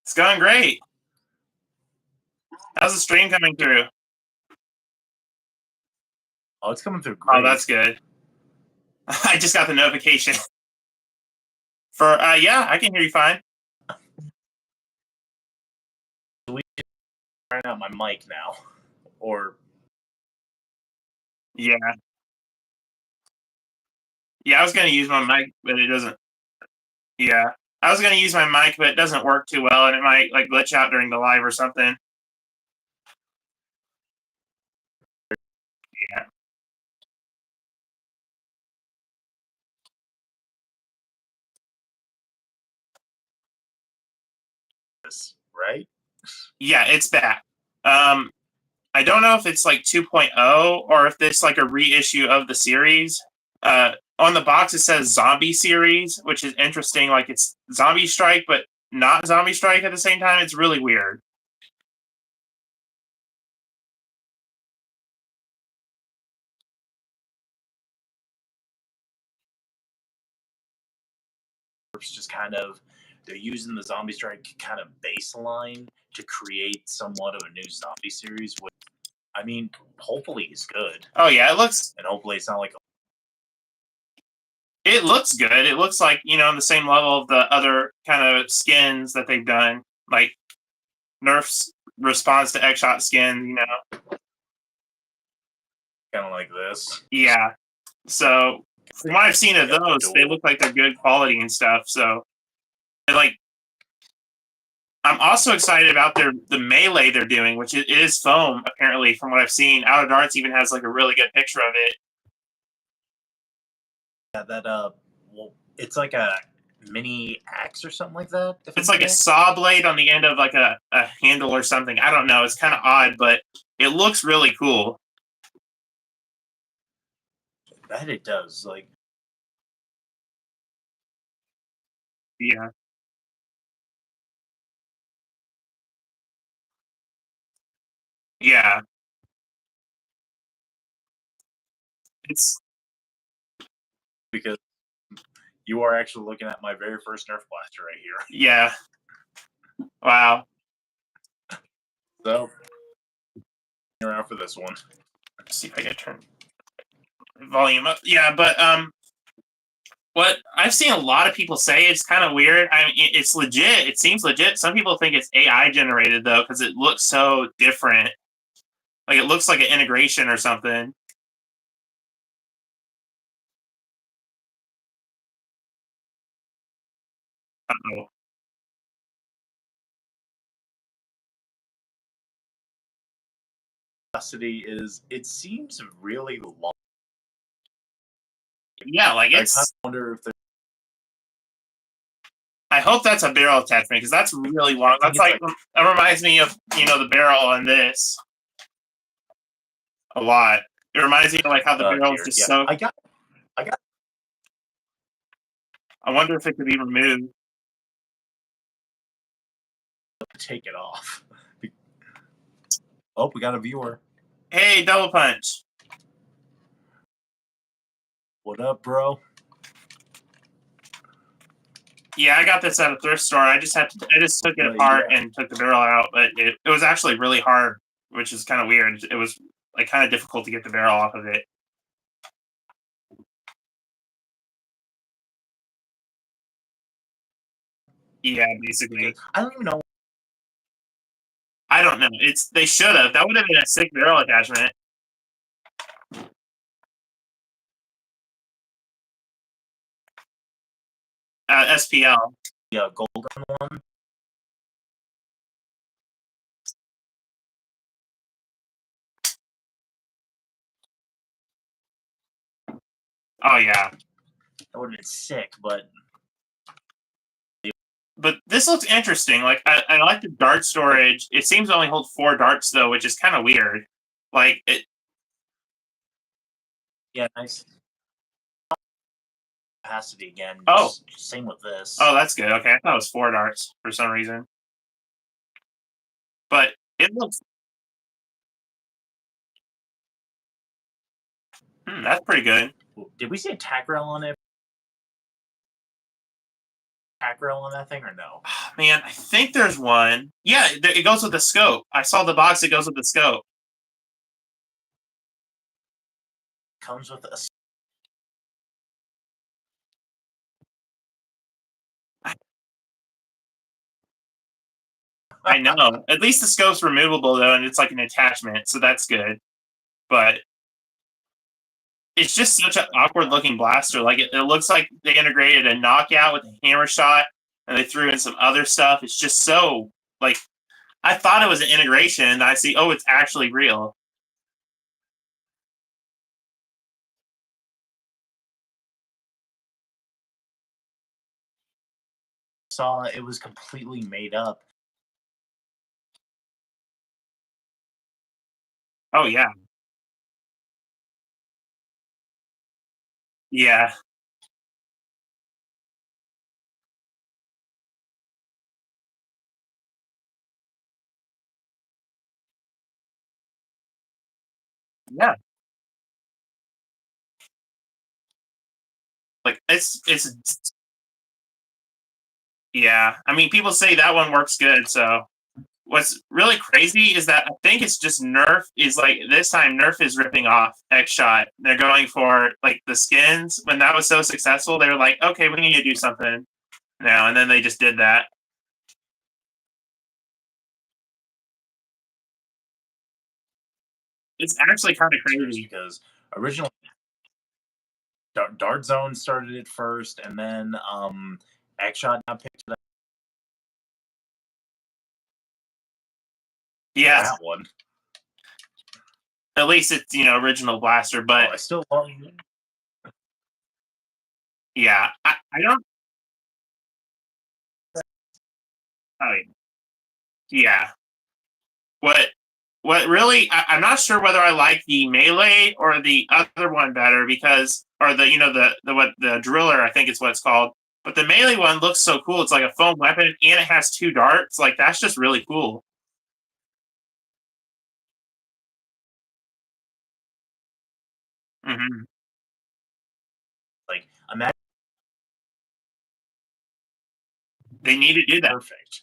It's going great. How's the stream coming through? Oh, it's coming through Oh, great. that's good. I just got the notification. Yeah, I can hear you fine. We turn out my mic now, or Yeah. Yeah, I was gonna use my mic, but it doesn't. Yeah, I was gonna use my mic, but it doesn't work too well, and it might like glitch out during the live or something. Yeah. this, right? Yeah, it's back. I don't know if it's like 2.0 or if it's like a reissue of the series. On the box it says Zombie Series, which is interesting. Like it's Zombie Strike, but not Zombie Strike at the same time. It's really weird. It's just kind of they're using the Zombie Strike kind of baseline to create somewhat of a new zombie series. Which, I mean, hopefully is good. Oh yeah, it looks and hopefully it's not like it looks good. It looks like, on the same level of the other kind of skins that they've done, like Nerf's response to X-Shot skin, kind of like this. Yeah. So from what I've seen of those, they look like they're good quality and stuff. So like I'm also excited about the melee they're doing, which it is foam, apparently, from what I've seen. Out of Darts even has like a really good picture of it. Yeah, that well, it's like a mini axe or something like that. It's like a saw blade on the end of like a handle or something. I don't know. It's kind of odd, but it looks really cool. That it does. Like, yeah. Yeah. It's because you are actually looking at my very first Nerf blaster right here. Yeah. Wow. So, around for this one. Let's see if I can turn volume up. Yeah, but what I've seen a lot of people say, it's kind of weird. I mean, it's legit. It seems legit. Some people think it's AI generated though, because it looks so different. Like it looks like an integration or something. Uh-oh. Velocity is. It seems really long. Yeah, like it's. I kind of wonder if I hope that's a barrel attachment because that's really long. That's like that reminds me of the barrel on this a lot. It reminds me of like how the barrel is just so. I got. I wonder if it could be removed. Take it off. Oh, we got a viewer. Hey, Double Punch. What up, bro? Yeah, I got this at a thrift store. I just took it apart and took the barrel out, but it was actually really hard, which is kind of weird. It was like kind of difficult to get the barrel off of it. Yeah, basically. I don't even know. I don't know. They should have. That would have been a sick barrel attachment. SPL. Yeah, golden one. Oh yeah. That would have been sick, but this looks interesting. Like I like the dart storage. It seems to only hold 4 darts though, which is kind of weird. Like it. Yeah, nice. Capacity again. Oh, same with this. Oh, that's good. Okay, I thought it was 4 darts for some reason, but it looks. That's pretty good. Did we see a tack rail on it? attack rail on that thing or no? Man, I think there's one. Yeah, it goes with the scope. I saw the box. It goes with the scope. Comes with a I know. At least the scope's removable though, and it's like an attachment, so that's good. But it's just such an awkward looking blaster. Like it looks like they integrated a knockout with a hammer shot, and they threw in some other stuff. It's just so like I thought it was an integration, and I see, oh, it's actually real. saw it was completely made up. Oh yeah, yeah, yeah. Like it's yeah. I mean, people say that one works good. So what's really crazy is that I think it's just Nerf is like this time Nerf is ripping off X Shot. They're going for like the skins. When that was so successful, they were like, okay, we need to do something now, and then they just did that. It's actually kind of crazy. Because originally Dart Zone started it first, and then X-Shot now picked it up. Yeah, That one. at least it's original blaster, but I still love yeah, I don't. Oh, yeah. What what really I'm not sure whether I like the melee or the other one better because or the the what the driller I think is what it's called. But the melee one looks so cool. It's like a foam weapon and it has two darts. Like that's just really cool. Hmm. like imagine They need to do that. perfect.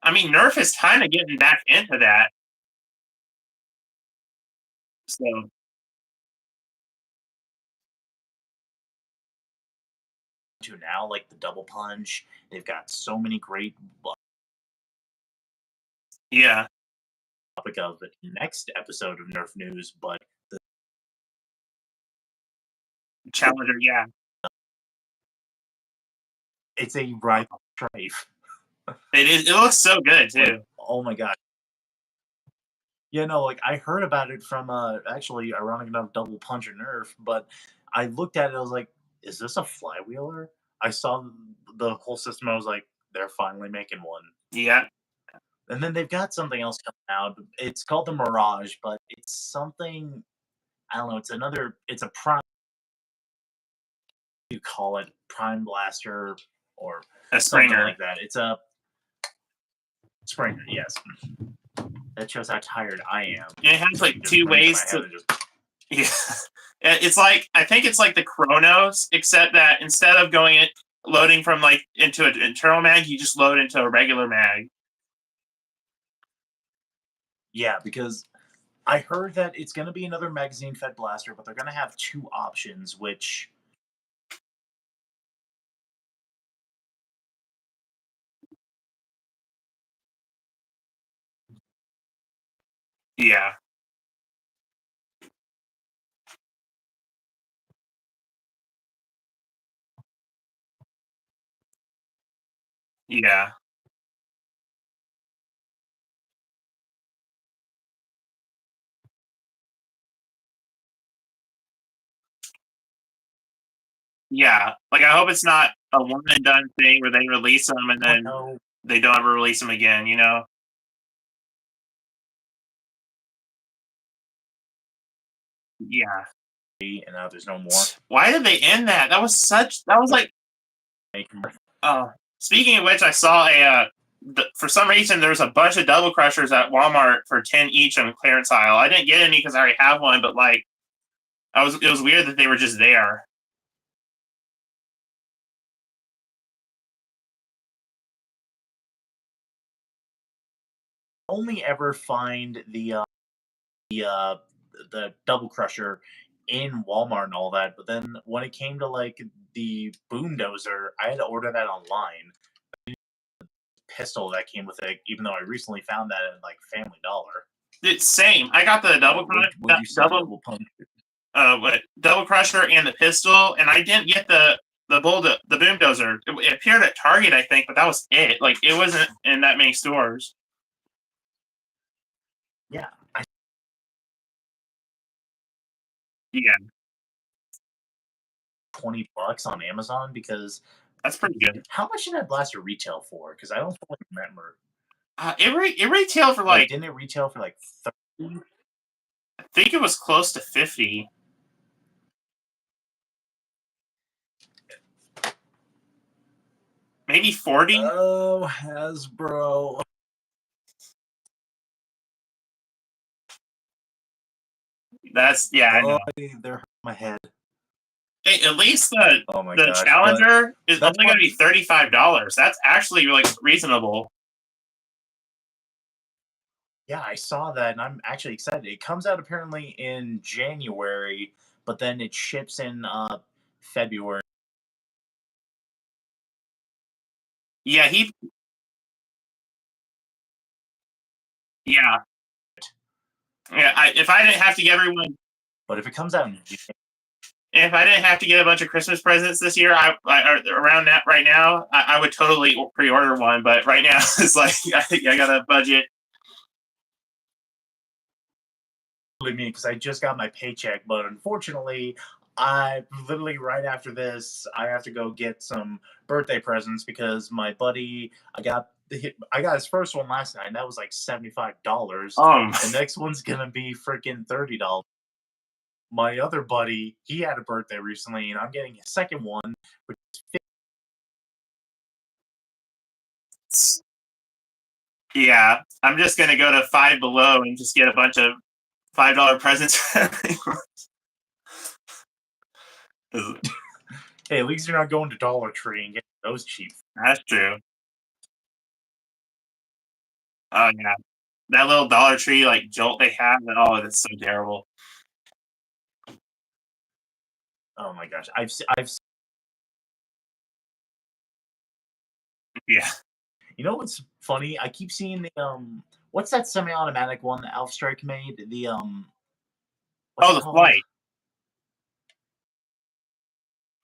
I mean, Nerf is kind of getting back into that. So To now, like the double punch, they've got so many great yeah, topic of the next episode of Nerf News, but Challenger. Yeah, it's a rival strife. it is. It looks so good Like, too. oh my god. Yeah, no, like I heard about it from actually ironic enough double punch or Nerf, but I looked at it, I was like, is this a flywheeler? I saw the whole system, I was like, they're finally making one. Yeah, And then they've got something else coming out. It's called the Mirage, but it's something I don't know. It's a prime. You call it Prime Blaster or a something Springer. like that. It's a Springer. Yes, that shows how tired I am. And it has like Just two blink and ways I to. have to just Yeah. It's like I think it's like the Chronos, except that instead of loading from like into an internal mag, you just load into a regular mag. yeah, because I heard that it's going to be another magazine fed blaster, but they're going to have two options, which Yeah, yeah, yeah. Like I hope it's not a one and done thing where they release them and oh then no, they don't ever release them again. Yeah. and now there's no more. Why did they end that? That was like. Oh, speaking of which, I saw for some reason there was a bunch of double crushers at Walmart for 10 each on the clearance aisle. I didn't get any because I already have one, but like it was weird that they were just there. only ever find the uh, the double crusher in Walmart and all that. But then when it came to like the boom dozer, I had to order that online. Pistol that came with it, even though I recently found that at like Family Dollar. It's same. I got the Would you say double punch? double crusher and the pistol, and I didn't get the boom dozer. It appeared at Target, I think, but that was it. Like it wasn't in that many stores. Yeah, Yeah, $20 on Amazon because that's pretty good. how much did that blaster retail for? Because I don't fully remember. It retailed for Like, like didn't it retail for like 30? I think it was close to 50. Maybe 40. Oh, Hasbro. That's yeah, I know. They're hurting my head. Hey, at least Oh my the gosh. Challenger is that's only going to what- be $35. That's actually like reasonable. Yeah, I saw that and I'm actually excited. It comes out apparently in January, but then it ships in February. Yeah, yeah, yeah. If I didn't have to get everyone, But if it comes out in if I didn't have to get a bunch of Christmas presents this year, around that right now, I would totally pre-order one. But right now, it's like I got a budget. me because I just got my paycheck, but unfortunately, I literally right after this, I have to go get some birthday presents because my buddy, I got his first one last night, and that was like $75. The next one's gonna be freaking $30. My other buddy, he had a birthday recently, and I'm getting his second one, which Yeah, I'm just gonna go to Five Below and just get a bunch of $5 presents. hey, at least you're not going to Dollar Tree and getting those cheap. That's true. Oh yeah, that little Dollar Tree like jolt they have. Oh, that's so terrible. Oh my gosh, I've Yeah. you know what's funny? I keep seeing the what's that semi-automatic one that Alf Strike made? The what's Oh, it the called? flight.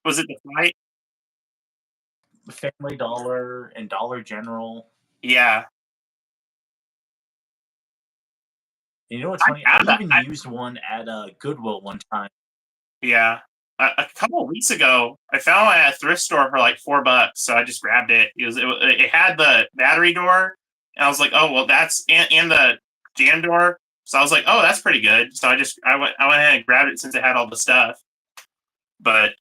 Was it the flight? Family Dollar and Dollar General. Yeah. And you know what's funny? I even used one at Goodwill one time. Yeah. A couple of weeks ago, I found one at a thrift store for like $4, so I just grabbed it. It had the battery door, and I was like, oh well, that's and the jam door. So I was like, oh, that's pretty good. So I went ahead and grabbed it since it had all the stuff. But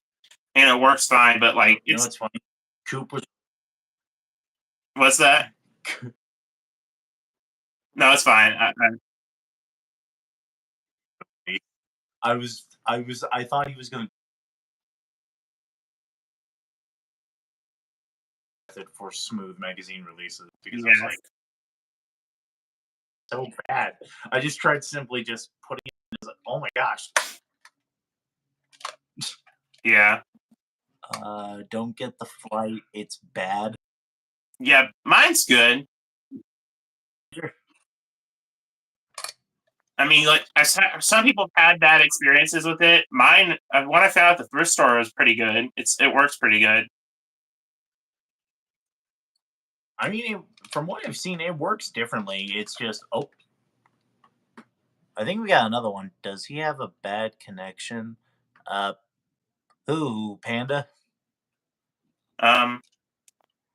and it works fine. But like, You know what's funny? Coop was what's that? No, it's fine. I thought he was going to for smooth magazine releases because I was like so bad. I just tried simply just putting it in, like, oh my gosh. Yeah. Don't get the flight. It's bad. Yeah, mine's good. I mean, like some people have had bad experiences with it. Mine, what I found at the thrift store was pretty good. It works pretty good. I mean, from what I've seen, it works differently. It's just I think we got another one. Does he have a bad connection? Ooh, Panda. I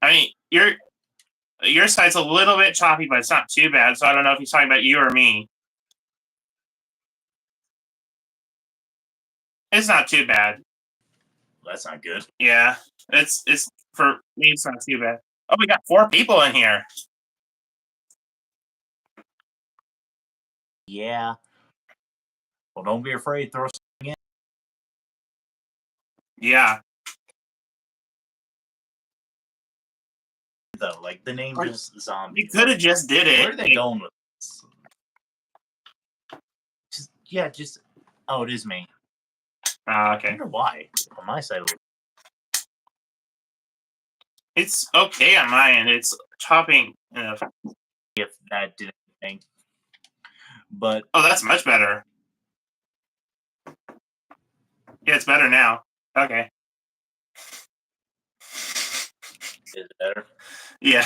mean, your site's a little bit choppy, but it's not too bad. So I don't know if he's talking about you or me. It's not too bad. That's not good. Yeah, it's for me. It's not too bad. Oh, we got 4 people in here. Yeah. Well, don't be afraid. Throw something in. Yeah. Though, like the name just zombie. You could have just did it. Where are they going with? Just oh, it is me. Ah, I okay. wonder why on my side. It's okay on my end. It's chopping. If that did anything, but Oh, that's much better. Yeah, it's better now. Okay. is it better? Yeah.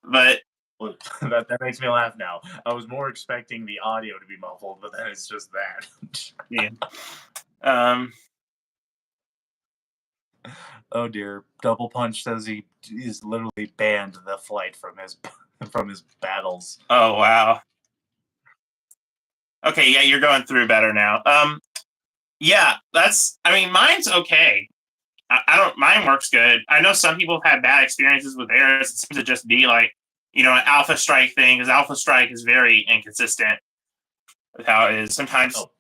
But Well, that makes me laugh now. I was more expecting the audio to be muffled, but then it's just that. yeah. Um. Oh dear! Double Punch says he is literally banned the flight from his battles. Oh wow. Okay. Yeah, you're going through better now. Yeah, that's. I mean, mine's okay. I don't. Mine works good. I know some people have had bad experiences with theirs. It seems to just be like, an Alpha Strike thing, because Alpha Strike is very inconsistent with how it is. Sometimes, Oh,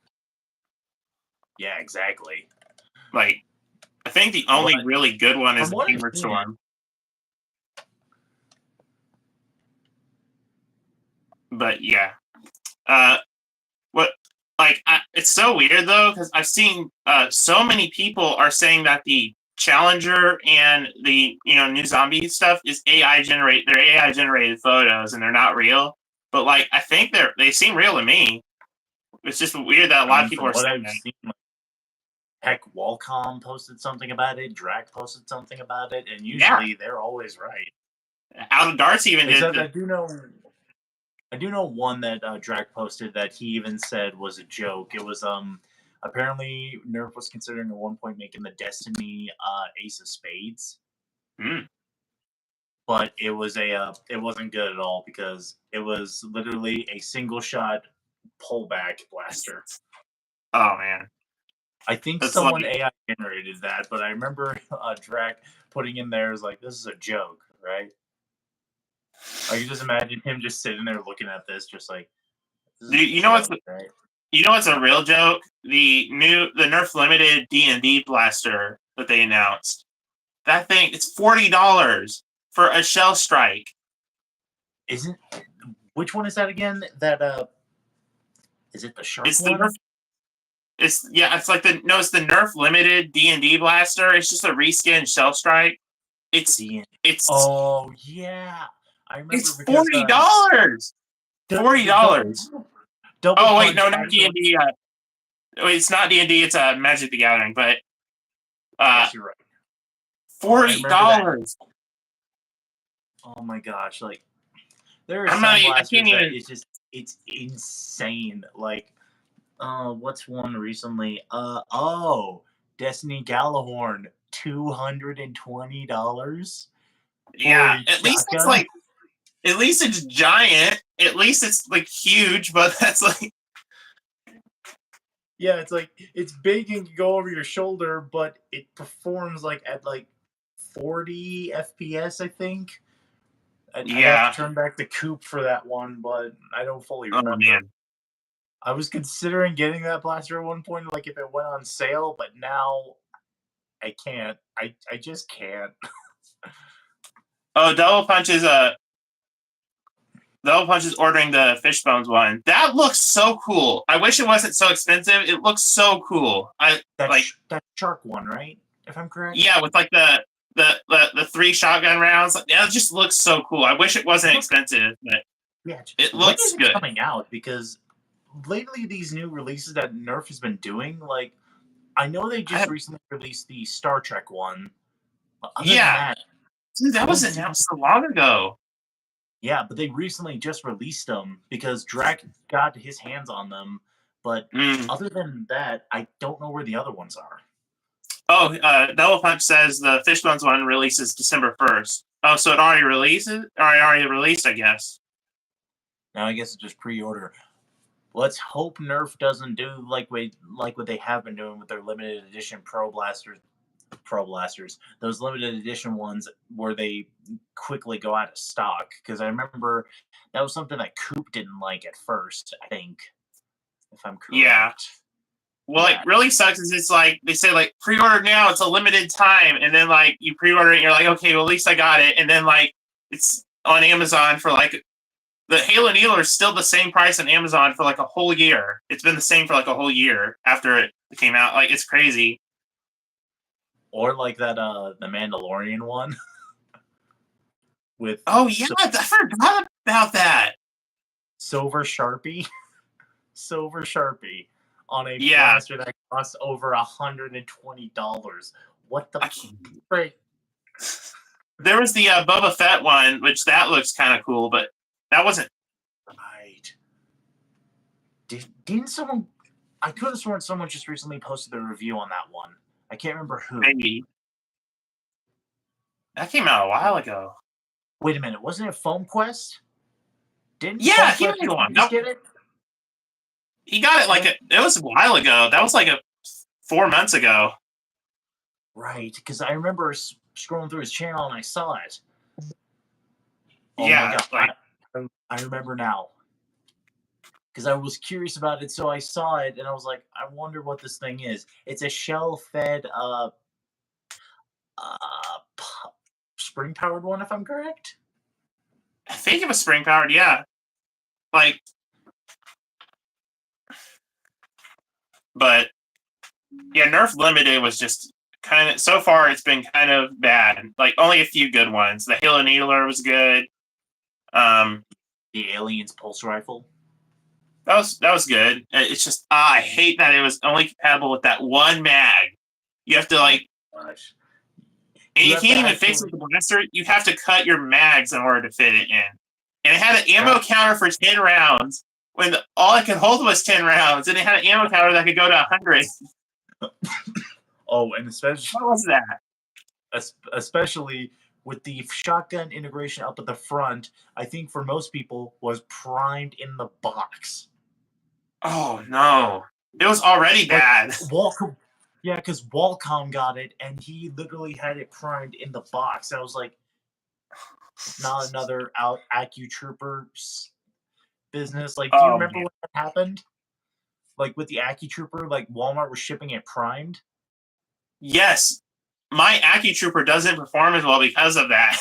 yeah, exactly. like, I think the only But really good one is from the what I've Hammer seen, Storm. But yeah, what it's so weird though, because I've seen so many people are saying that the Challenger and the new zombie stuff is they're AI generated photos and they're not real. But like I think they seem real to me. It's just weird that a I lot of mean, people from are what saying I've that. seen, heck, Wallcom posted something about it. Drac posted something about it, and Yeah, usually they're always right. Out of Darts even did Except I do know one that Drac posted that he even said was a joke. It was apparently Nerf was considering at one point making the Destiny Ace of Spades, Mm. but it wasn't good at all because it was literally a single shot pullback blaster. Oh man, I think that's like someone AI generated that, but I remember Drac putting in there is like, this is a joke, right? I can just imagine him just sitting there looking at this, just like, this is a you know what's joke, right? a real joke? The Nerf limited D&D blaster that they announced. That thing, it's $40 for a shell strike. Isn't which one is that again? That is it the shark It's the one? Nerf. It's like it's the Nerf limited D&D blaster. It's just a reskin shell strike. It's The it's oh yeah, I remember it's because $40. the $40. double Oh wait, punch no, not actually. D&D. Wait, it's not D&D. It's Magic the Gathering. But Yes, you're right. I $40. remember that. Oh my gosh, like there are I'm not. some I can't blasters that even. it's insane. Like what's one recently? Destiny Galahorn, $220 for Yeah, a at least it's shotgun. like. At least it's giant. At least it's like huge. But that's like. Yeah, it's like it's big and can go over your shoulder, but it performs like at like 40 FPS, I think. I'd have to Yeah. turn back the coupe for that one, but I don't fully Oh remember. man. I was considering getting that blaster at one point, like if it went on sale, but now I can't. I just can't. Oh, Double Punch is ordering the Fishbones one. That looks so cool. I wish it wasn't so expensive. It looks so cool. I like. That shark one, right? If I'm correct. Yeah, with like the 3 shotgun rounds. Yeah, it just looks so cool. I wish it wasn't expensive, but Yeah. it When looks is it good. coming out? Because lately these new releases that Nerf has been doing, like I know they just recently released the Star Trek one. But other than Yeah, that, dude, that I was don't see. announced so long ago. Yeah, but they recently just released them because Drac got his hands on them. But Mm. other than that, I don't know where the other ones are. Oh, Double Punch says the Fishbones one releases December 1st. Oh, so it already releases? Or it already released, I guess. Now I guess it's just pre-order. Let's hope Nerf doesn't do like what they have been doing with their limited edition Pro Blasters, those limited edition ones where they quickly go out of stock. Because I remember that was something that Coop didn't like at first. I think, if I'm correct. Yeah. Well, Yeah. it really sucks is it's like they say like pre-order now, it's a limited time, and then like you pre-order it and you're like, okay, well at least I got it, and then like it's on Amazon for like the Halo needler is still the same price on Amazon for like a whole year. It's been the same for like a whole year after it came out. Like it's crazy. Or like that the Mandalorian one with Oh yeah, I forgot about that. Silver Sharpie. Silver Sharpie on a Yeah, blaster that costs over $120. What the I can't. frick? There was the Boba Fett one, which that looks kind of cool, but that wasn't. Right. Didn't someone? I could have sworn someone just recently posted a review on that one. I can't remember who. Maybe that came out a while ago. Wait a minute, wasn't it Foam Quest? Didn't Yeah, Foam he Quest made one. just get it? He got it like it was a while ago. That was like 4 months ago. Right, because I remember scrolling through his channel and I saw it. Oh Yeah, my god, like I remember now. Because I was curious about it, so I saw it and I was like, I wonder what this thing is. It's a shell-fed, spring-powered one, if I'm correct. I think it was spring powered. Yeah, like, but yeah, Nerf Limited was just kind of so far. It's been kind of bad. Like only a few good ones. The Halo Needler was good. The Aliens Pulse Rifle. That was good. It's just I hate that it was only compatible with that one mag. You have to like, Gosh. and you have can't to even fix it actually- with the blaster. You have to cut your mags in order to fit it in. And it had an ammo counter for 10 rounds when all it could hold was 10 rounds, and it had an ammo counter that could go to 100. Oh, and especially What was that? especially with the shotgun integration up at the front, I think for most people was primed in the box. Oh no, it was already bad. Walcom, yeah, because Walcom got it, and he literally had it primed in the box. I was like, not another AccuTrooper business. Like, do you Oh remember man. when that happened? Like with the AccuTrooper, like Walmart was shipping it primed. Yes, my AccuTrooper doesn't perform as well because of that.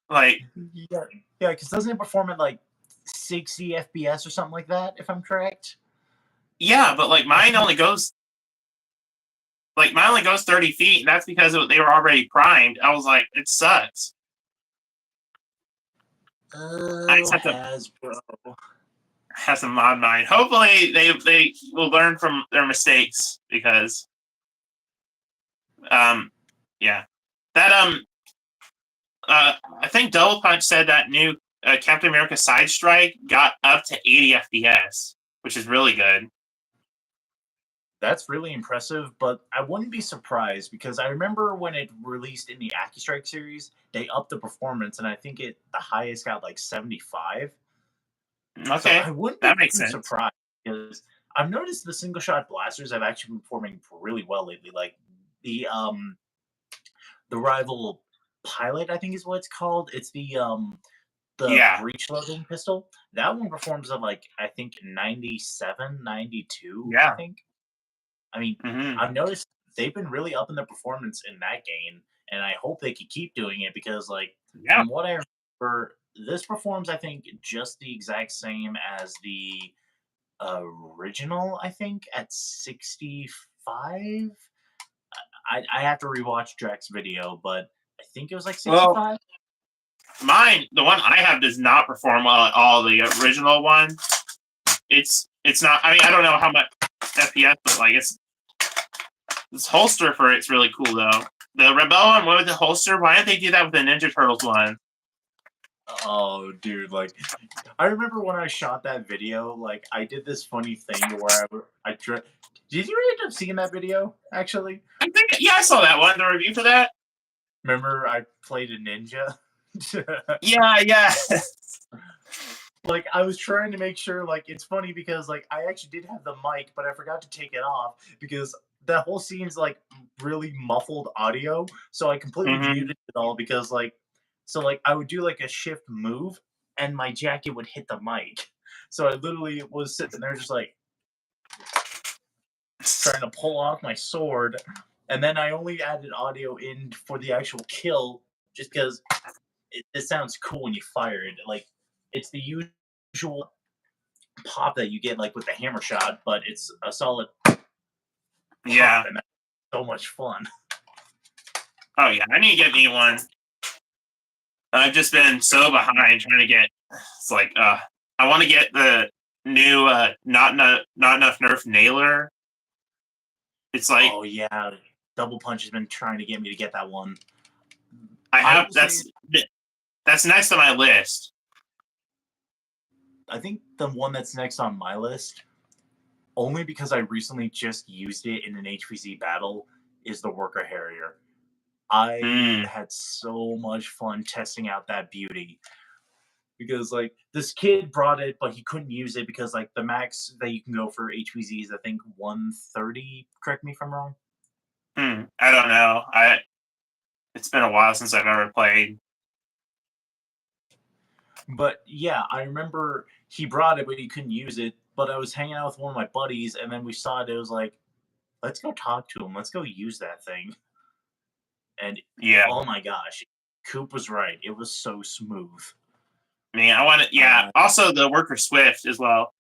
Like, Yeah, yeah, because doesn't it perform at like 60 FPS or something like that? If I'm correct. yeah, but like mine only goes 30 feet, and that's because they were already primed. I was like, it sucks. I just Hasbro. have to mod mine. Hopefully, they will learn from their mistakes because, yeah, that I think Double Punch said that new Captain America Side Strike got up to 80 FPS, which is really good. That's really impressive, but I wouldn't be surprised because I remember when it released in the AccuStrike series, they upped the performance, and I think the highest got like 75. So Okay, I wouldn't that be makes too sense. surprised because I've noticed the single shot blasters have actually been performing really well lately. Like the rival pilot, I think is what it's called. It's the Yeah. breech loading pistol. That one performs at like I think 97, 92, I Yeah. think. I mean, Hmm. I've noticed they've been really upping their performance in that game, and I hope they can keep doing it because, like, Yeah. from what I remember, this performs, I think, just the exact same as the original, I think, at 65. I have to rewatch Drax's video, but I think it was like Well, 65. mine, the one I have, does not perform well at all. The original one, it's not. I mean, I don't know how much FPS, but like this holster for it's really cool though. The Rebel one with the holster. Why didn't they do that with the Ninja Turtles one? Oh, dude, like, I remember when I shot that video, like, I did this funny thing where did you end up seeing that video, actually? I think I saw that one. The review for that. Remember I played a ninja? Yeah. Like, I was trying to make sure, like, it's funny because, like, I actually did have the mic, but I forgot to take it off because that whole scene's, like, really muffled audio, so I completely Mhm. muted it all because, like, so, like, I would do, like, a shift move, and my jacket would hit the mic. So I literally was sitting there just, like, trying to pull off my sword, and then I only added audio in for the actual kill just because it sounds cool when you fire it. Like, it's the usual pop that you get like with the hammer shot, but it's a solid Yeah. pop, and that's so much fun. Oh yeah, I need to get me one. I've just been so behind trying to get. It's like, I want to get the new not enough Nerf nailer. It's like Oh yeah, Double Punch has been trying to get me to get that one. I I have will say, that's next on my list. I think the one that's next on my list, only because I recently just used it in an HPC battle, is the Worker Harrier. I Mm, had so much fun testing out that beauty because like this kid brought it, but he couldn't use it because like the max that you can go for HPZ is I think 130. Correct me if I'm wrong. I don't know. It's been a while since I've ever played. But yeah, I remember he brought it, but he couldn't use it. But I was hanging out with one of my buddies, and then we saw it. It was like, let's go talk to him. Let's go use that thing. And Yeah, oh my gosh, Coop was right. It was so smooth. man, I want to. Yeah, Uh, also the Worker Swift as well.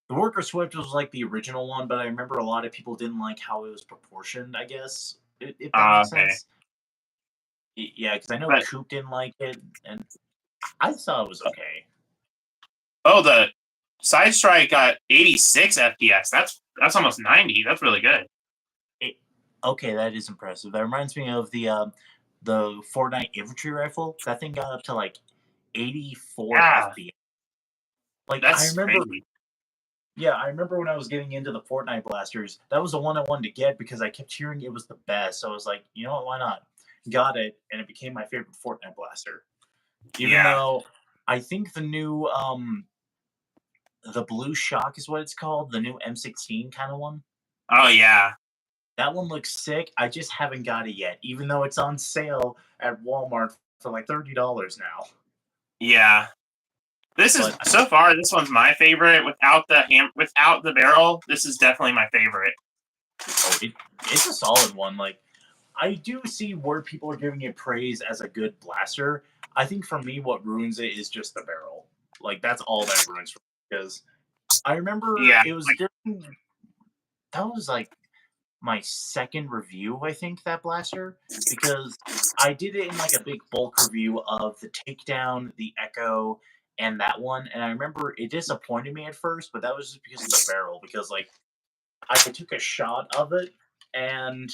the Worker Swift was like the original one, but I remember a lot of people didn't like how it was proportioned. I guess if that makes Okay, sense. Yeah, because I know but Coop didn't like it, and I thought it was okay. oh, the Side Strike got 86 FPS. That's almost 90. That's really good. It, okay, that is impressive. That reminds me of the Fortnite infantry rifle. That thing got up to like 84 Yeah, FPS. Like I that's remember, crazy. yeah, I remember when I was getting into the Fortnite blasters. That was the one I wanted to get because I kept hearing it was the best. So I was like, you know what, why not? Got it, and it became my favorite Fortnite blaster. Even Yeah. though I think the new the Blue Shock is what it's called, the new M16 kind of one. Oh yeah. That one looks sick. I just haven't got it yet, even though it's on sale at Walmart for like $30 now. Yeah. This is But so far. This one's my favorite without the barrel. This is definitely my favorite. oh, it's a solid one. Like I do see where people are giving it praise as a good blaster. I think for me, what ruins it is just the barrel. Like that's all that ruins for me. Because I remember Yeah. it was Like during, that was like my second review, I think, that blaster, because I did it in like a big bulk review of the Takedown, the Echo, and that one. And I remember it disappointed me at first, but that was just because of the barrel. Because like I took a shot of it, and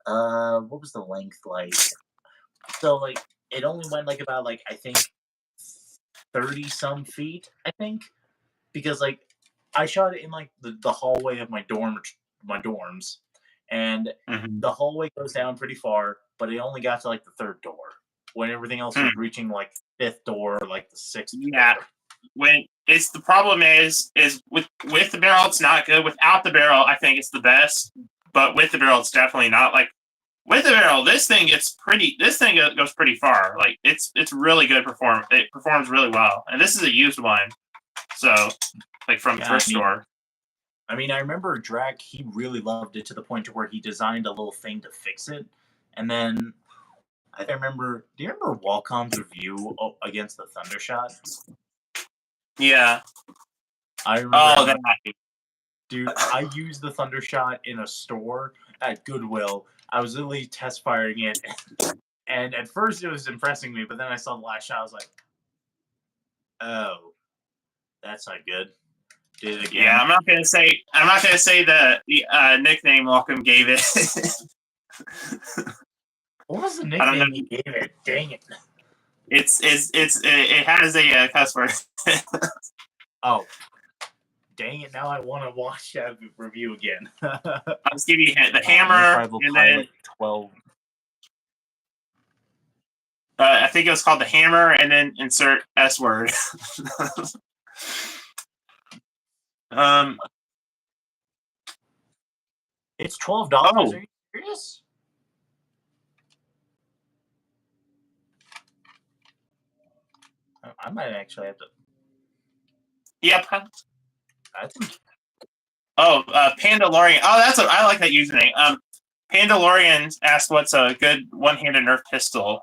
what was the length like? So like it only went like about like I think 30 some feet, I think, because like I shot it in like the hallway of my dorms, and mhm. the hallway goes down pretty far, but it only got to like the third door when everything else was Hmm. reaching like fifth door, like the sixth door. Yeah. When it's the problem is with the barrel, it's not good. Without the barrel, I think it's the best. But with the barrel, it's definitely not. Like with the barrel, this thing gets pretty. This thing goes pretty far. Like it's really good. It performs really well. And this is a used one, so like from Yeah, thrift store. I mean, I remember Drac. He really loved it to the point to where he designed a little thing to fix it, and then I remember. Do you remember Wacom's review against the Thundershot? Yeah. I remember Oh, having that. a dude, I used the Thundershot in a store at Goodwill. I was literally test firing it, and at first it was impressing me, but then I saw the last shot. I was like, "Oh, that's not good." Did it Yeah, again. I'm not gonna say the nickname Welcome gave it. What was the I don't know. nickname you gave it? Dang it! It has a cuss word. Oh, dang it! Now I want to watch that review again. I'll just give you the Nerf hammer, Rival and then Pilot 12. I think it was called the hammer, and then insert S word. um. It's $12. Oh, Are you serious? I might actually have to. yep. I think. Oh, Pandalorian. Oh, I like that username. Pandalorian asked, "What's a good one-handed Nerf pistol?"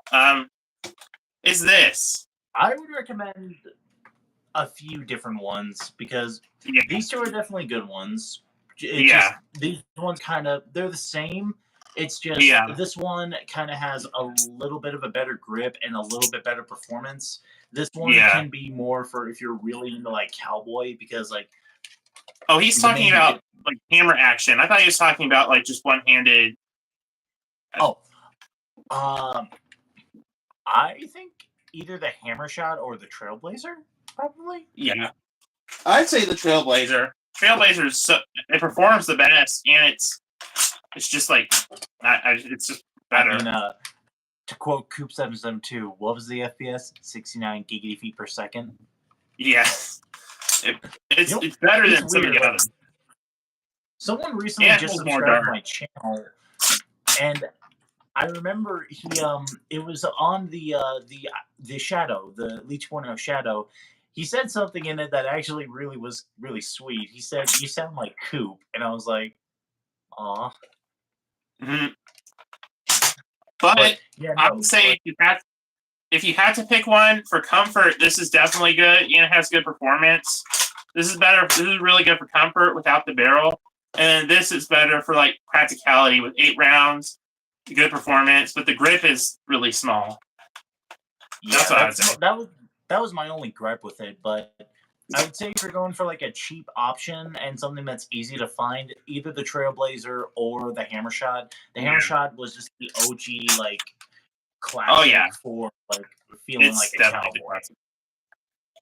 Is this? I would recommend a few different ones because Yeah, these two are definitely good ones. It just yeah, these ones kind of they're the same. It's just yeah, this one kind of has a little bit of a better grip and a little bit better performance. This one yeah. can be more for if you're really into like cowboy because like Oh, he's the talking main about like hammer action. I thought he was talking about like just one-handed. oh um I think either the hammer shot or the trailblazer probably. Yeah, I'd say the Trailblazer. Trailblazer is so it performs the best, and it's just like it's just I better. mean to quote Coop772, what was the FPS? 69 giggity feet per second. Yes, it, You know, it's better it's than some of weird. the Like others. someone recently And it just holds more subscribed to dark. my channel, and I remember it was on the Shadow, the Leech 2.0 Shadow. He said something in it that actually really was really sweet. He said, "You sound like Coop," and I was like, "Aw." Mhm. But But yeah, I no, would say like if you had to pick one for comfort, this is definitely good and it has good performance. This is better. This is really good for comfort without the barrel, and this is better for like practicality with 8 rounds, good performance, but the grip is really small. That's yeah, what I would say. that was my only gripe with it. But I would say if you're going for like a cheap option and something that's easy to find, either the Trailblazer or the Hammer Shot. The Hammer Yeah. Shot was just the OG like Oh yeah, classic for like feeling it's like a definitely the cowboy. classic.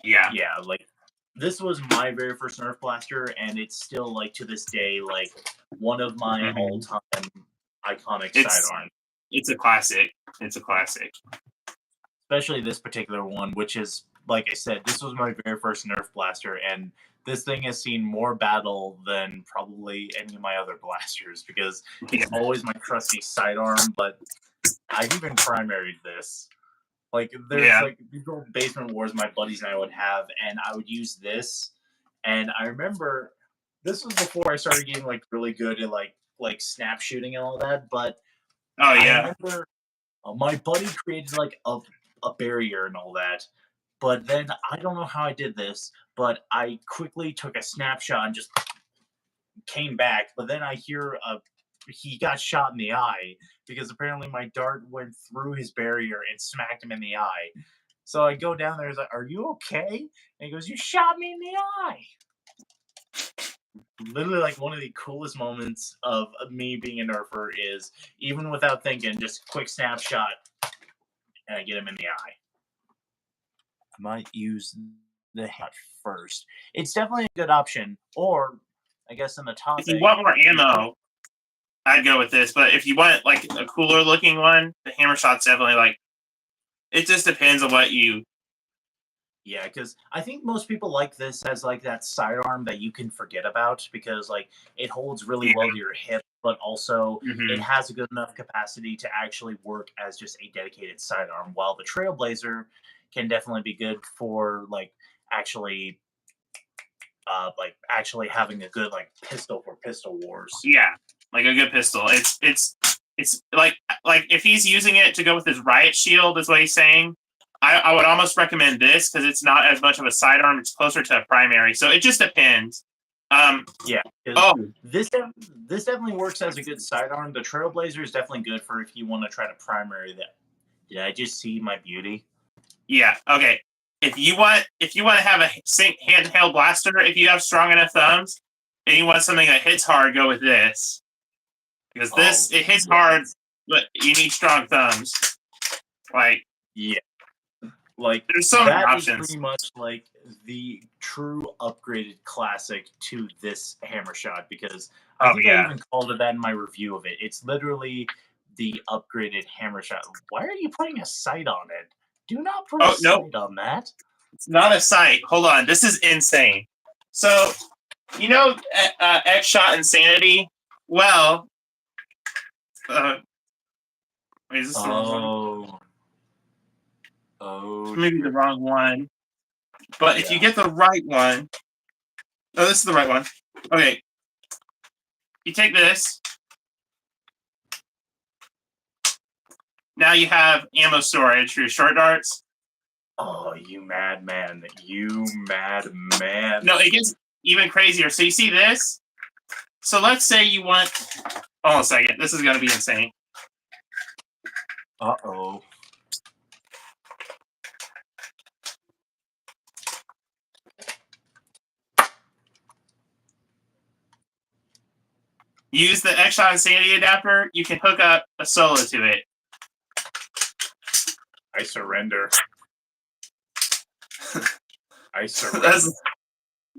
Yeah. Yeah, like this was my very first Nerf blaster, and it's still like to this day like one of my Hmm. all-time iconic It's sidearms. it's a classic. It's a classic. Especially this particular one, which is like I said, this was my very first Nerf blaster, and this thing has seen more battle than probably any of my other blasters because it's Yeah. always my trusty sidearm. But I've even primaried this. Like there's Yeah. like these old basement wars my buddies and I would have, and I would use this. And I remember this was before I started getting like really good at like snap shooting and all that. But Oh I yeah. remember my buddy created like a barrier and all that. But then I don't know how I did this, but I quickly took a snapshot and just came back. But then I hear he got shot in the eye because apparently my dart went through his barrier and smacked him in the eye. So I go down there, I was like, "Are you okay?" And he goes, "You shot me in the eye." Literally, like one of the coolest moments of me being a nerfer is even without thinking, just quick snapshot, and I get him in the eye. I might use the head first. It's definitely a good option, or I guess in the If you topic, want more ammo, I'd go with this. But if you want like a cooler looking one, the hammer shot's definitely like. It just depends on what you. yeah, because I think most people like this as like that sidearm that you can forget about because like it holds really Yeah. well to your hip, but also it Hmm. has a good enough capacity to actually work as just a dedicated sidearm. While the Trailblazer can definitely be good for actually actually having a good like pistol for pistol wars. Yeah, like a good pistol. It's like if he's using it to go with his riot shield, is what he's saying. I would almost recommend this because it's not as much of a sidearm. It's closer to a primary, so it just depends. Yeah, 'cause Oh this definitely works as a good sidearm. The Trailblazer is definitely good for if you want to try to primary that. Did I just see my beauty? yeah, okay. If you want to have a handheld blaster, if you have strong enough thumbs, and you want something that hits hard, go with this because Oh, this it hits hard, yes. but you need strong thumbs. Like Yeah. Like there's so many that is options. pretty much like the true upgraded classic to this hammer shot because I Oh think I yeah. even called it that in my review of it. It's literally the upgraded hammer shot. Why are you putting a sight on it? Do not put a Oh no, sight on that. it's not a sight. Hold on, this is insane. So you know, X shot insanity. Well, uh, wait, is this the wrong one? Oh, oh, Maybe the wrong one. But if you yeah. get the right one, oh, this is the right one. Okay, you take this. Now you have ammo storage for your short darts. Oh, you madman! You madman! No, it gets even crazier. So you see this? So let's say you want. Hold on a second. This is gonna be insane. Uh-oh. Use the X-Shot Insanity adapter. You can hook up a solo to it. I surrender. I surrender. That's,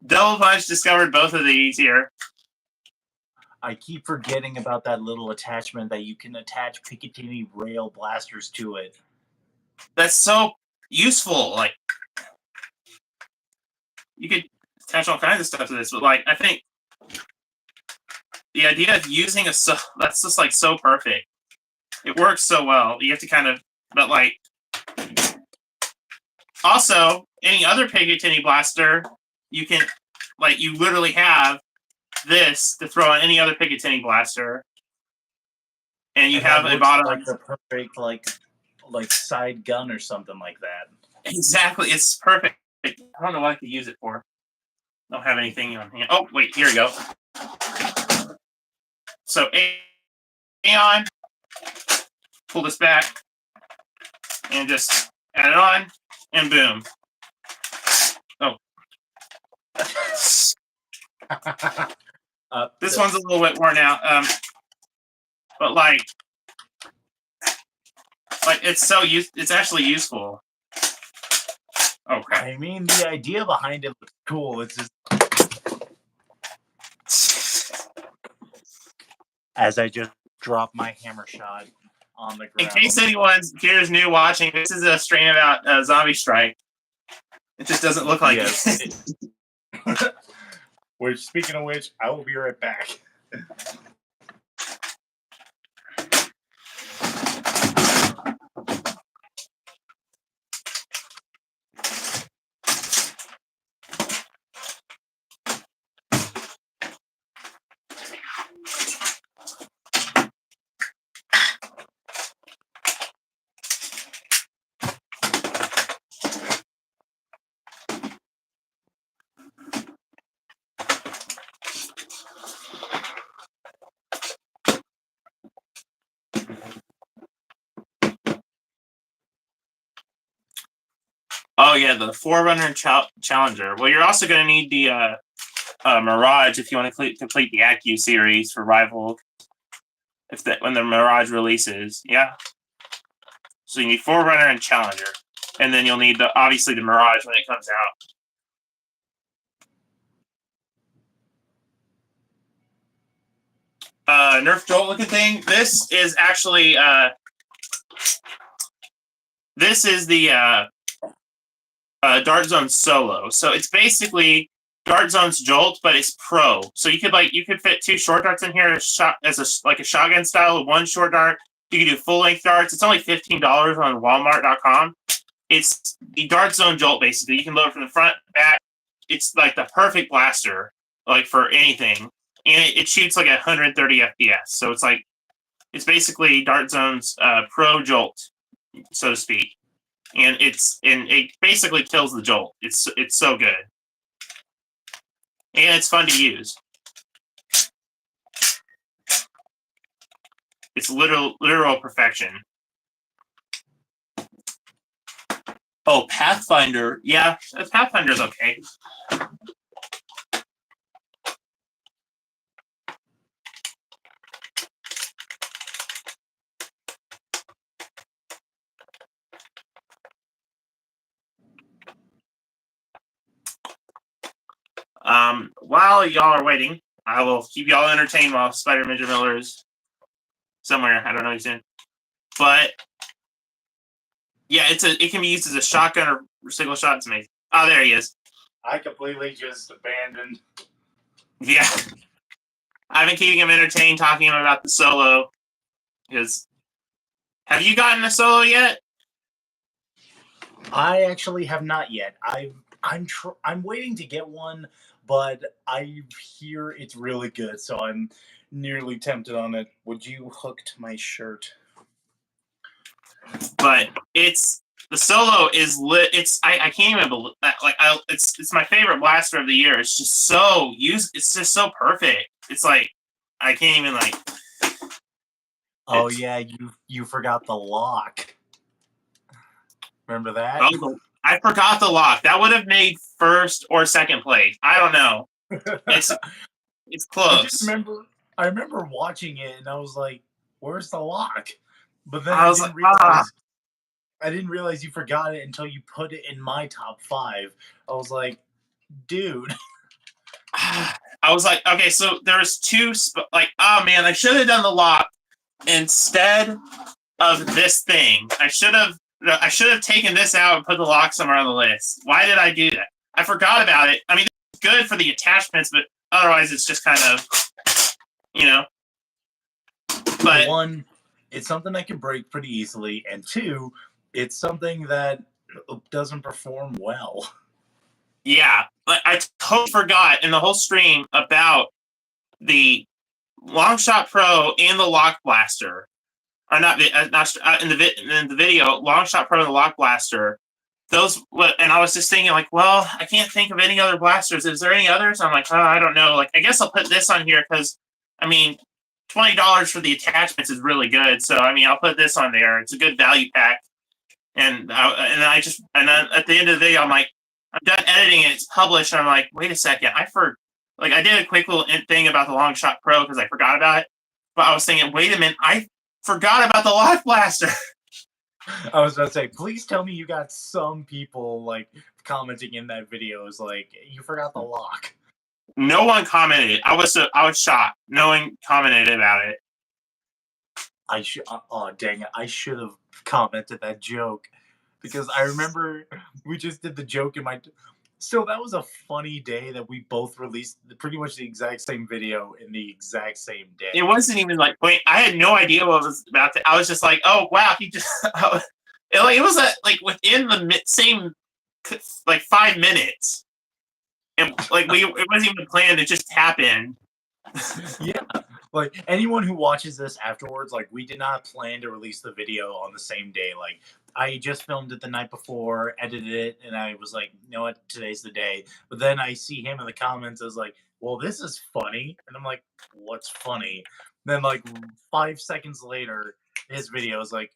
Double Punch discovered both of these here. I keep forgetting about that little attachment that you can attach Picatinny rail blasters to it. That's so useful. Like, you could attach all kinds of stuff to this, but like, I think the idea of using that's just like so perfect. It works so well. You have to kind of, but like, also any other Picatinny blaster, you can, like, you literally have this to throw on any other Picatinny blaster, and you have a bottom. Like the perfect like side gun or something like that. Exactly, it's perfect. I don't know what I could use it for. I don't have anything on hand. Oh wait, here we go. So Aeon, pull this back, and just add it on, and boom. Oh. This one's a little bit worn out, but like it's actually useful. Okay. I mean, the idea behind it looks cool. It's just as I just drop my hammer shot on the ground. In case anyone's here's new watching, this is a strain about Zombie Strike. It just doesn't look like it. Which, speaking of which, I will be right back. Oh yeah, the Forerunner Challenger. Well, you're also going to need the Mirage if you want to complete the AcU series for Rival. When the Mirage releases, yeah. So you need Forerunner and Challenger, and then you'll need obviously the Mirage when it comes out. Nerf Jolt looking thing. This is actually this is the Dart Zone Solo. So it's basically Dart Zone's Jolt, but it's Pro. So you could fit 2 short darts in here as a shotgun style with 1 short dart. You can do full length darts. It's only $15 on Walmart.com. It's the Dart Zone Jolt basically. You can load it from the front, back. It's like the perfect blaster, like for anything, and it shoots like 130 FPS. So it's basically Dart Zone's Pro Jolt, so to speak. And it basically kills the jolt. It's so good, and it's fun to use. It's literal perfection. Oh, Pathfinder, yeah, Pathfinder's okay. While y'all are waiting, I will keep y'all entertained while Spider Ninja Miller is somewhere. I don't know he's in, but yeah, it can be used as a shotgun or single shot. It's amazing. Oh, there he is. I completely just abandoned. Yeah, I've been keeping him entertained talking about the solo. Because have you gotten a solo yet? I actually have not yet. I'm waiting to get one, but I hear it's really good, so I'm nearly tempted on it. Would you hook to my shirt? But it's The solo is lit. I can't even believe that. Like it's my favorite blaster of the year. It's just so It's just so perfect. It's like I can't even like. Oh yeah, you forgot the lock. Remember that? I forgot the lock. That would have made first or second place. I don't know. It's close. I remember watching it and I was like, "Where's the lock?" But then I was like, ah. I didn't realize you forgot it until you put it in my top 5. I was like, "Dude." I was like, okay, so there's two. Like, oh man, I should have done the lock instead of this thing. I should have taken this out and put the lock somewhere on the list. Why did I do that? I forgot about it. I mean, it's good for the attachments, but otherwise, it's just kind of, you know. But one, it's something that can break pretty easily, and two, it's something that doesn't perform well. Yeah, I totally forgot in the whole stream about the Longshot Pro and the Lock Blaster. Or not in the video, Longshot Pro and the Lock Blaster. Those, and I was just thinking, like, well, I can't think of any other blasters. Is there any others? I'm like, oh, I don't know. Like, I guess I'll put this on here because, I mean, $20 for the attachments is really good. So, I mean, I'll put this on there. It's a good value pack. And then at the end of the video, I'm like, I'm done editing it. It's published. And I'm like, wait a second. I did a quick little thing about the Longshot Pro because I forgot about it. But I was thinking, wait a minute, I forgot about the Lock Blaster. I was about to say, please tell me you got some people like commenting in that video is like, you forgot the lock. No one commented. I was shocked. No one commented about it. Oh dang it! I should have commented that joke because I remember we just did the joke in my. So that was a funny day that we both released pretty much the exact same video in the exact same day. It wasn't even like, wait, I had no idea what was about to. I was just like, oh wow, he just. It was like within the same, like 5 minutes, and like it wasn't even planned. It just happened. Yeah, like anyone who watches this afterwards, like we did not plan to release the video on the same day. Like I just filmed it the night before, edited it, and I was like, you know what, today's the day. But then I see him in the comments as like, well, this is funny, and I'm like, what's funny? Then like 5 seconds later, his video is like,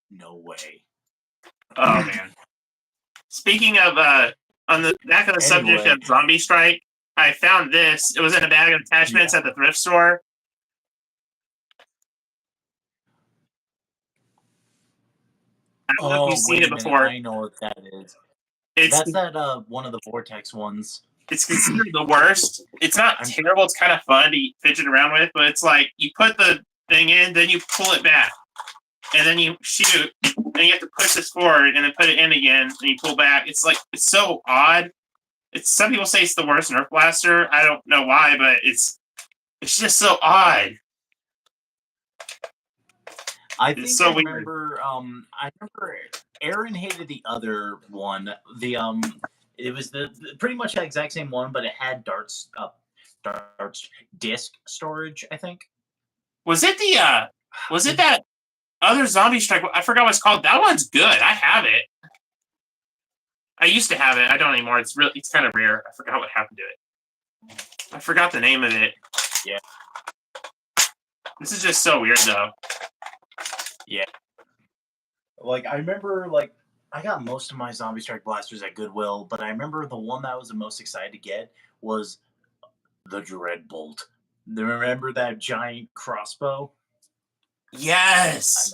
no way. Oh man. Speaking of on the back of the subject of Zombie Strike, I found this. It was in a bag of attachments at the thrift store. I don't know if you've seen it before. I know what that is. That's that one of the Vortex ones. It's considered the worst. It's not terrible. It's kind of fun to fidget around with, but it's like you put the thing in, then you pull it back, and then you shoot, and you have to push this forward, and then put it in again, and you pull back. It's so odd. Some people say it's the worst Nerf blaster. I don't know why, but it's just so odd. I remember Aaron hated the other one. It was the pretty much the exact same one, but it had darts disk storage, I think. Was it that other Zombie Strike? I forgot what it's called. That one's good. I have it. I used to have it. I don't anymore. It's kind of rare. I forgot what happened to it. I forgot the name of it. Yeah. This is just so weird, though. Yeah. Like, I remember, like, I got most of my Zombie Strike blasters at Goodwill, but I remember the one that I was the most excited to get was the Dreadbolt. Remember that giant crossbow? Yes!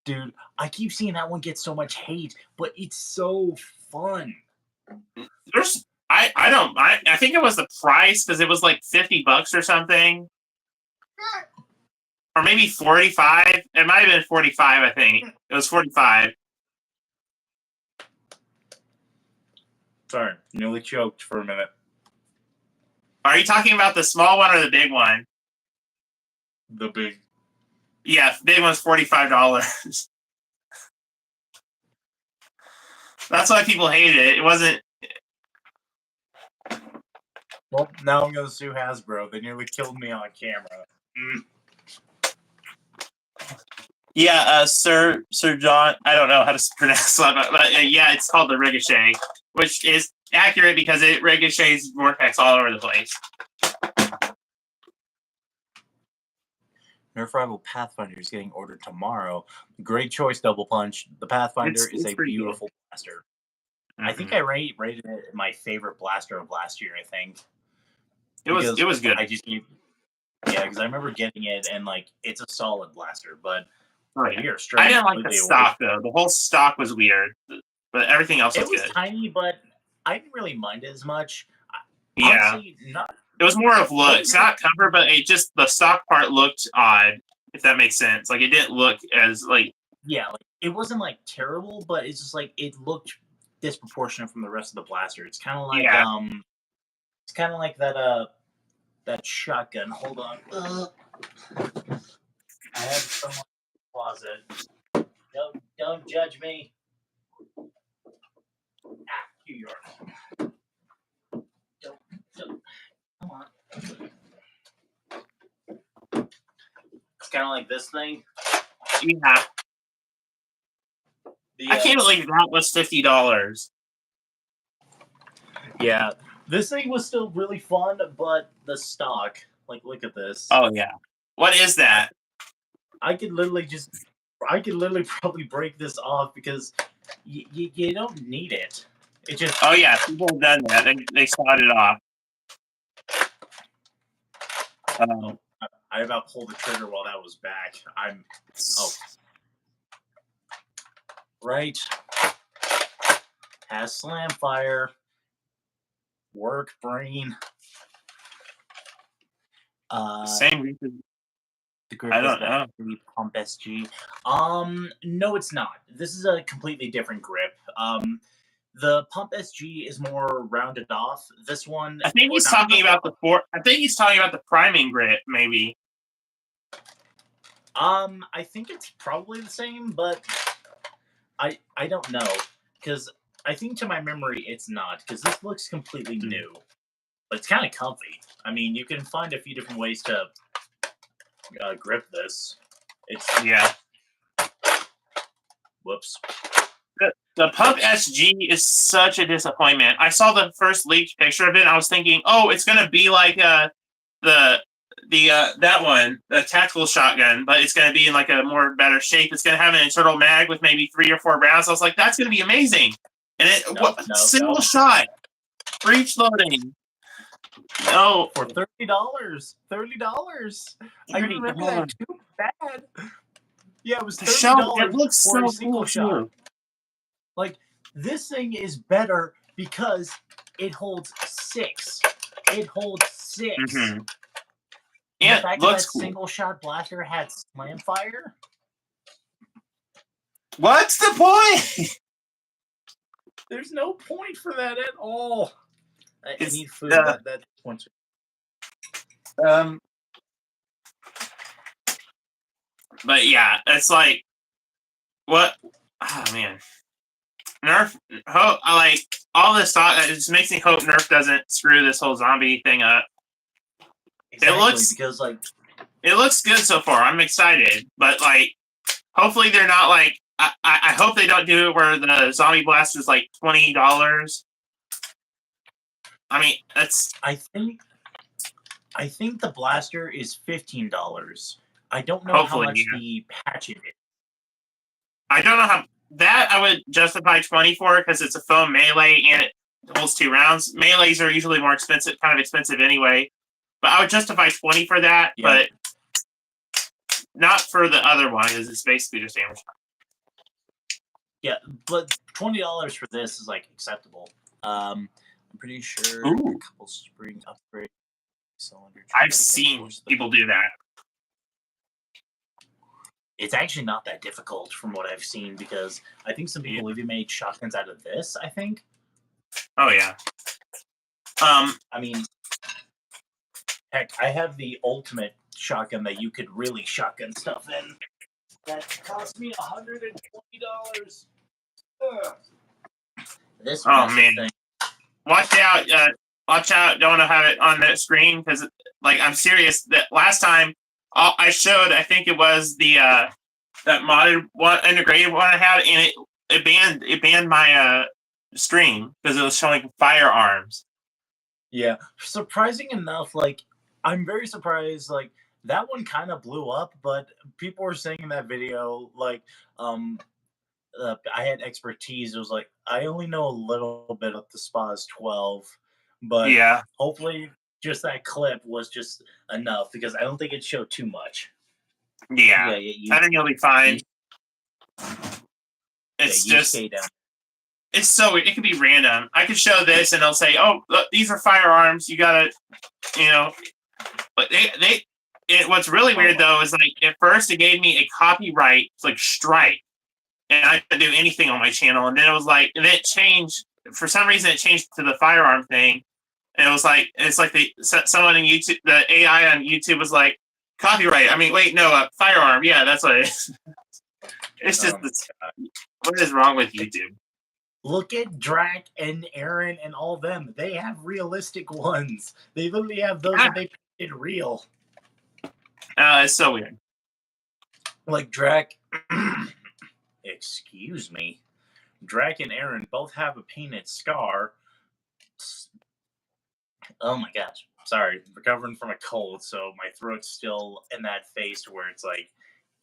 Dude, I keep seeing that one get so much hate, but it's so fun. I think it was the price because it was like $50 or something. Or maybe 45. It might have been 45, I think. It was 45. Sorry, nearly choked for a minute. Are you talking about the small one or the big one? The big. Yeah, the big one's $45. That's why people hated it. It wasn't. Well, now I'm going to sue Hasbro. They nearly killed me on camera. Yeah, Sir John. I don't know how to pronounce that, but yeah, it's called the Ricochet, which is accurate because it ricochets vortex all over the place. Nerf Rival Pathfinder is getting ordered tomorrow. Great choice, Double Punch. The Pathfinder is It's a pretty good. beautiful blaster. Mm-hmm. I think I rated it my favorite blaster of last year. I think it was good. I just because I remember getting it and like it's a solid blaster, but Oh, yeah. we are straight. I didn't like the stock though. The whole stock was weird, but everything else was It was good. tiny, but I didn't really mind it as much. Yeah, honestly, not. it was more of looks, not cover, but it just the stock part looked odd. If that makes sense, like it didn't look as like like it wasn't like terrible, but it's just like it looked disproportionate from the rest of the blaster. It's kind of like it's kind of like that shotgun. Hold on, I have someone in the closet. Don't judge me. Here you are. Don't. Come on. It's kind of like this thing. yeah. I can't believe that was $50. Yeah, this thing was still really fun, but the stock, like, look at this. Oh yeah, what is that? I could literally probably break this off because you don't need it. It just. Oh yeah, people have done that. They sawed it off. I about pulled the trigger while that was back. Right. Has slam fire. Work brain. Same reason. The grip I don't know. Pump SG. No, it's not. This is a completely different grip. The Pump SG is more rounded off. This one, I think he's talking about I think he's talking about the priming grip, maybe. I think it's probably the same, but I don't know because I think to my memory it's not because this looks completely new, but it's kind of comfy. I mean, you can find a few different ways to grip this. Whoops. The Pump SG is such a disappointment. I saw the first leaked picture of it. And I was thinking, oh, it's gonna be like that one, the tactical shotgun, but it's gonna be in like a more better shape. It's gonna have an internal mag with maybe 3 or 4 rounds. I was like, that's gonna be amazing. And single shot, breech loading. No, for $30. I remember that too bad. Yeah, it was $30. It looks so cool too. Like this thing is better because it holds 6. It holds 6. Mm-hmm. Yeah, the fact that cool. Single shot blaster had slam fire. What's the point? There's no point for that at all. I need food. That points. But yeah, it's like what? Oh man, Nerf. I like all this thought. It just makes me hope Nerf doesn't screw this whole zombie thing up. Exactly, it looks good so far. I'm excited, but like, hopefully they're not like. I hope they don't do it where the zombie blast is like $20. I mean, that's. I think the blaster is $15. I don't know how much the patch is. I don't know how that I would justify 20 for because it's a foam melee and it holds 2 rounds. Melees are usually more expensive, kind of expensive anyway. But I would justify 20 for that, but not for the other one because it's basically just ammo shot. Yeah, but $20 for this is like acceptable. I'm pretty sure a couple spring upgrade cylinder. I've seen people do that. It's actually not that difficult from what I've seen because I think some people even made shotguns out of this. I think. Oh yeah. I mean, heck, I have the ultimate shotgun that you could really shotgun stuff in. That cost me $120. This. Oh man! Thing. Watch out! Watch out! Don't want to have it on that screen because, like, I'm serious. That last time I showed, I think it was the that modded one, integrated one I had, and it banned my stream because it was showing firearms. Yeah, surprising enough, like I'm very surprised. Like that one kind of blew up, but people were saying in that video, like, um, I had expertise. It was like I only know a little bit of the Spas 12, but Yeah, hopefully, just that clip was just enough because I don't think it showed too much. yeah. Yeah, yeah, I think you'll be you fine. yeah, It's you just stay down. it's so it could be random. I could show this and they'll say, "Oh, look, these are firearms. You gotta, you know." But what's really Oh weird my, though is like at first it gave me a copyright like strike, and I couldn't do anything on my channel. And then it was like, and then it changed for some reason. It changed to the firearm thing, and it was like it's like someone in YouTube, the AI on YouTube was like copyright. I mean, wait, no, firearm. Yeah, that's what it is. It's just um, what is wrong with YouTube? look at Drac and Aaron and all them. They have realistic ones. They literally have those Ah, that they painted real. it's so weird. Like Drac, excuse me. Drac and Aaron both have a painted scar. Oh my gosh. Sorry, recovering from a cold, so my throat's still in that phase where it's like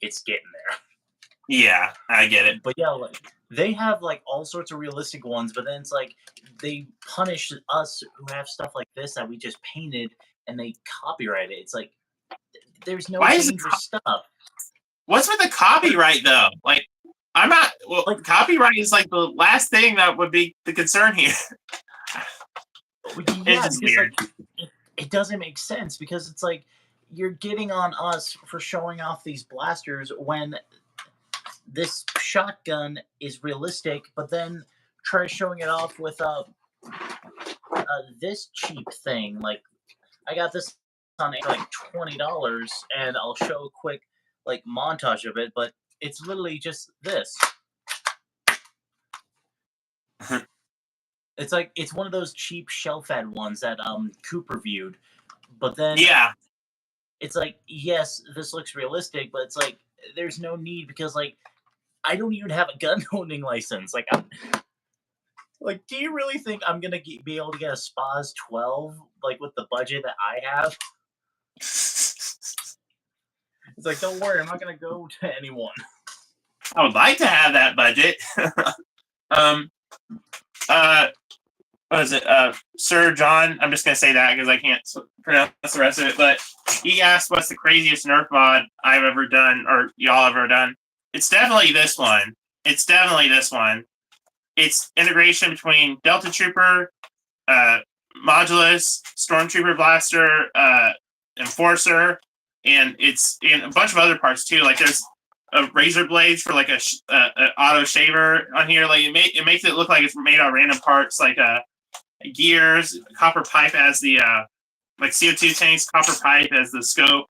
it's getting there. Yeah, I get it. But yeah, like they have like all sorts of realistic ones, but then it's like they punish us who have stuff like this that we just painted and they copyright it. It's like there's no Why is it? dangerous stuff. What's with the copyright though? Like, I'm not. Well, Like copyright is like the last thing that would be the concern here. It's yeah, just because weird. like it doesn't make sense because it's like you're getting on us for showing off these blasters when this shotgun is realistic, but then try showing it off with this cheap thing. Like I got this on like $20, and I'll show a quick like montage of it, but it's literally just this. It's like it's one of those cheap shelf-ad ones that Coop reviewed, but then Yeah. it's like yes, this looks realistic, but it's like there's no need because like I don't even have a gun owning license. Like like, do you really think I'm gonna be able to get a Spas 12 like with the budget that I have? It's like, don't worry, I'm not gonna go to anyone. I would like to have that budget. um. Uh. What is it? Sir John. I'm just gonna say that because I can't pronounce the rest of it. But he asked, "What's the craziest Nerf mod I've ever done, or y'all ever done?" It's definitely this one. It's definitely this one. It's integration between Delta Trooper, uh, Modulus, Stormtrooper Blaster, Enforcer, and it's in a bunch of other parts too. Like there's a razor blades for like a auto shaver on here. Like it makes it look like it's made out of random parts, like gears, copper pipe as the like CO2 tanks, copper pipe as the scope.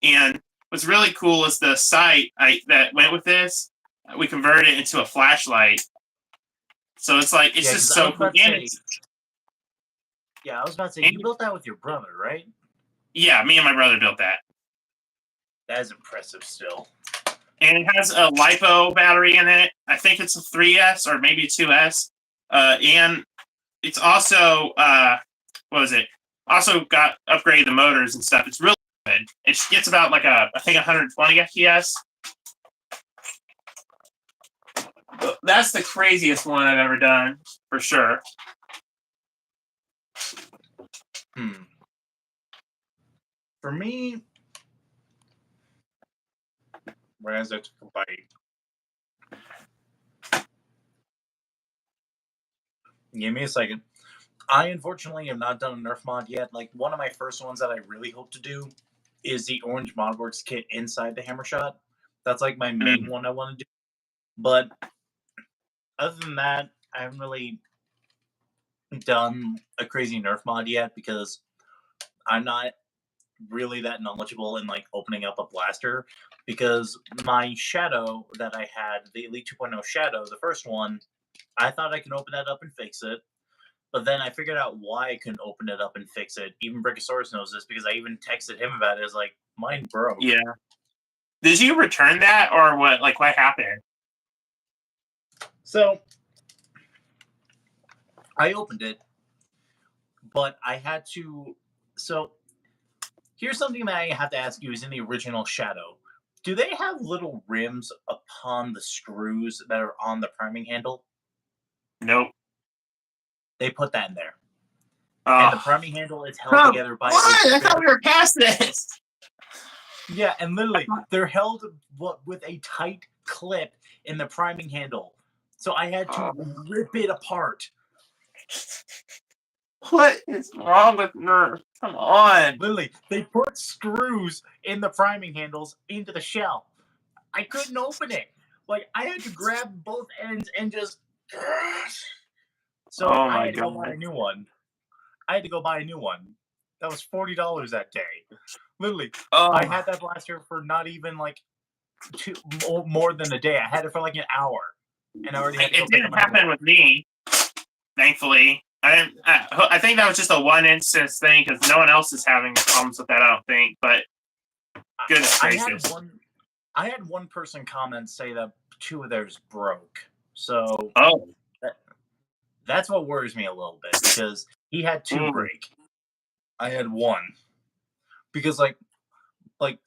And what's really cool is the sight that went with this. We converted it into a flashlight, so it's like it's Yeah, just because I so was cool. about to And say, it's yeah, I was about to say, and you built that with your brother, right? yeah, me and my brother built that. That is impressive still. And it has a lipo battery in it. I think it's a 3S or maybe 2S. And it's also what was it? Also got upgraded the motors and stuff. It's really good. It gets about like I think 120 FPS. That's the craziest one I've ever done for sure. For me, whereas I took a bite. Give me a second. I unfortunately have not done a Nerf mod yet. Like one of my first ones that I really hope to do is the Orange Modworks kit inside the Hammer Shot. That's like my main one I want to do. But other than that, I haven't really done a crazy Nerf mod yet because I'm not really that knowledgeable in like opening up a blaster because my Shadow that I had, the Elite 2.0 Shadow, the first one, I thought I could open that up and fix it. But then I figured out why I couldn't open it up and fix it. Even Brachiosaurus knows this because I even texted him about it. It's like, mine broke. Yeah. Did you return that or what? Like, what happened? So I opened it, but I had to. So here's something that I have to ask you: is in the original Shadow, do they have little rims upon the screws that are on the priming handle? Nope. They put that in there, and the Oh, priming handle is held come together by a on! I thought very we were past this. yeah, and literally they're held with a tight clip in the priming handle. So I had to Oh, rip it apart. what is wrong with Nerf? Come on. Literally, they put screws in the priming handles into the shell. I couldn't open it. Like I had to grab both ends and just. So Oh I my had to go buy god. a new one. I had to go buy a new one. That was $40 that day. Literally, I Oh, had that blaster for not even like more than a day. I had it for like an hour, and I already had to go it pick up didn't another happen one. with me. Thankfully, I didn't. I think that was just a one instance thing because no one else is having problems with that. I don't think. But goodness I had gracious. one. I had one person comment say that two of theirs broke. So Oh, that, that's what worries me a little bit because he had two ooh. break. I had one because like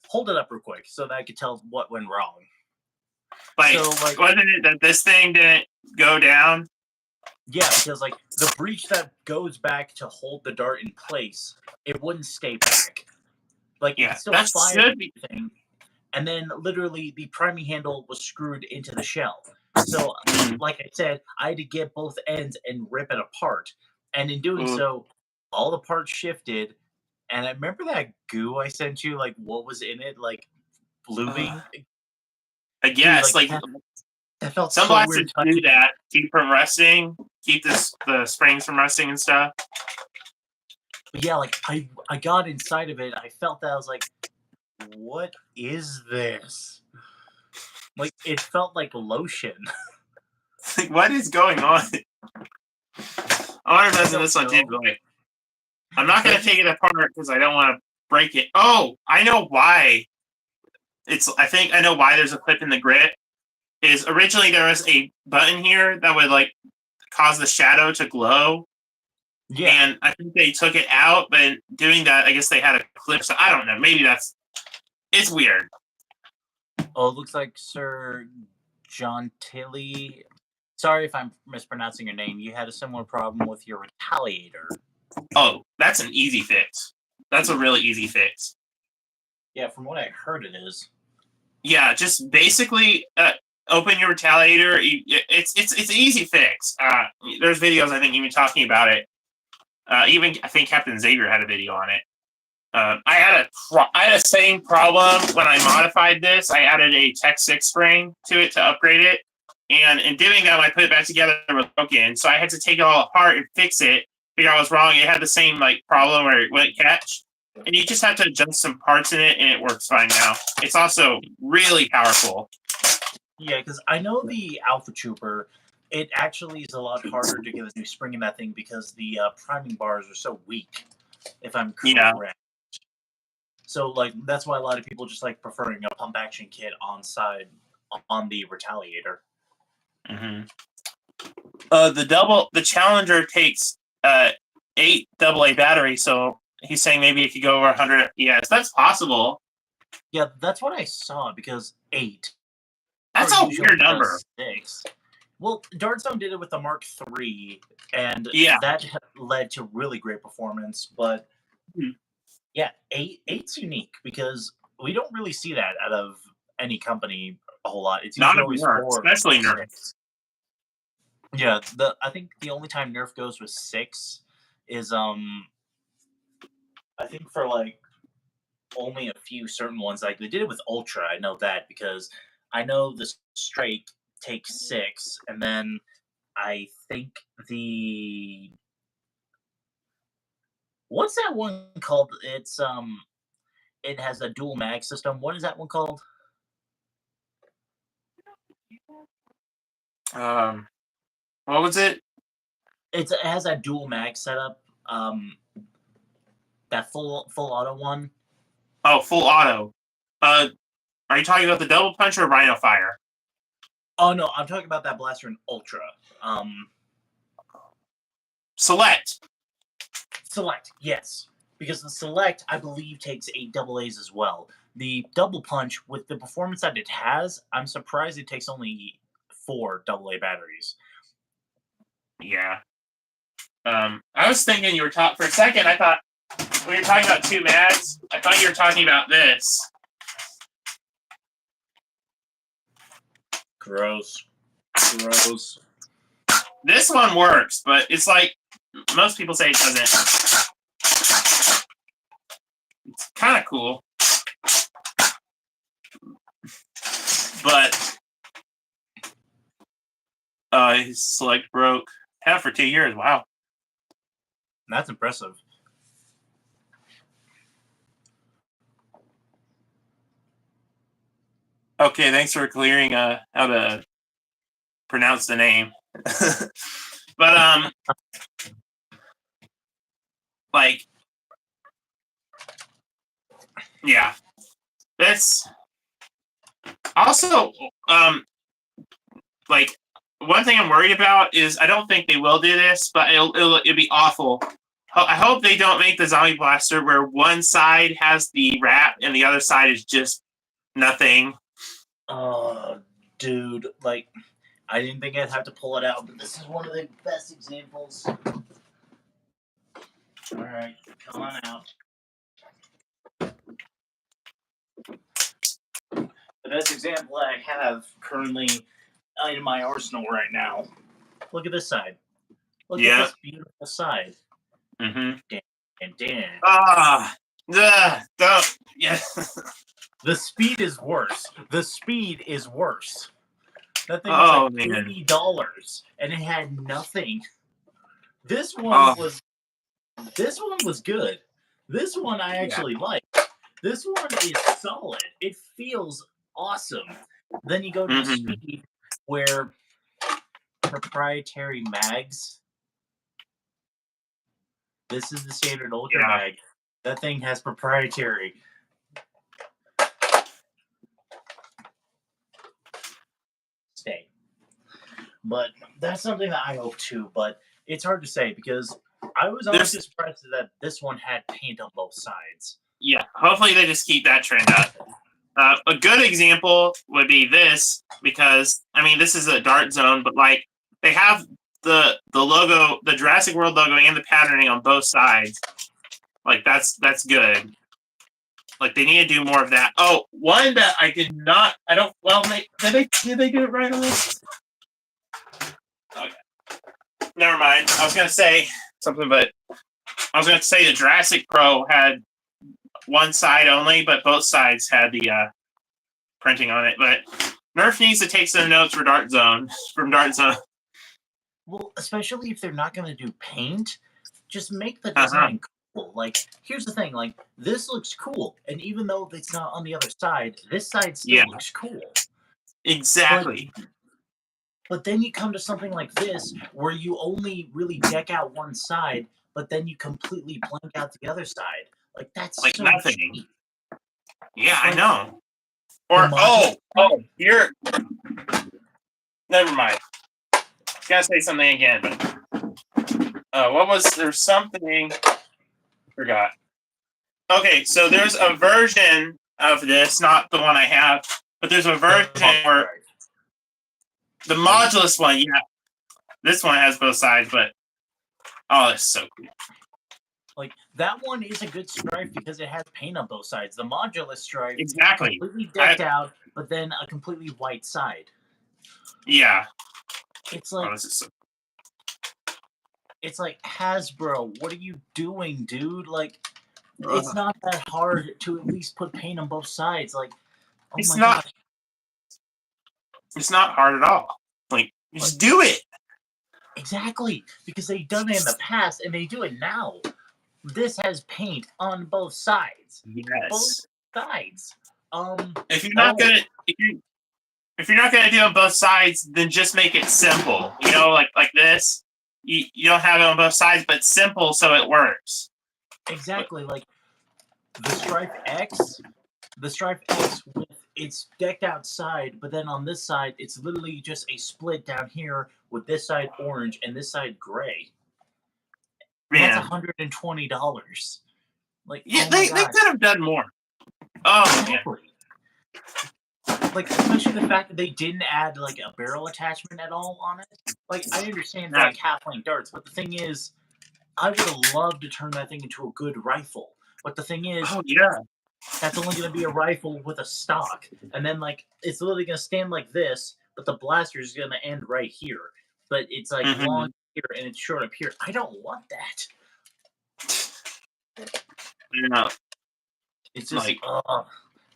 hold it up real quick so that I could tell what went wrong. Like, So like wasn't it that this thing didn't go down? yeah, because like the breech that goes back to hold the dart in place, it wouldn't stay back. Like it Yeah, could still that fire should be. everything, and then literally the priming handle was screwed into the shell. So, Mm, like I said, I had to get both ends and rip it apart. And in doing ooh, so, all the parts shifted. And I remember that goo I sent you, like what was in it, like ugh. lubing. I Dude, guess like like that felt some so weird blasters do touching it. that, keep from rusting, keep the springs from rusting and stuff. But yeah, like I got inside of it, I felt that I was like, what is this? Like it felt like lotion. Like, what is going on? I wonder if I that's don't this one too. know. Like, I'm not But gonna I take just it apart because I don't want to break it. Oh, I know why. I think I know why there's a clip in the grit. Is originally there was a button here that would like cause the shadow to glow, yeah. and I think they took it out. But in doing that, I guess they had a clip. So I don't know. Maybe it's weird. Oh, it looks like Sir John Tilly. Sorry if I'm mispronouncing your name. You had a similar problem with your retaliator. Oh, that's an easy fix. That's a really easy fix. Yeah, from what I heard, it is. Yeah, just basically open your retaliator. It's an easy fix. There's videos I think even talking about it. Even I think Captain Xavier had a video on it. I had a same problem when I modified this. I added a Tech 6 spring to it to upgrade it, and in doing that, when I put it back together, it was broken. So I had to take it all apart and fix it. Figure out what was wrong. It had the same like problem where it wouldn't catch, and you just have to adjust some parts in it, and it works fine now. It's also really powerful. Yeah, because I know the Alpha Trooper. It actually is a lot harder to get a new spring in that thing because the priming bars are so weak. If I'm Yeah. correct. So like that's why a lot of people just like preferring a pump action kit on the retaliator. Mm-hmm. The Challenger takes 8 AA batteries, so he's saying maybe it could go over 100 FPS. That's possible. Yeah, that's what I saw because 8 That's are a usually weird number. 6. Well, Dartzone did it with the Mark III, and Yeah. that led to really great performance. But Hmm. yeah, eight's unique because we don't really see that out of any company a whole lot. It's Not usually a always Nerf, 4 especially or Nerf. 6. Yeah, the I think the only time Nerf goes with 6 is I think for like only a few certain ones. Like they did it with Ultra. I know that because I know the Strike takes 6, and then I think the what's that one called? It has a dual mag system. What is that one called? Um, what was it? It has a dual mag setup. That full auto one. Oh, full auto. Uh, Are you talking about the double punch or Rhino Fire? Oh no, I'm talking about that blaster in Ultra. Select. Select, yes, because the Select I believe takes 8 double A's as well. The double punch with the performance that it has, I'm surprised it takes only 4 double A batteries. Yeah. I was thinking you were talking for a second. I thought when you were talking about 2 mags, I thought you were talking about this. Gross. This one works, but it's like most people say it doesn't. It's kind of cool, but his Select broke. Had it for 2 years. Wow. That's impressive. Okay, thanks for clearing how to pronounce the name. But like, yeah, that's also like one thing I'm worried about is I don't think they will do this, but it'll be awful. I hope they don't make the Zombie Blaster where one side has the wrap and the other side is just nothing. Oh, dude, like, I didn't think I'd have to pull it out, but this is one of the best examples. All right, come on out. The best example I have currently in my arsenal right now. Look at this side. Look at this beautiful side. Mm-hmm. Dan. Don't. Yeah. The speed is worse. That thing Oh, was like man. $80, and it had nothing. This one was good. This one I actually like. This one is solid. It feels awesome. Then you go to the speed where proprietary mags. This is the standard Ultra mag. That thing has proprietary. Stay. But that's something that I hope too. But it's hard to say because I was honestly surprised that this one had paint on both sides. Yeah, hopefully they just keep that trend up. A good example would be this because I mean this is a Dart Zone, but like they have the logo, the Jurassic World logo, and the patterning on both sides. Like that's good. Like they need to do more of that. Oh, one that I did not. I don't. Well, did they do it right on this? Okay. Never mind. I was gonna say something, but I was gonna say the Jurassic Pro had one side only, but both sides had the printing on it. But Nerf needs to take some notes for Dart Zone from Dart Zone. Well, especially if they're not going to do paint, just make the design cool. Like, here's the thing: like, this looks cool, and even though it's not on the other side, this side still looks cool. Exactly. But then you come to something like this, where you only really deck out one side, but then you completely blank out the other side. Like that's like so nothing. cheap. Yeah, like, I know. Or you're. Never mind. I was gonna say something again, but what was there's something? Forgot. Okay, so there's a version of this, not the one I have, but there's a version where the modulus one, yeah. This one has both sides, but oh, it's so cool. Like that one is a good stripe because it has paint on both sides. The modulus stripe, exactly, completely decked out, but then a completely white side. Yeah, it's like it's like Hasbro. What are you doing, dude? Like, it's not that hard to at least put paint on both sides. Like, oh it's my not. gosh. It's not hard at all. Like, just do it. Exactly, because they've done it in the past and they do it now. This has paint on both sides. Yes. Both sides. If you're not gonna if you're not gonna do it on both sides, then just make it simple. You know, like this. You don't have it on both sides, but simple so it works. Exactly, like the Stripe X with it's decked outside, but then on this side, it's literally just a split down here with this side orange and this side gray. And that's Man. $120. Like, Yeah, oh my they god, could have done more. Oh man. exactly. Like, especially the fact that they didn't add like a barrel attachment at all on it. Like, I understand Yeah. like half-length darts, but the thing is, I would have loved to turn that thing into a good rifle. But the thing is, Oh yeah. that's only going to be a rifle with a stock, and then like it's literally going to stand like this, but the blaster is going to end right here. But it's like long Hmm. here and it's short up here. I don't want that. Yeah. It's just Like,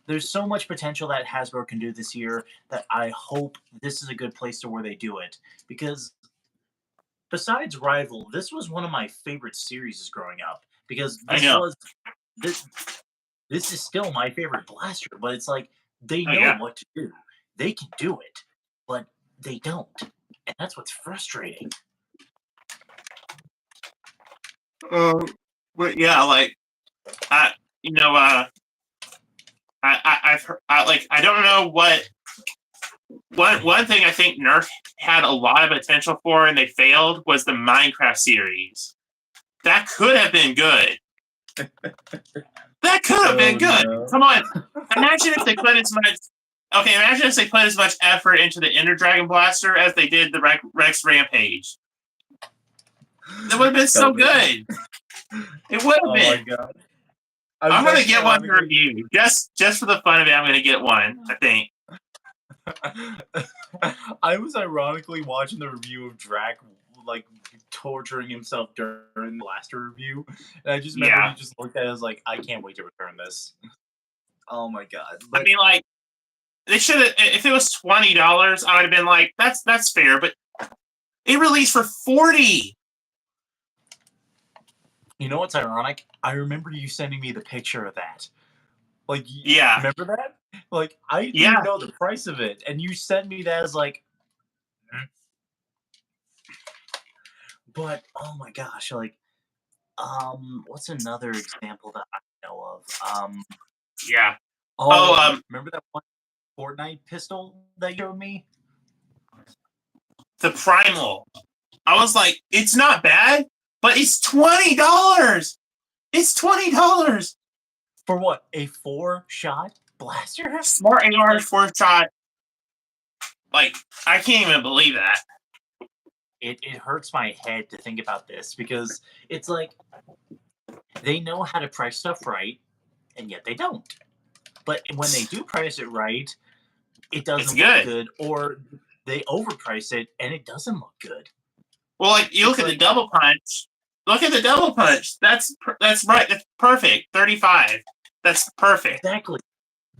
there's so much potential that Hasbro can do this year that I hope this is a good place to where they do it, because besides Rival, this was one of my favorite series growing up, because I know. this this is still my favorite blaster, but it's like they Oh know yeah. what to do. They can do it, but they don't. And that's what's frustrating. But yeah, like I, you know, I've heard, like I don't know what one thing I think Nerf had a lot of potential for and they failed was the Minecraft series. That could have been good. That could have been good. No. Come on, imagine if they put as much. Okay, imagine if they put as much effort into the Ender Dragon Blaster as they did the Rex Rampage. That would have been so good. It would have been. My god. I'm gonna get one to review just for the fun of it. I'm gonna get one. I think. I was ironically watching the review of Drac like torturing himself during the blaster review, and I just remember he just looked at it and was like, I can't wait to return this. Oh my god. I mean, like, they should have. If it was $20, I would have been like, that's fair. But it released for $40. You know what's ironic? I remember you sending me the picture of that. Like, Yeah. remember that? Like, I didn't know the price of it, and you sent me that as like. But oh my gosh, like, what's another example that I know of? Yeah. Remember that one Fortnite pistol that you showed me? The Primal. I was like, it's not bad, but it's $20. It's $20 for what? A 4-shot blaster? Smart AR 4-shot. Like, I can't even believe that. It hurts my head to think about this, because it's like they know how to price stuff right, and yet they don't. But when they do price it right, it doesn't look good, or they overprice it and it doesn't look good. Well, like, you look at the double punch. Look at the double punch. That's right. That's perfect. 35. That's perfect. Exactly.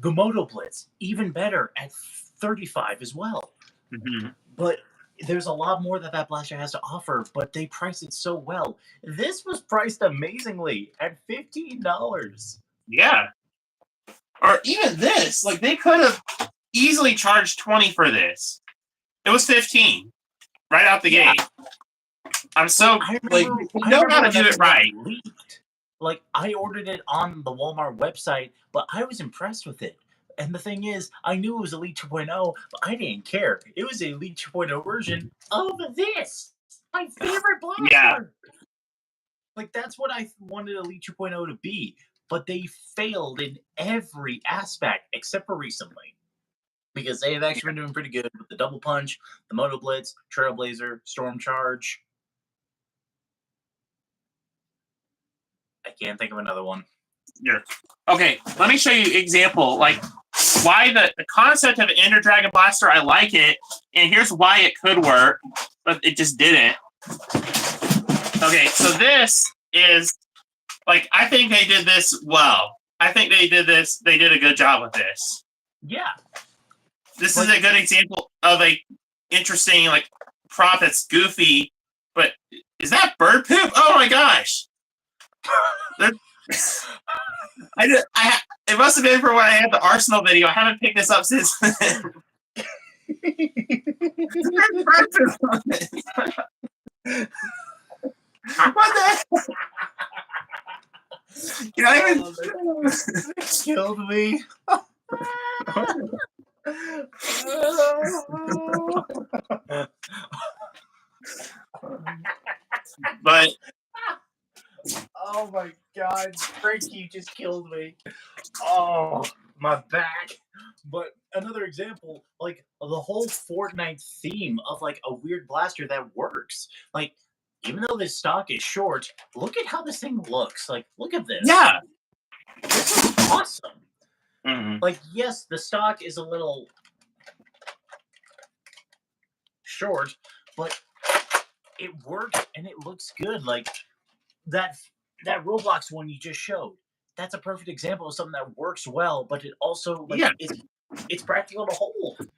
The Moto Blitz, even better at 35 as well. Mm-hmm. But there's a lot more that blaster has to offer, but they price it so well. This was priced amazingly at $15. Yeah. Or even this. Like, they could have easily charged $20 for this. It was $15 right out the gate. I'm so like, you know how to do it right. Leaked. Like, I ordered it on the Walmart website, but I was impressed with it. And the thing is, I knew it was Elite 2.0, but I didn't care. It was a Elite 2.0 version of this. My favorite blaster. Yeah. Like, that's what I wanted Elite 2.0 to be. But they failed in every aspect except for recently. Because they have actually been doing pretty good with the Double Punch, the Moto Blitz, Trailblazer, Storm Charge. I can't think of another one. Here. Okay, let me show you an example. Like, why the concept of an Ender Dragon Blaster, I like it, and here's why it could work, but it just didn't. Okay, so this is, like, I think they did this well. I think they did a good job with this. Yeah. This is a good example of a interesting, like, prop that's goofy, but is that bird poop? Oh my gosh! It must have been for when I had the Arsenal video. I haven't picked this up since then. What the heck? Can I even... It killed me. god, Frankie just killed me. Oh, my back. But another example, like the whole Fortnite theme of like a weird blaster that works. Like, even though this stock is short, look at how this thing looks. Like, look at this. Yeah. This is awesome. Mm-hmm. Like, yes, the stock is a little short, but it works and it looks good. Like that Roblox one you just showed. That's a perfect example of something that works well, but it also like it's practical to hold.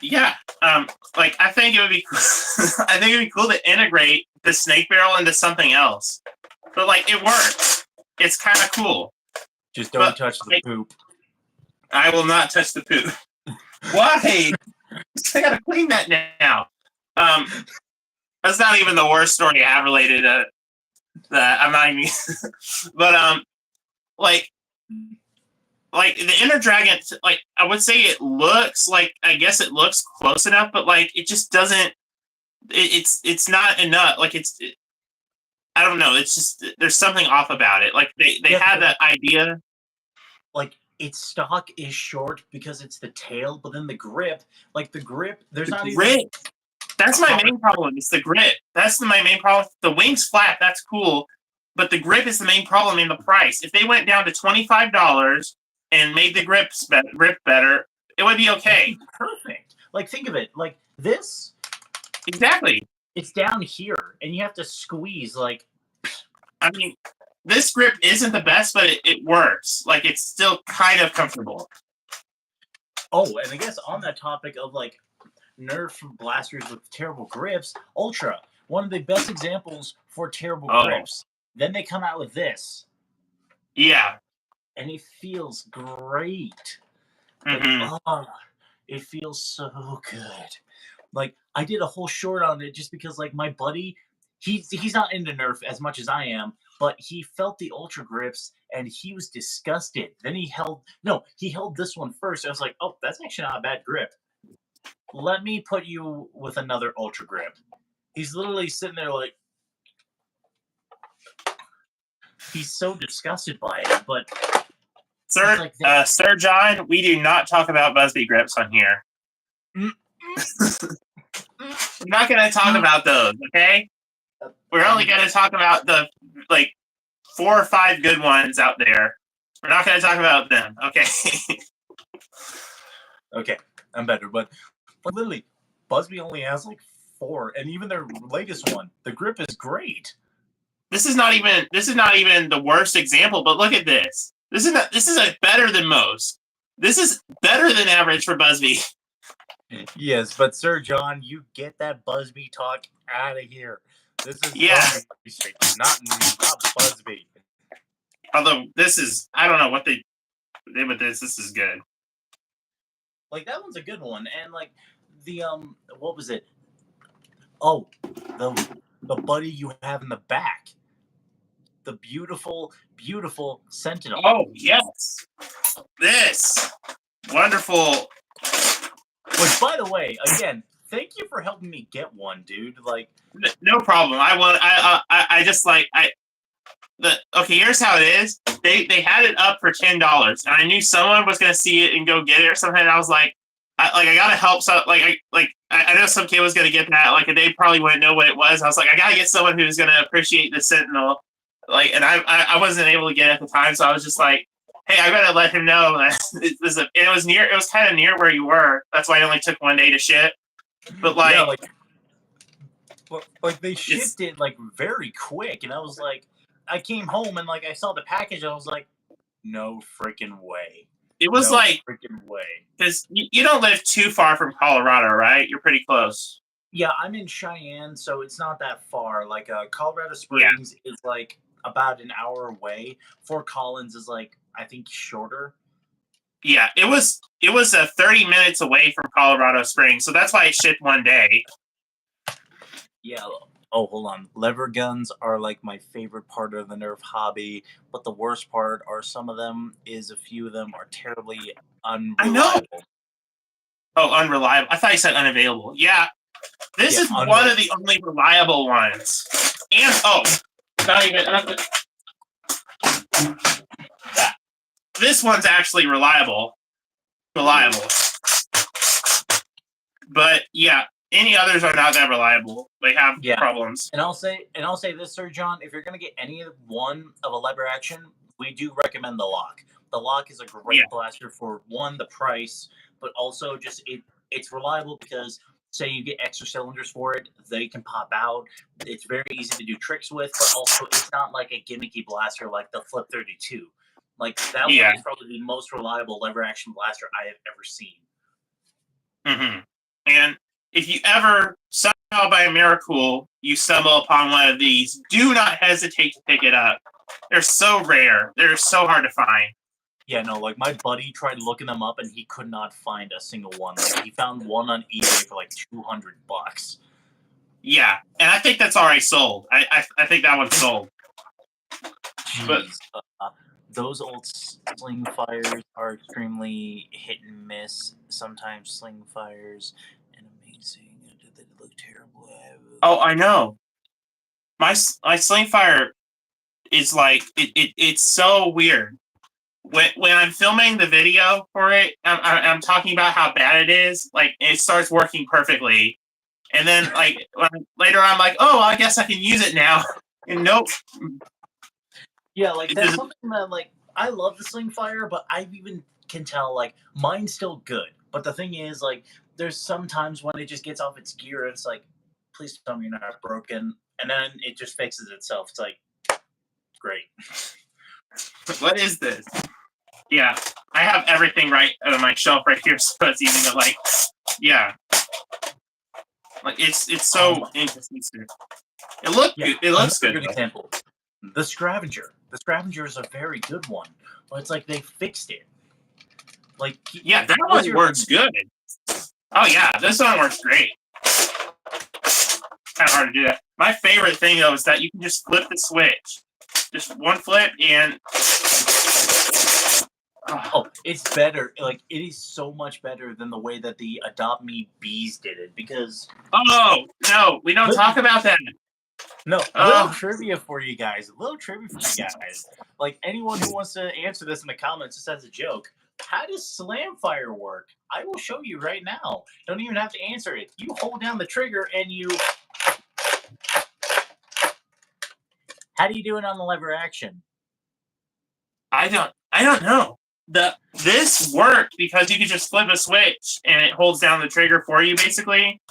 Yeah. Like I think it would be I think it'd be cool to integrate the snake barrel into something else. But like it works. It's kind of cool. Just don't touch the poop. I will not touch the poop. Why? I gotta clean that now. That's not even the worst story I have related to that. I'm not even. But like the Inner Dragon, like I would say it looks like I guess it looks close enough, but like it just doesn't. It's not enough. Like I don't know. It's just there's something off about it. Like they had that idea. Like its stock is short because it's the tail, but then the grip, there's not grip. even. That's my main problem. It's the grip. That's my main problem. The wing's flat. That's cool, but the grip is the main problem in the price. If they went down to $25 and made the grip better, it would be okay. Perfect. Like think of it. Like this. Exactly. It's down here, and you have to squeeze. Like, I mean, this grip isn't the best, but it works. Like it's still kind of comfortable. Oh, and I guess on that topic of like Nerf blasters with terrible grips, Ultra, one of the best examples for terrible grips. Then they come out with this. Yeah. And it feels great. Mm-hmm. Like, it feels so good. Like I did a whole short on it just because like my buddy, he's not into Nerf as much as I am, but he felt the Ultra grips and he was disgusted. Then he held this one first. I was like, oh, that's actually not a bad grip. Let me put you with another Ultra grip. He's literally sitting there like he's so disgusted by it. But Sir, like Sir John, we do not talk about Busby grips on here. We're not going to talk about those, okay? We're only going to talk about the like 4 or 5 good ones out there. We're not going to talk about them, okay? Okay, I'm better, but literally, Busby only has like 4, and even their latest one, the grip is great. This is not even the worst example, but look at this. This is better than most. This is better than average for Busby. Yes, but Sir John, you get that Busby talk out of here. This is not Busby. Although this is, I don't know what they did with this. This is good. Like that one's a good one, and like the what was it? Oh, the buddy you have in the back, the beautiful Sentinel. Oh yes, this wonderful. Which, by the way, again, thank you for helping me get one, dude. Like, no problem. Okay, here's how it is. They had it up for $10, and I knew someone was gonna see it and go get it or something. And I was like, I gotta help. So I know some kid was gonna get that. Like, and they probably wouldn't know what it was. I was like, I gotta get someone who's gonna appreciate the Sentinel. Like, and I wasn't able to get it at the time, so I was just like, hey, I gotta let him know that it was kind of near where you were. That's why it only took 1 day to ship. But like, yeah, like they shipped it like very quick, and I was like, I came home and like I saw the package, and I was like, no freaking way. It was no like freaking way. Because you don't live too far from Colorado, right? You're pretty close. Yeah, I'm in Cheyenne, so it's not that far. Like Colorado Springs is like about an hour away. Fort Collins is like I think shorter. Yeah, it was 30 minutes away from Colorado Springs, so that's why it shipped 1 day. Yeah. Oh, hold on. Lever guns are like my favorite part of the Nerf hobby, but the worst part are some of them is a few of them are terribly unreliable. I know. Oh, unreliable. I thought you said unavailable. Yeah. This is one of the only reliable ones. And not even This one's actually reliable. But yeah, any others are not that reliable. They have problems. And I'll say this, Sir John, if you're gonna get any one of a lever action, we do recommend the lock. The lock is a great blaster for one, the price, but also just it's reliable because say you get extra cylinders for it, they can pop out. It's very easy to do tricks with, but also it's not like a gimmicky blaster like the Flip 32. Like that one is probably the most reliable lever action blaster I have ever seen. Mm-hmm. And if you ever somehow by a miracle you stumble upon one of these, do not hesitate to pick it up. They're so rare. They're so hard to find. Yeah, no, like my buddy tried looking them up and he could not find a single one. Like he found one on eBay for like $200. Yeah, and I think that's already sold. I think that one's sold. But those old sling fires are extremely hit and miss. Sometimes sling fires and amazing. They look terrible. Oh, I know. My sling fire is like it's so weird. When I'm filming the video for it, I'm talking about how bad it is. Like it starts working perfectly, and then like later I'm like, oh, I guess I can use it now. And nope. Yeah, like that's something that like I love the sling fire, but I even can tell like mine's still good. But the thing is, like, there's sometimes when it just gets off its gear, and it's like, please tell me you're not broken, and then it just fixes itself. It's like, great. What is this? Yeah, I have everything right on my shelf right here, so it's easy to like. Yeah, like it's so inconsistent. It looks good. It looks good. Good example. The Scavenger. The Scavenger is a very good one, but it's like they fixed it. Like yeah, that one works good. Oh yeah, this one works great. Kind of hard to do that. My favorite thing though is that you can just flip the switch, just one flip, and oh, it's better. Like it is so much better than the way that the Adopt Me bees did it. Because no, we don't talk about that. No, little trivia for you guys. Like anyone who wants to answer this in the comments, just as a joke. How does slam fire work? I will show you right now. Don't even have to answer it. You hold down the trigger and you. How do you do it on the lever action? I don't know. This worked because you could just flip a switch and it holds down the trigger for you, basically.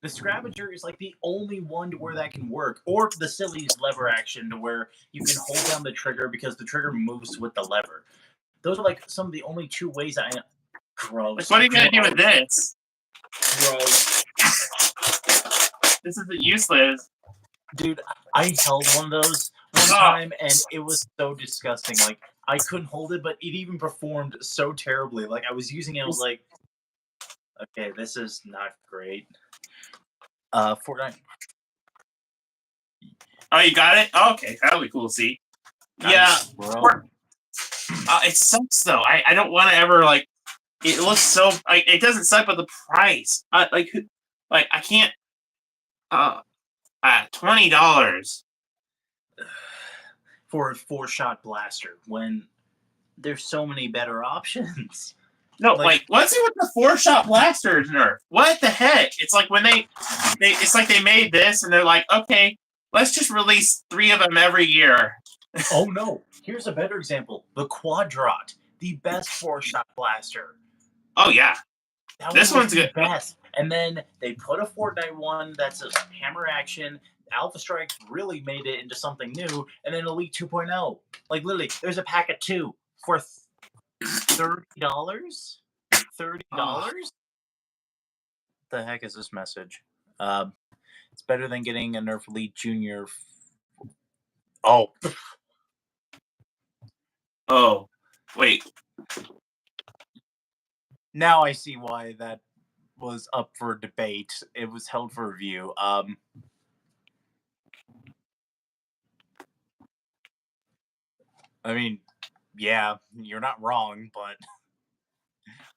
The Scavenger is like the only one to where that can work, or the Silly's lever action to where you can hold down the trigger because the trigger moves with the lever. Those are like some of the only two ways I gross. Like, what are you gonna do with this? Gross. This is useless. Dude, I held one of those one time and it was so disgusting. Like I couldn't hold it, but it even performed so terribly. Like I was using it, I was like, okay, this is not great. Fortnite. Oh, you got it? Oh, okay, that'll be cool to see. Nice, yeah, it sucks though. I don't want to ever like. It looks so like it doesn't suck, but the price, I can't. $20 for a 4-shot blaster when there's so many better options. No, like what's it with the 4-shot blasters, Nerf? What the heck? It's like when it's like they made this and they're like, okay, let's just release 3 of them every year. Oh no! Here's a better example: the Quadrot, the best 4-shot blaster. Oh yeah, this one's good. Best. And then they put a Fortnite one that's a hammer action. Alpha Strike really made it into something new, and then Elite 2.0. Like literally, there's a pack of 2 for $30. $30. The heck is this message? It's better than getting a Nerf Elite Junior. Oh, wait. Now I see why that was up for debate. It was held for review. I mean, yeah, you're not wrong, but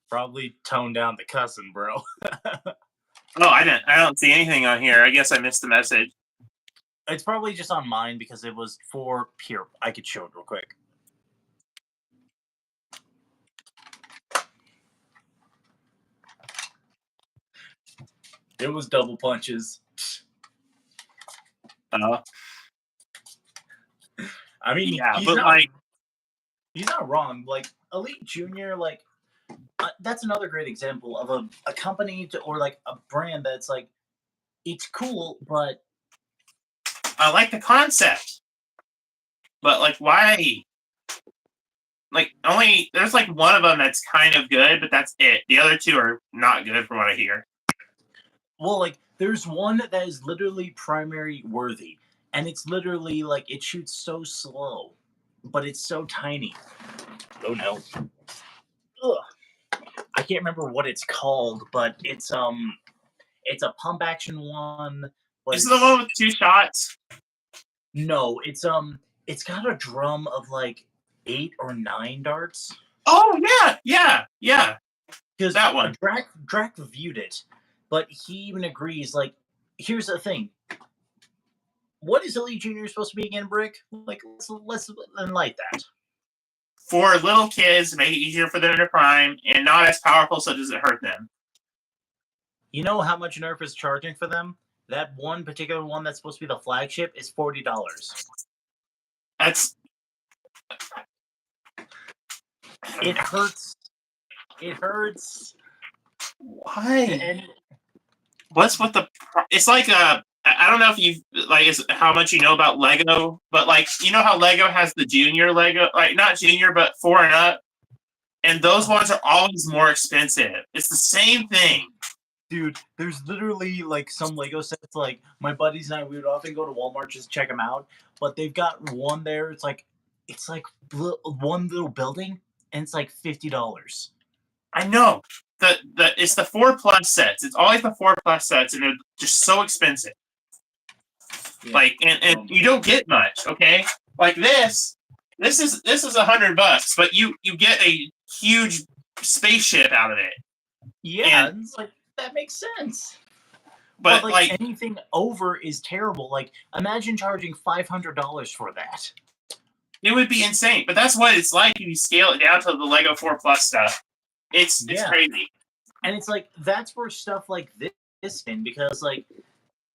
probably tone down the cussing, bro. Oh, I don't see anything on here. I guess I missed the message. It's probably just on mine because it was for here. I could show it real quick. It was double punches. Uh, I mean, yeah, but like, he's not wrong. Like Elite Junior, like that's another great example of a company or like a brand that's like it's cool, but I like the concept, but like, why? Like, only there's like one of them that's kind of good, but that's it. The other two are not good, from what I hear. well, like there's one that is literally primary worthy, and it's literally like it shoots so slow, but it's so tiny. Oh no. Ugh. I can't remember what it's called, but it's a pump action one, but Is it the one with 2 shots? no, it's got a drum of like 8 or 9 darts. Oh yeah. Because That one. Drac reviewed it, but he even agrees. Like, here's the thing: what is Elite Junior supposed to be again, Brick? Like, let's enlighten that. For little kids, make it easier for them to prime, and not as powerful, so does it hurt them. You know how much Nerf is charging for them? That one particular one that's supposed to be the flagship is $40. That's It hurts. It hurts. why. And What's with the? It's like I don't know if you like is how much you know about Lego, but like you know how Lego has the junior Lego, like not junior, but 4 and up, and those ones are always more expensive. It's the same thing. dude, there's literally like some Lego sets. Like my buddies and I, we would often go to Walmart just to check them out. But they've got one there. It's like one little building, and it's like $50. I know. It's the 4+ sets. It's always the 4+ sets, and they're just so expensive. Yeah. Like, and you don't get much. Okay, like this is $100, but you get a huge spaceship out of it. Yeah, it's like that makes sense. But like anything over is terrible. Like imagine charging $500 for that. it would be insane. But that's what it's like if you scale it down to the Lego 4+ stuff. It's crazy. And it's like that's where stuff like this in because like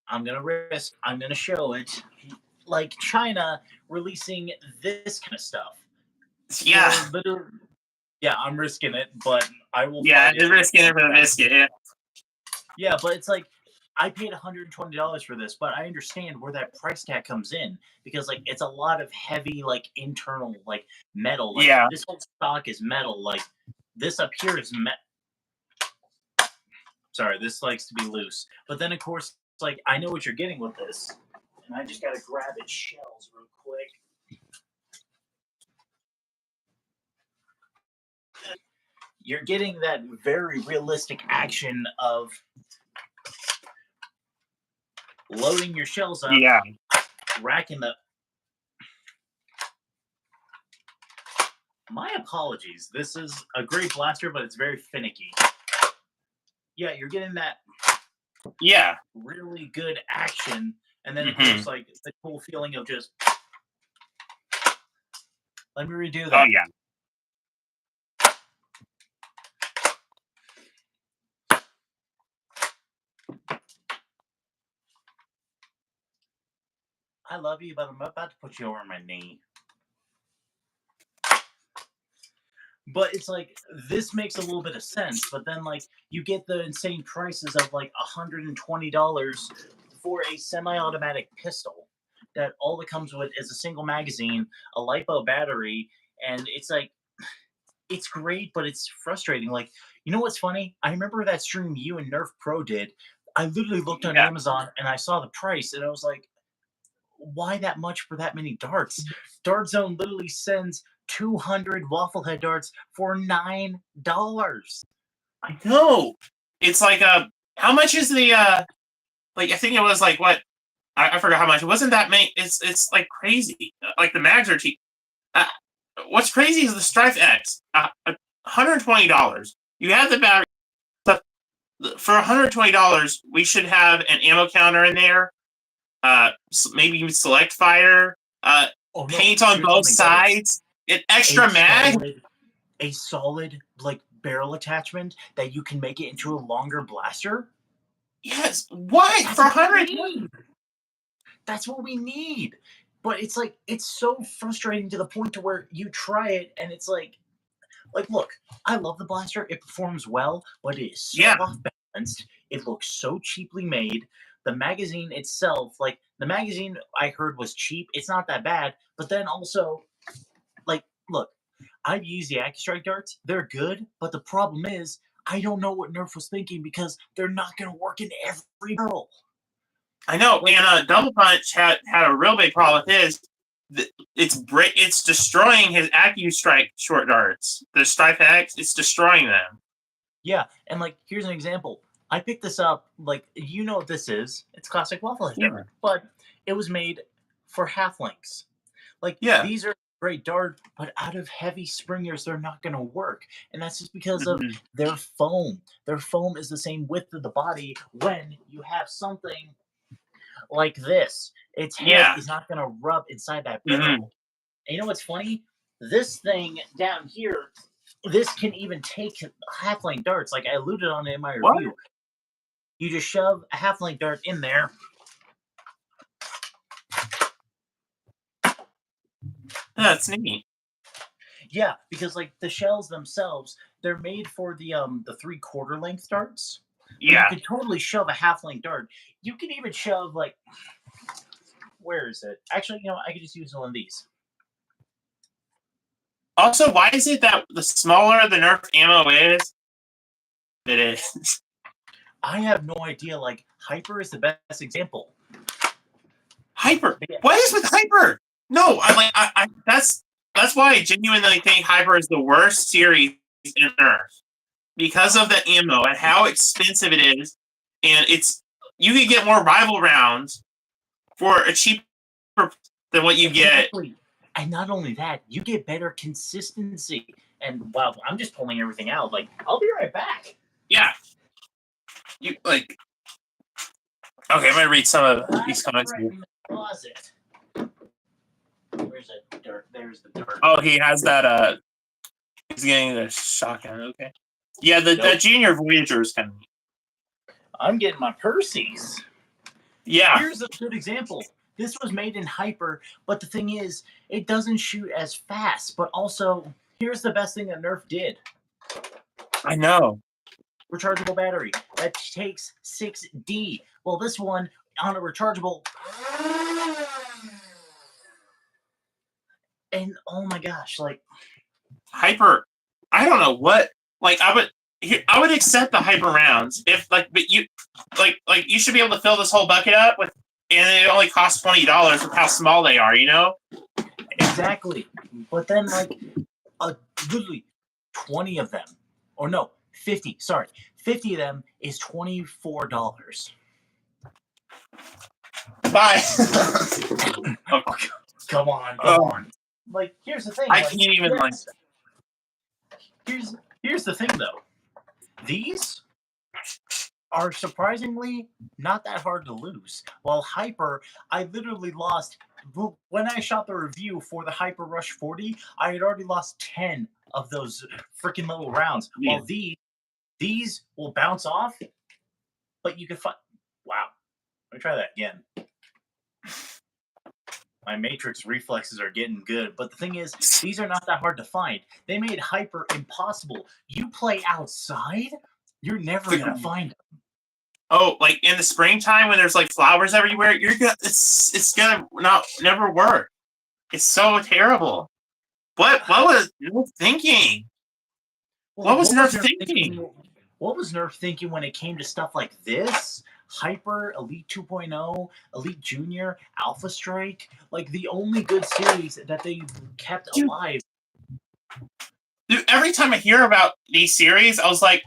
I'm gonna show it. Like China releasing this kind of stuff. Yeah. Yeah, I'm risking it, but I will. Yeah, it's risking it for the biscuit. Yeah. Yeah, but it's like I paid $120 for this, but I understand where that price tag comes in because like it's a lot of heavy like internal like metal. Like, yeah. This whole stock is metal. Like this up here is metal. Sorry, this likes to be loose. But then of course, it's like I know what you're getting with this, and I just gotta grab its shells real quick. You're getting that very realistic action of loading your shells up, racking the. My apologies. This is a great blaster, but it's very finicky. Yeah, you're getting that. Yeah. Really good action, and then of course, like the cool feeling of just. Let me redo that. Oh yeah. I love you, but I'm about to put you over my knee. But it's like this makes a little bit of sense, but then like you get the insane prices of like $120 for a semi-automatic pistol that all it comes with is a single magazine, a LiPo battery, and it's like it's great, but it's frustrating. Like, you know what's funny? I remember that stream you and Nerf Pro did. I literally looked on Amazon and I saw the price and I was like, why that much for that many darts? Dart Zone literally sends 200 wafflehead darts for $9. I know. It's like how much is the like I think it was like what I forgot how much. It wasn't that many. It's like crazy. Like the mags are cheap. What's crazy is the Strife X. $120. You have the battery. For $120, we should have an ammo counter in there. Maybe even select fire. Paint on both sides. An extra mag. A solid like barrel attachment that you can make it into a longer blaster. Yes. What That's for what we 100? need. That's what we need. But it's like it's so frustrating to the point to where you try it and it's like look, I love the blaster. It performs well, but it is so Yeah. off balanced. It looks so cheaply made. The magazine itself, like the magazine I heard was cheap. It's not that bad, but then also like look, I've used the AccuStrike darts. They're good, but the problem is I don't know what Nerf was thinking because they're not going to work in every barrel. I know. Like And Double Punch had a real big problem with his. It's destroying his AccuStrike short darts. The Strife X, it's destroying them. yeah, and like here's an example. I picked this up. Like you know what this is? It's classic waffle head Yeah. dart, but it was made for half lengths. Like Yeah. these are great dart, but out of heavy springers, they're not going to work, and that's just because of Mhm. their foam. Their foam is the same width of the body. When you have something like this, its head Yeah. is not going to rub inside that Mhm. barrel. And you know what's funny? This thing down here, this can even take half length darts. Like I alluded on it in my What? review. You just shove a half length dart in there. That's neat. Yeah, because like the shells themselves, they're made for the 3/4 length darts. But you Yeah. could totally shove a half length dart. You can even shove like where is it? Actually, you know, I could just use one of these. Also, why is it that the smaller the Nerf ammo is, it is? I have no idea. Like Hyper is the best example. Hyper. But yeah, What is with Hyper? No, that's why I genuinely think Hyper is the worst series in Nerf because of the ammo and how expensive it is, and you can get more rival rounds for a cheaper than what you get. exactly. And not only that, you get better consistency. And wow, I'm just pulling everything out. Like, I'll be right back. Yeah, you like. Okay, I'm gonna read some of these comments Right here. in the closet. Where's the dirt? There's the dirt. Oh, he has that. He's getting the shotgun. Okay. Yeah, Nope. that Junior Voyager is kind of neat. I'm getting my Percy's. Yeah. Here's a good example. This was made in Hyper, but the thing is, it doesn't shoot as fast. But also, here's the best thing that Nerf did. I know. Rechargeable battery. That takes 6D. Well, this one on a rechargeable. And oh my gosh, like Hyper. I don't know what. Like I would accept the hyper rounds if but you you should be able to fill this whole bucket up with, and it only costs $20 with how small they are. You know. exactly. But then like literally 20 of them, or no, 50. Sorry, 50 of them is $24. Bye. Okay. Come on. Like here's the thing. I Like, can't even yes, here's the thing though. These are surprisingly not that hard to lose. While Hyper, I literally lost when I shot the review for the Hyper Rush 40. I had already lost 10 of those freaking little rounds. Yeah. While these will bounce off, but you can find. Wow, let me try that again. My matrix reflexes are getting good, but the thing is, these are not that hard to find. They made Hyper impossible. You play outside, you're never gonna find them. Oh, like in the springtime when there's like flowers everywhere, it's gonna never work. It's so terrible. What was Nerf thinking? Well, What was Nerf thinking? What was Nerf thinking when it came to stuff like this? Hyper, Elite 2.0, Elite Junior, Alpha Strike, like the only good series that they kept alive. Dude, every time I hear about these series, I was like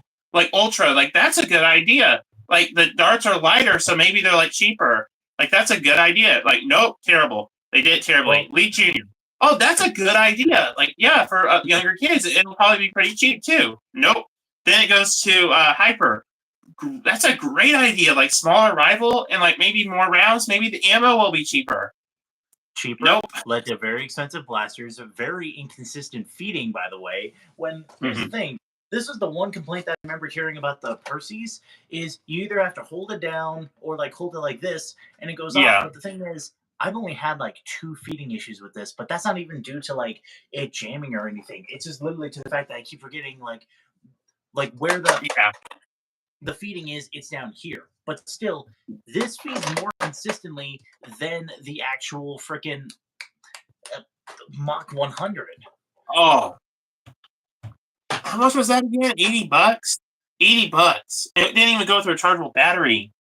Ultra, like that's a good idea. Like the darts are lighter, so maybe they're like cheaper. Like that's a good idea. Like nope, terrible. They did it terribly. Elite Junior. Oh, that's a good idea. Like yeah, for younger kids, it'll probably be pretty cheap too. Nope. Then it goes to Hyper. That's a great idea. Like smaller rival and like maybe more rounds. Maybe the ammo will be cheaper. Cheaper Nope. led to very expensive blasters, very inconsistent feeding, by the way. When here's the thing, This is the one complaint that I remember hearing about the Percy's is you either have to hold it down or like hold it like this and it goes off. Yeah, But the thing is, I've only had like 2 feeding issues with this, but that's not even due to like it jamming or anything. It's just literally to the fact that I keep forgetting like where yeah. the feeding is, it's down here. But still, this feeds more consistently than the actual freaking uh, Mach 100. Oh, how much was that again? $80. $80. It didn't even go through a chargeable battery.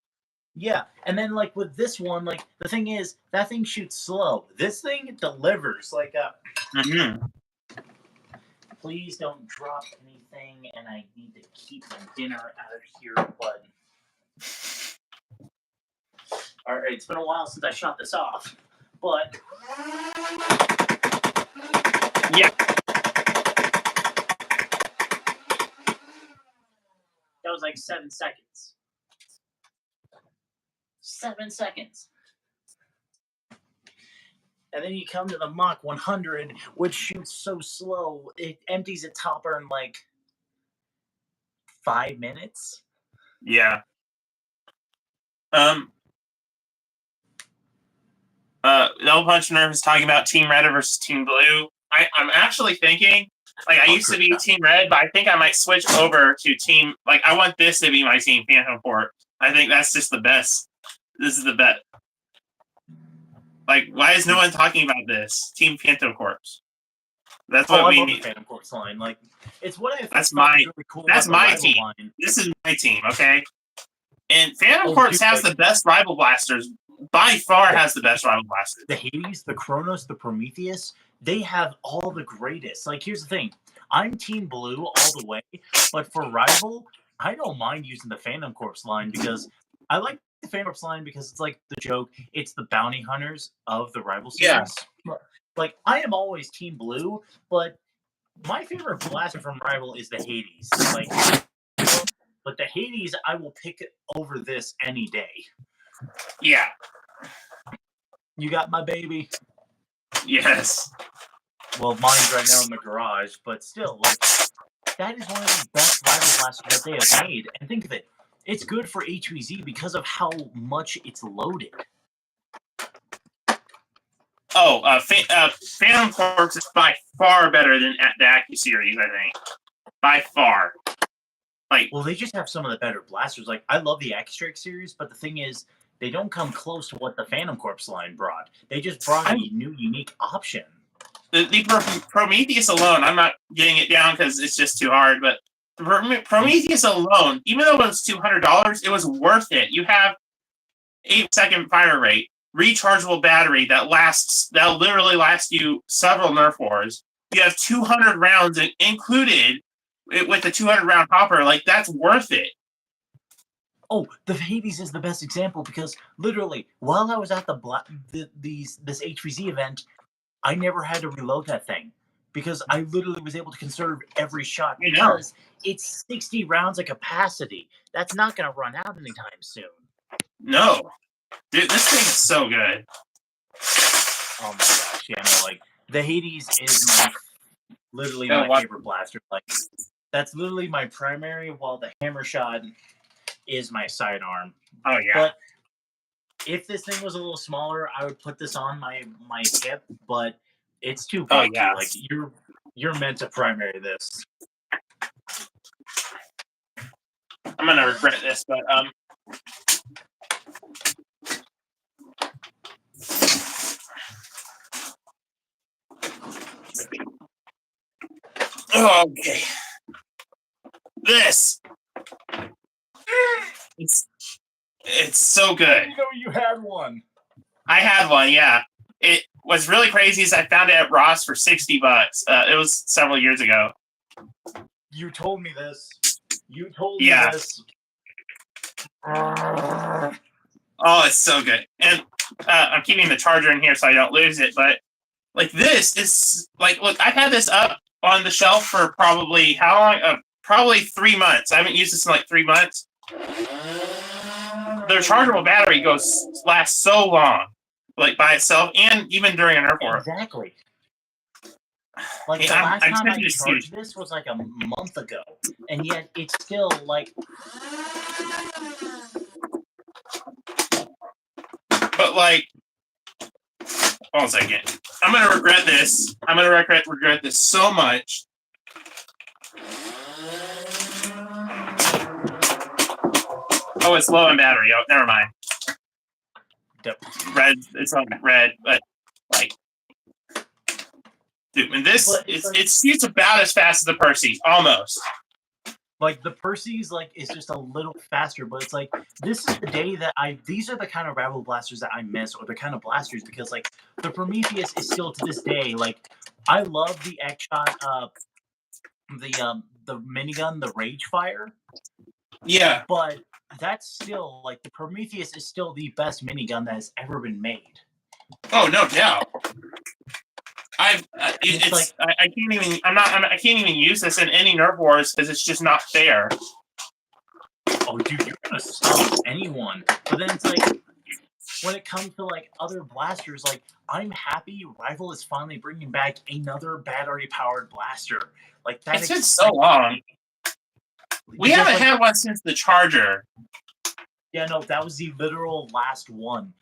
Yeah, and then like with this one, like the thing is that thing shoots slow. This thing delivers. Like, Mm-hmm. please don't drop anything, and I need to keep my dinner out of here. But all right, it's been a while since I shot this off, but Yeah. that was like 7 seconds. 7 seconds. And then you come to the Mach 100, which shoots so slow, it empties its hopper in like 5 minutes. Yeah. No Punch Nerf is talking about Team Red versus Team Blue. I'm actually thinking, like, I used to be Team Red, but I think I might switch over to Team, like, I want this to be my team, Phantom Port. I think that's just the best. This is the bet. Like, why is no one talking about this? Team Phantom Corps. That's what we need. The Phantom Corps line. Like, it's what I That's thought my, was really cool that's about the my rival team. line. This is my team, okay? And Phantom Oh, Corps dude, has like, the best rival blasters. By far has the best rival blasters. The Hades, the Kronos, the Prometheus, they have all the greatest. Like, here's the thing. I'm Team Blue all the way, but for rival, I don't mind using the Phantom Corps line because I like the Phantom Corps line because it's like the joke. It's the bounty hunters of the rival series. Yeah. Like, I am always Team Blue, but my favorite blaster from rival is the Hades. Like, but the Hades, I will pick over this any day. Yeah. You got my baby. Yes. Well, mine's right now in the garage, but still, like, that is one of the best rival blasters that they have made. And think of it, it's good for HVZ because of how much it's loaded. Oh, Phantom Corps is by far better than the AccuSeries, I think. By far. Like, well, they just have some of the better blasters. Like, I love the AccuStrike series, but the thing is, they don't come close to what the Phantom Corps line brought. They just brought a new, unique option. The Prometheus alone, I'm not getting it down because it's just too hard, but Prometheus alone, even though it was $200, it was worth it. You have 8-second fire rate, rechargeable battery that literally lasts you several Nerf wars. You have 200 rounds included with the 200 round hopper. Like, that's worth it. Oh, the Hades is the best example because literally, while I was at this HVZ event, I never had to reload that thing because I literally was able to conserve every shot because it's 60 rounds of capacity. That's not going to run out anytime soon. No. Dude, this thing is so good. Oh my gosh, yeah, no, like, the Hades is literally my favorite blaster. Like, that's literally my primary, while the Hammer Shot is my sidearm. Oh, yeah. But if this thing was a little smaller, I would put this on my hip, but it's too bulky. Oh, yeah. Like, you're meant to primary this. I'm gonna regret this, but okay. This. It's so good. You know you had one. I had one, yeah. It was really crazy is I found it at Ross for $60. It was several years ago. You told me this. You told me this. Oh, it's so good. And I'm keeping the charger in here so I don't lose it. But like, this is like, look, I've had this up on the shelf for probably how long? Probably 3 months. I haven't used this in like 3 months. The rechargeable battery lasts so long, like by itself, and even during an airport. Exactly. Like Hey, the last I'm time I tempted to see. charged this was like a month ago, and yet it's still like. But like, hold on a second. I'm gonna regret this. I'm gonna regret this so much. Oh, it's low on battery. Oh, never mind. Red. It's not red, but like, dude, and this it's about as fast as the Percy, almost. Like the Percy's like is just a little faster, but it's like this is the day that these are the kind of rival blasters that I miss, or the kind of blasters because like the Prometheus is still to this day like I love the X shot, the minigun, the Rage Fire. Yeah, but that's still like the Prometheus is still the best minigun that has ever been made. Oh, no doubt. I can't even. I can't even use this in any Nerf wars because it's just not fair. Oh, dude, you're gonna stop anyone. But then it's like when it comes to like other blasters, like I'm happy Rival is finally bringing back another battery powered blaster. Like that. It's been so long. We haven't like, had one since the Charger. Yeah, no, that was the literal last one.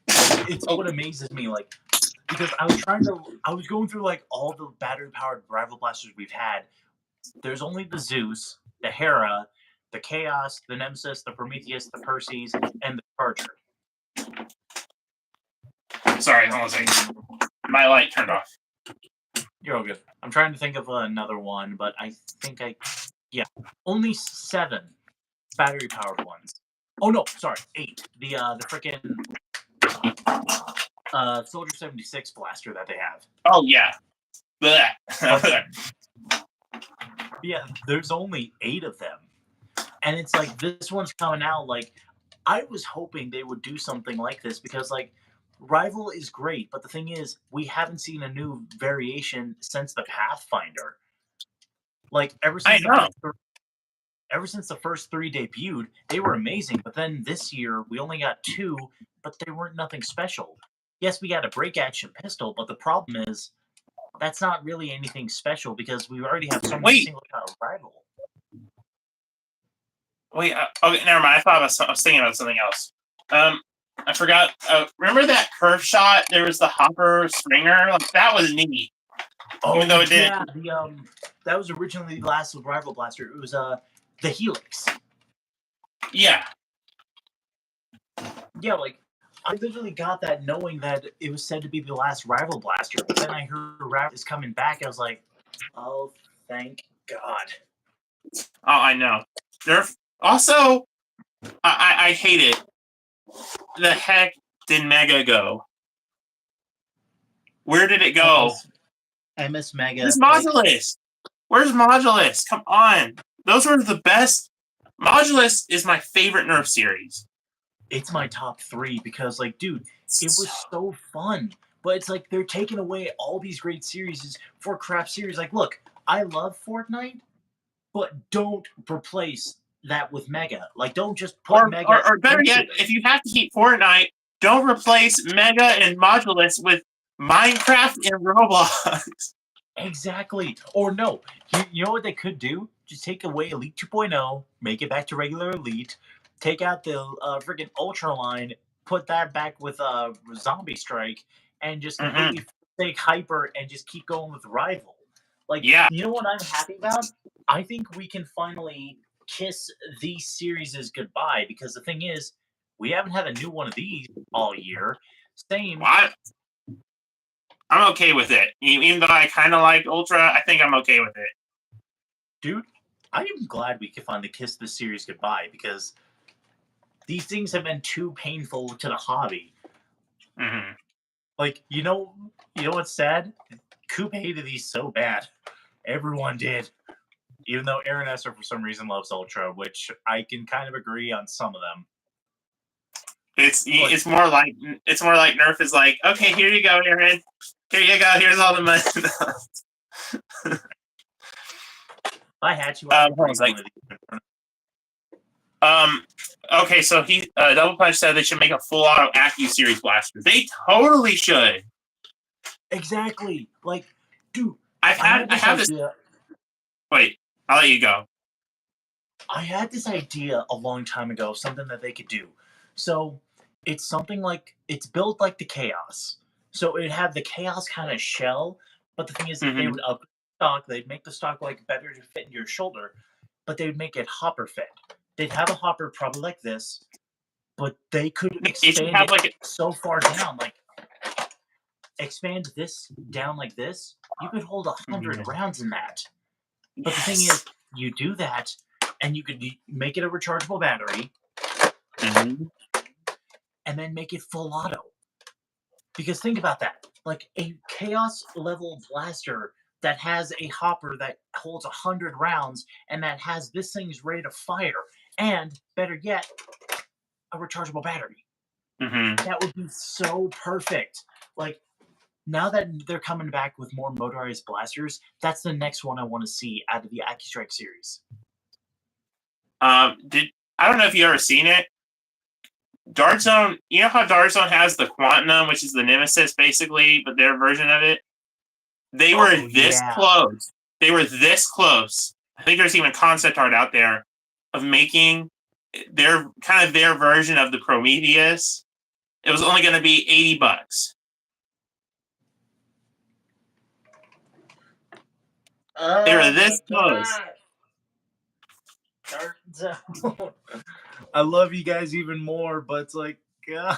It's what amazes me, like. Because I was going through like all the battery-powered rival blasters we've had. There's only the Zeus, the Hera, the Chaos, the Nemesis, the Prometheus, the Perseus, and the Charger. Sorry, hold on a second. My light turned off. You're all good. I'm trying to think of another one, but I think only 7 battery-powered ones. Oh no, sorry, 8. The freaking Soldier 76 blaster that they have. Oh yeah. Yeah, there's only 8 of them. And it's like this one's coming out like I was hoping they would do something like this because like Rival is great, but the thing is we haven't seen a new variation since the Pathfinder. Like ever since the first 3 debuted, they were amazing, but then this year we only got 2, but they weren't nothing special. Yes, we got a break action pistol, but the problem is that's not really anything special because we already have so many single shot Rival. Wait, okay, never mind. I was thinking about something else. I forgot. Remember that curve shot? There was the hopper stringer. Like that was neat. Oh, even though it didn't. Yeah, that was originally the last Rival blaster. It was the Helix. Yeah. Yeah, like I literally got that knowing that it was said to be the last Rival blaster, but then I heard Rival is coming back. I was like, oh, thank God. Oh, I know. Nerf. Also, I hate it. The heck did Mega go? Where did it go? MS Mega. Where's Modulus? Where's Modulus? Come on. Those were the best. Modulus is my favorite Nerf series. It's my top 3 because, like, dude, it was so fun. But it's like they're taking away all these great series for crap series. Like, look, I love Fortnite, but don't replace that with Mega. Like, don't just put Mega. Or better yet, if you have to keep Fortnite, don't replace Mega and Modulus with Minecraft and Roblox. Exactly. Or no, you know what they could do? Just take away Elite 2.0, make it back to regular Elite, take out the freaking Ultra line, put that back with Zombie Strike, and just completely take Hyper and just keep going with Rival. Like, yeah. You know what I'm happy about? I think we can finally kiss these series goodbye because the thing is, we haven't had a new one of these all year. Same. What? I'm okay with it. Even though I kind of like Ultra, I think I'm okay with it. Dude, I am glad we can finally kiss this series goodbye because these things have been too painful to the hobby. Mm-hmm. Like, you know what's sad? Coop hated these so bad. Everyone did. Even though Aaron Esser, for some reason, loves Ultra, which I can kind of agree on some of them. It's more like Nerf is like, okay, here you go, Aaron. Here you go. Here's all the money. If I had you, okay, so he Double Punch said they should make a full auto Accu series blaster. They totally should. Exactly. Like, dude, I had this have this. idea. Wait, I'll let you go. I had this idea a long time ago of something that they could do. So it's something like it's built like the chaos. So it'd have the chaos kind of shell, but the thing is they Hmm. would up stock, they'd make the stock like better to fit in your shoulder, but they would make it hopper fit. They'd have a hopper probably like this, but they could It should expand have it like so far down, like expand this down like this. You could hold Mhm. 100 rounds in that. But the thing Yes. is, you do that, and you could make it a rechargeable battery, Hmm. and then make it full auto. Because think about that, like a chaos level blaster that has a hopper that holds 100 rounds, and that has this thing's ready to fire, and better yet, a rechargeable battery. Hmm. That would be so perfect. Like now that they're coming back with more motorized blasters, that's the next one I want to see out of the AccuStrike series. Did I don't know if you ever seen it. Dart Zone. You know how Dart Zone has the Quantum, which is the Nemesis, basically, but their version of it. They were Oh this yeah. close. They were this close. I think there's even concept art out there of making their version of the Prometheus. It was only going to be $80. They were Oh my this close. god. Dart Zone. I love you guys even more, but it's like, Uh,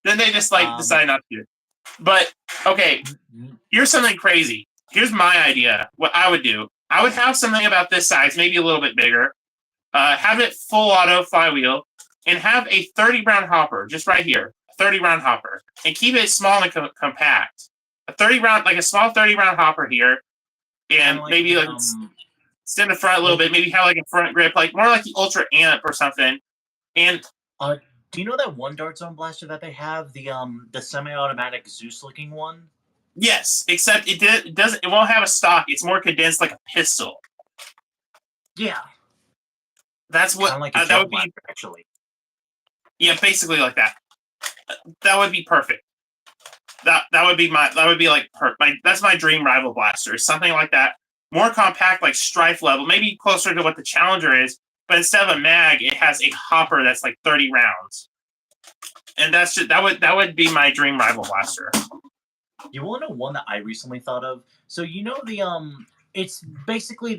then they just like um, decide not to. But okay, here's something crazy. Here's my idea. What I would do. I would have something about this size, maybe a little bit bigger. Have it full auto flywheel, and have a 30 round hopper just right here. A 30 round hopper, and keep it small and compact. A 30 round, like a small 30 round hopper here, kind and of like maybe the like extend the front a little like bit. Maybe have like a front grip, like more like the Ultra Amp or something. And uh, do you know that one Dart Zone blaster that they have, the semi-automatic Zeus looking one? yes, except it doesn't. It won't have a stock. It's more condensed, like a pistol. Yeah, That's what kind of like a that gel would be. blaster actually. Yeah, basically like that. That would be perfect. That would be like that's my dream rival blaster. Something like that, more compact, like Strife level, maybe closer to what the Challenger is. But instead of a mag, it has a hopper that's like 30 rounds, and that would be my dream rival blaster. You want to know one that I recently thought of? So you know it's basically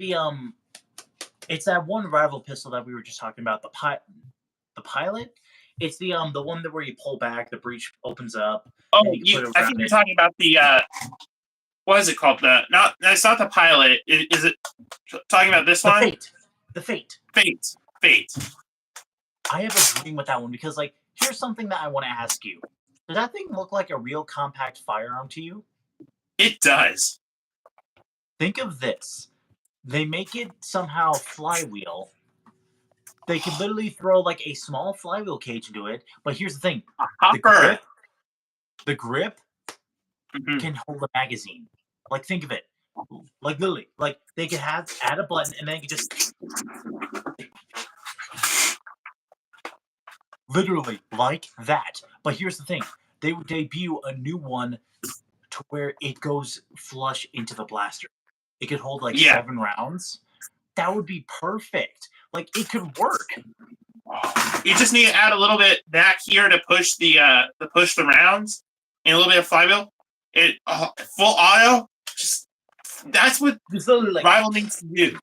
it's that one rival pistol that we were just talking about, the pilot. It's the one that where you pull back, the breech opens up, and Oh, you can put it I around think you're it. talking about the what is it called? The not It's not the pilot. Is it talking about this The one? Fate. The Fate. Fate. I have a dream with that one because, like, here's something that I want to ask you. Does that thing look like a real compact firearm to you? It does. Think of this. They make it somehow flywheel. They could literally throw like a small flywheel cage into it, but here's the thing: A the hopper. grip, the grip Mhm. can hold a magazine. Like, think of it. Like literally, like they could have add a button and then you could just literally like that. But here's the thing: they would debut a new one to where it goes flush into the blaster. It could hold like Yeah. 7 rounds. That would be perfect. Like it could work. You just need to add a little bit back here to push the rounds, and a little bit of flywheel. It full auto. Just that's what Just literally like Rival needs to do.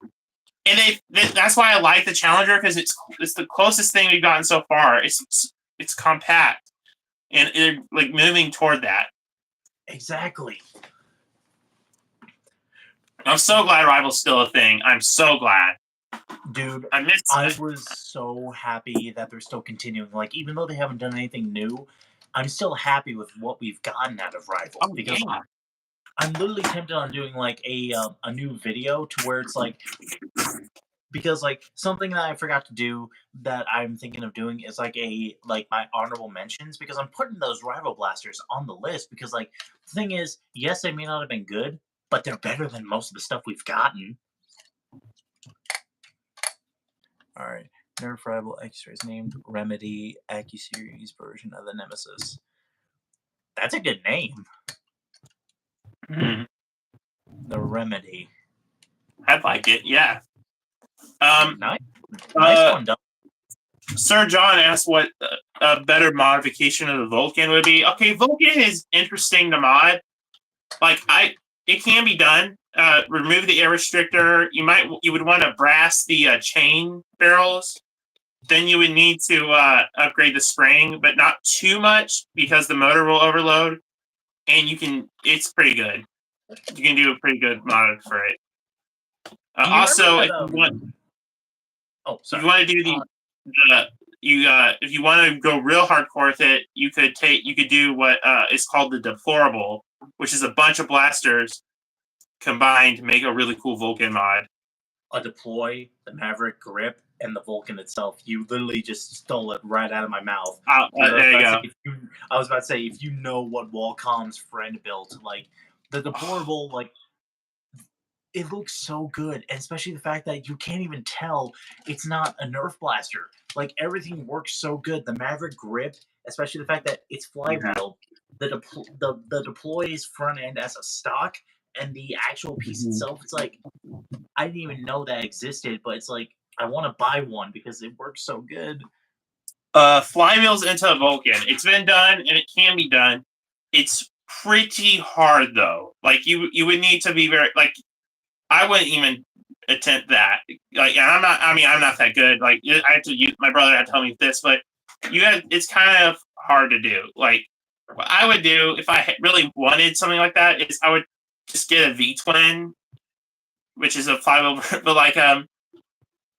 And that's why I like the Challenger, because it's the closest thing we've gotten so far. It's compact, and it like moving toward that. exactly. I'm so glad Rival's still a thing. I'm so glad. Dude, I miss. I was so happy that they're still continuing. Like, even though they haven't done anything new, I'm still happy with what we've gotten out of Rival Oh because yeah. I'm literally tempted on doing like a new video to where it's like because like something that I forgot to do that I'm thinking of doing is like my honorable mentions because I'm putting those rival blasters on the list because like the thing is, yes, they may not have been good, but they're better than most of the stuff we've gotten. All right, Nerf rival X-rays named Remedy AccuSeries version of the Nemesis. That's a good name. Mhm. The remedy. I'd like it. Yeah. Nice, nice Uh, one, Doug. Sir John asked what a better modification of the Vulcan would be. Okay, Vulcan is interesting to mod. Like it can be done. Remove the air restrictor. You would want to brass the chain barrels. Then you would need to upgrade the spring, but not too much because the motor will overload. And it's pretty good. You can do a pretty good mod for it. Do you Also, remember that? Oh, if you sorry. want to do if you want to go real hardcore with it, you could do what is called the deplorable, which is a bunch of blasters combined to make a really cool Vulcan mod. A deploy, the Maverick grip, and the Vulcan itself. You literally just stole it right out of my mouth. There you go. I was about to say, if you know what Wallcom's friend built, like the deplorable, like it looks so good, and especially the fact that you can't even tell it's not a Nerf blaster. Like everything works so good. The Maverick grip, especially the fact that it's flywheel. The deploy's front end as a stock, and the actual piece itself. It's like I didn't even know that existed, but it's like I want to buy one because it works so good. Flywheels into a Vulcan. It's been done and it can be done. It's pretty hard though. Like you would need to be very like I wouldn't even attempt that. Like, and I'm not that good. Like, I had to use my brother had to tell me this, but it's kind of hard to do. Like, what I would do if I really wanted something like that is I would just get a V twin, which is a flywheel, but like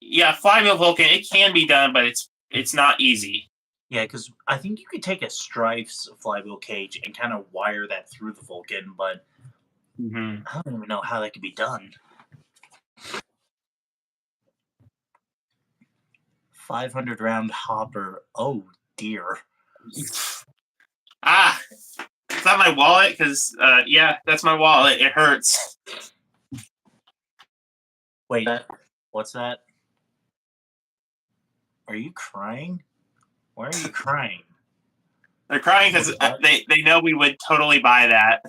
yeah, flywheel Vulcan. It can be done, but it's not easy. Yeah, because I think you could take a Strife's flywheel cage and kind of wire that through the Vulcan, but Mm-hmm. I don't even know how that could be done. 500 round hopper. Oh dear. Ah, is that my wallet? Because yeah, that's my wallet. It hurts. Wait, what's that? Are you crying? Why are you crying? They're crying because they know we would totally buy that.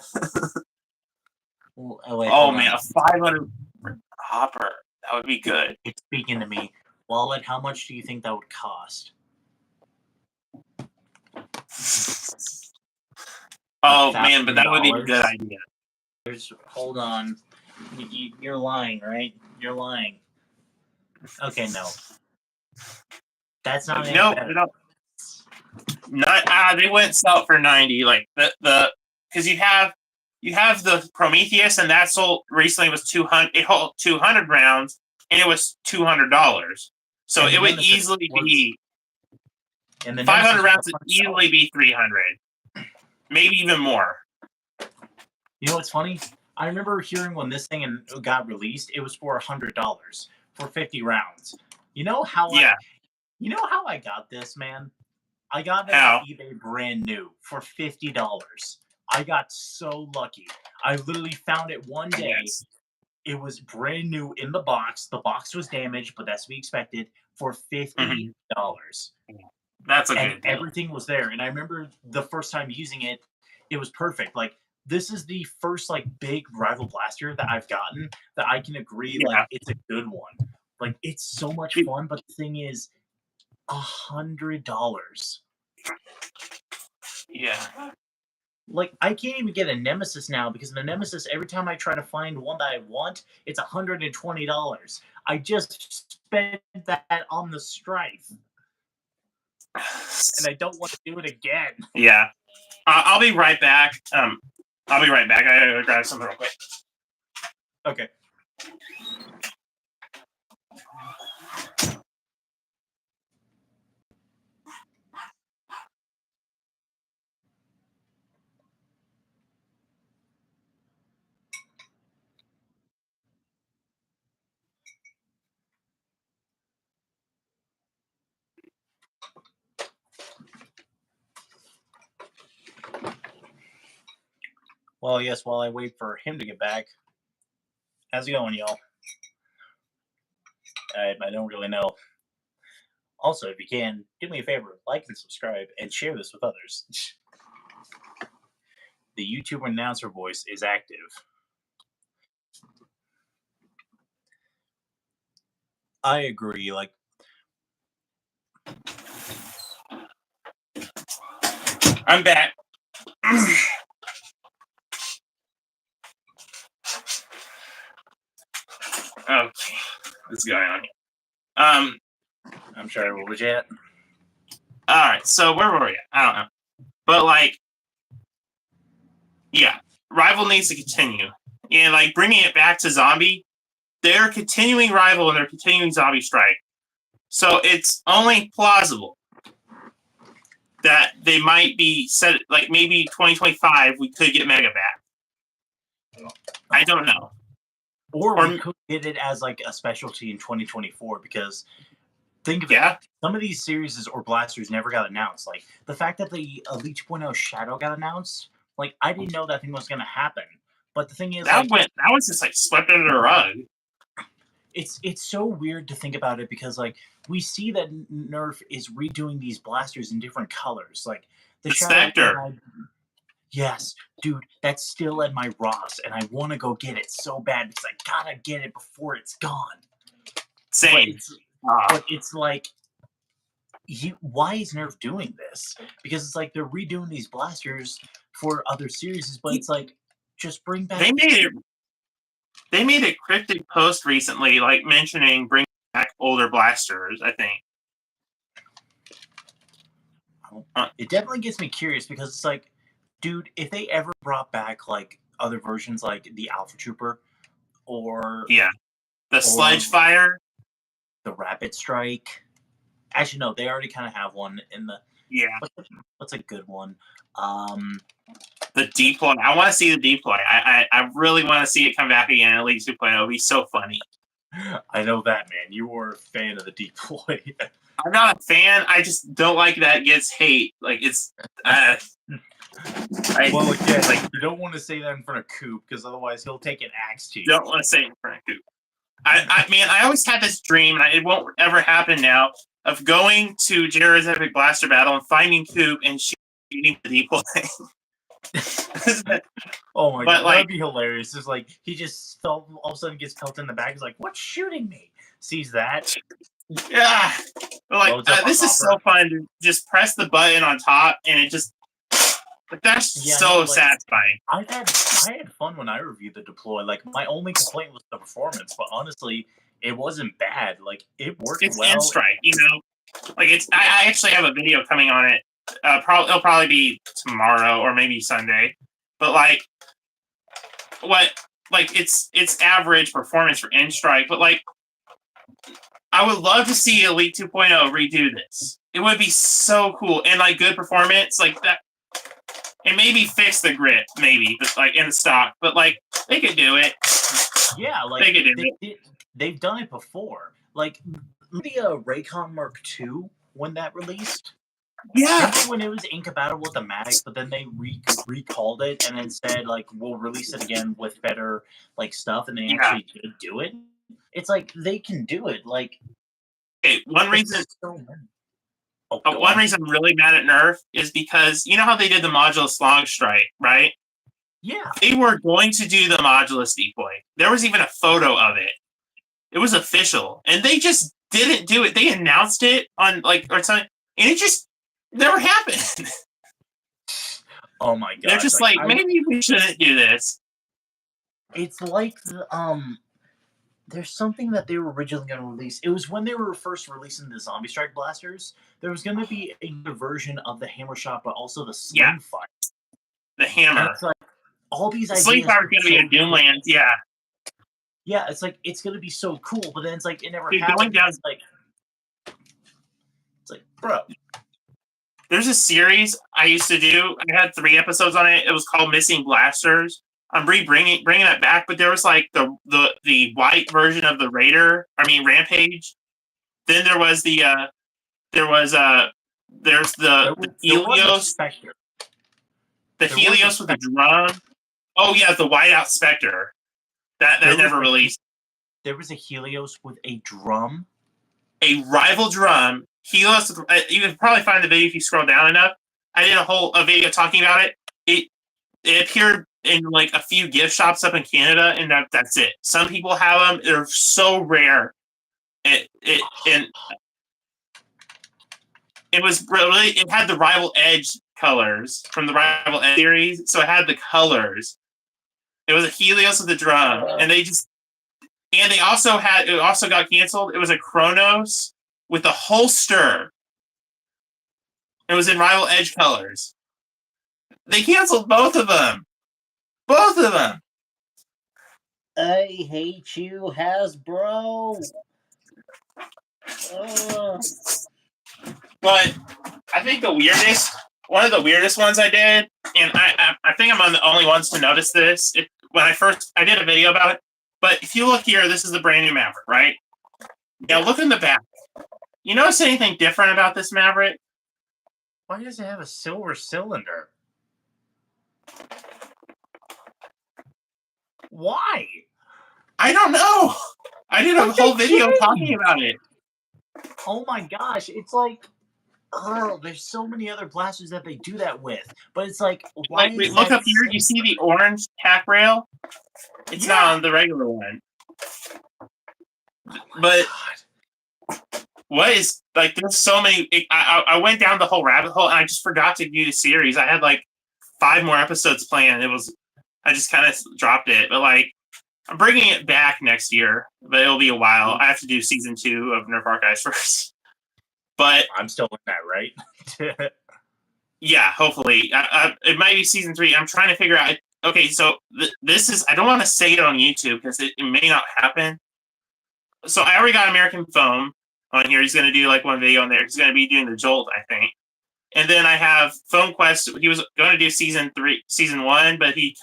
Oh, wait, Oh hold man, on. a 500 hopper. That would be good. It's speaking to me. Wallet, how much do you think that would cost? Oh man, but that would be a good $1,000? idea. Hold on. You're lying, right? You're lying. Okay, no. That's not any better. No, not they wouldn't sell it for 90. Like the because you have the Prometheus and that sold recently was 200. It held 200 rounds and it was $200. So And it would easily be 500 rounds would easily be 300, maybe even more. You know what's funny? I remember hearing when this thing got released, it was for $100 for 50 rounds. You know how I got this, man? I got it on eBay brand new for $50. I got so lucky. I literally found it one day. Yes. It was brand new in the box. The box was damaged, but that's to be expected for $50. That's a good deal. Everything was there. And I remember the first time using it, it was perfect. Like this is the first like big rival blaster that I've gotten that I can agree like it's a good one. Like it's so much fun, but the thing is $100. Yeah. Like I can't even get a Nemesis now because the Nemesis, every time I try to find one that I want, it's $120. I just spent that on the Strife. And I don't want to do it again. Yeah. I'll be right back. I'll be right back. I gotta grab something real quick. Okay. Well, yes, while I wait for him to get back. How's it going, y'all? I don't really know. Also, if you can, do me a favor, like and subscribe, and share this with others. the YouTube announcer voice is active. I agree. Like, I'm back. Okay, what's going on here? I'm sorry, what was that? All right, so where were we at? I don't know, but like, yeah, Rival needs to continue, and like bringing it back to Zombie, they're continuing Rival and they're continuing Zombie Strike, so it's only plausible that they might be set. Like maybe 2025, we could get Mega back. I don't know. Or we could get it as like a specialty in 2024 because think of it. Some of these series or blasters never got announced. Like the fact that the Elite 2.0 Shadow got announced, like I didn't know that thing was gonna happen. But the thing is, that was just like swept under the rug. It's so weird to think about it because like we see that Nerf is redoing these blasters in different colors. Like the Shadow. Yes, dude, that's still in my Ross, and I want to go get it so bad because I gotta get it before it's gone. Same. But it's like, why is Nerf doing this? Because it's like they're redoing these blasters for other series, but it's like, just bring back. They made a cryptic post recently, like mentioning bringing back older blasters. I think. It definitely gets me curious because it's like, dude, if they ever brought back like other versions, like the Alpha Trooper, or the Sledge Fire, the Rapid Strike. Actually, no, they already kind of have one in the. What's a good one? The deploy. I want to see the deploy. I really want to see it come back again at least 2.0. It'll be so funny. I know that, man. You were a fan of the deploy. I'm not a fan. I just don't like that it gets hate. Like it's. Well, again, like you don't want to say that in front of Coop because otherwise he'll take an axe to you. Don't want to say it in front of Coop. I always had this dream, and it won't ever happen now, of going to Jared's Epic Blaster Battle and finding Coop and shooting the deploy. Oh my god, that'd be hilarious. It's like he just all of a sudden gets pelted in the back. He's like, "What's shooting me?" Sees that. Yeah, but like this is so fun to just press the button on top, and it just. But that's satisfying. I had fun when I reviewed the deploy. Like my only complaint was the performance, but honestly, it wasn't bad. Like it worked well. It's N-Strike, you know. Like it's. I actually have a video coming on it. It'll probably be tomorrow or maybe Sunday. But like, it's average performance for N-Strike. But like, I would love to see Elite 2.0 redo this. It would be so cool and like good performance like that. And maybe fix the grip, maybe, but like in the stock. But like they could do it. Yeah, like they could do it. They've done it before. Like the Raycon Mark II when that released. Yeah. Remember when it was incompatible with the Matic, but then they recalled it and then said like we'll release it again with better like stuff, and they actually did do it. It's like they can do it. Like, one reason I'm really mad at Nerf is because you know how they did the Modulus Long Strike, right? Yeah. They were going to do the Modulus deploy. There was even a photo of it. It was official, and they just didn't do it. They announced it on like or something, and it just never happened. Oh my god! They're just like maybe we shouldn't do this. It's like there's something that they were originally going to release. It was when they were first releasing the Zombie Strike blasters. There was going to be a version of the Hammer Shot, but also the Sling Fire. The Hammer. It's like all these ideas. Sling Fire is going to be a Doomlands, Yeah, it's like it's going to be so cool, but then it's like it never happened. It's like, bro. There's a series I used to do. I had 3 episodes on it. It was called Missing Blasters. I'm bringing that back, but there was like the white version of the Rampage. Then there was there's the Helios. The Helios with the drum. Oh yeah, the Whiteout Spectre. That never released. There was a Helios with a drum. A rival drum. Helios. You can probably find the video if you scroll down enough. I did a video talking about it. it appeared in like a few gift shops up in Canada, and that's it. Some people have them; they're so rare. And it was really it had the Rival Edge colors from the Rival Edge series, so it had the colors. It was a Helios with a drum, and they also had it also got canceled. It was a Kronos with a holster. It was in Rival Edge colors. They canceled both of them. Both of them. I hate you, Hasbro. But I think one of the weirdest ones I did, and I think I'm on the only ones to notice this. When I did a video about it, but if you look here, this is the brand new Maverick, right? Now look in the back. You notice anything different about this Maverick? Why does it have a silver cylinder? Why? I don't know. I did a whole video talking about it. Oh my gosh, it's like, oh, there's so many other blasters that they do that with, but it's like, why? Like, look up here. You see the orange tack rail? It's not on the regular one. But what is like? There's so many. I went down the whole rabbit hole, and I just forgot to do the series. I had like 5 more episodes planned. I just kind of dropped it. But like, I'm bringing it back next year, but it'll be a while. I have to do season 2 of Nerf Archives first. But I'm still in that, right? yeah, hopefully. It might be season 3. I'm trying to figure out. Okay, so this is. I don't want to say it on YouTube because it may not happen. So I already got American Foam on here. He's going to do like one video on there. He's going to be doing the Jolt, I think. And then I have Foam Quest. He was going to do season 1, but he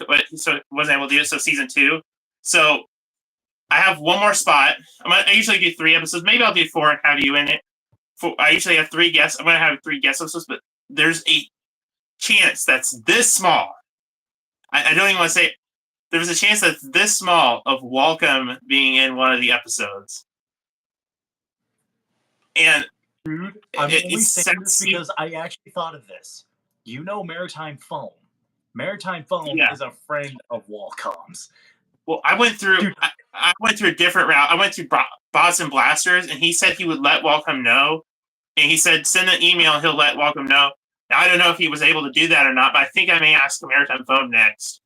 wasn't able to do it. So season 2. So I have one more spot. I usually do 3 episodes. Maybe I'll do 4 and have you in it. I usually have 3 guests. I'm going to have 3 guest episodes, but there's a chance that's this small. I don't even want to say it. There's a chance that's this small of Welcome being in one of the episodes. And dude, I'm only saying this because I actually thought of this. You know Maritime Foam. Maritime Foam is a friend of Walcomm's. Well, I went through a different route. I went through Bots and Blasters, and he said he would let Welcome know. And he said, send an email, and he'll let Welcome know. Now, I don't know if he was able to do that or not, but I think I may ask Maritime Foam next.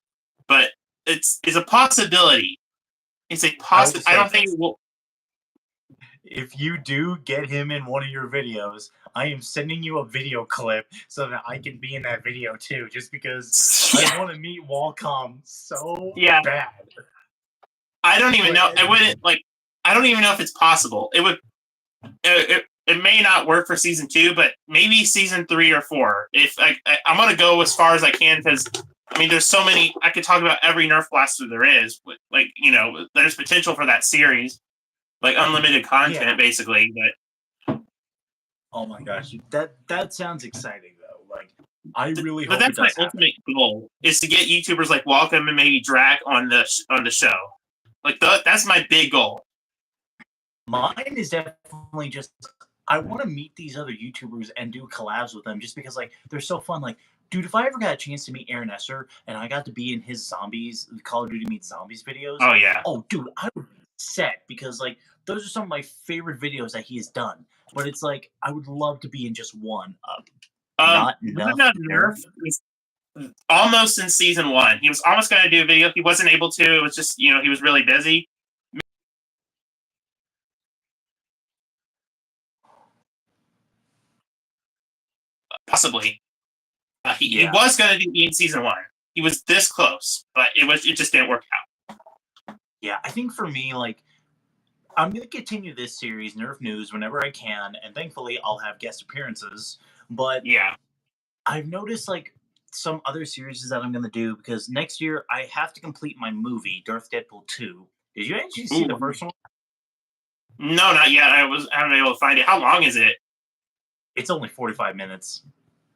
But it's a possibility. It's a possibility. I don't think it will. If you do get him in one of your videos, I am sending you a video clip so that I can be in that video too, just because I want to meet Walcom so bad. I don't even know. I don't even know if it's possible. It may not work for season 2, but maybe season 3 or 4. If I'm gonna go as far as I can because I mean, there's so many. I could talk about every Nerf blaster there is. Like, there's potential for that series, like unlimited content, basically. But oh my gosh, that sounds exciting though. Like, I really hope. But that's my ultimate goal is to get YouTubers like Welcome and maybe Drac on the show. Like that's my big goal. Mine is definitely just I want to meet these other YouTubers and do collabs with them just because like they're so fun. Like, dude, if I ever got a chance to meet Aaron Esser and I got to be in his Call of Duty Meets Zombies videos. Oh yeah. Oh, dude, I would be set because like those are some of my favorite videos that he has done. But it's like I would love to be in just one. Not Nerf was almost in season 1. He was almost going to do a video. He wasn't able to. It was just he was really busy. Possibly. He was going to be in season 1. He was this close, but it just didn't work out. Yeah, I think for me, like, I'm going to continue this series, Nerf News, whenever I can, and thankfully I'll have guest appearances. But I've noticed like some other series that I'm going to do because next year I have to complete my movie, Darth Deadpool 2. Did you actually see the first one? No, not yet. I haven't been able to find it. How long is it? It's only 45 minutes.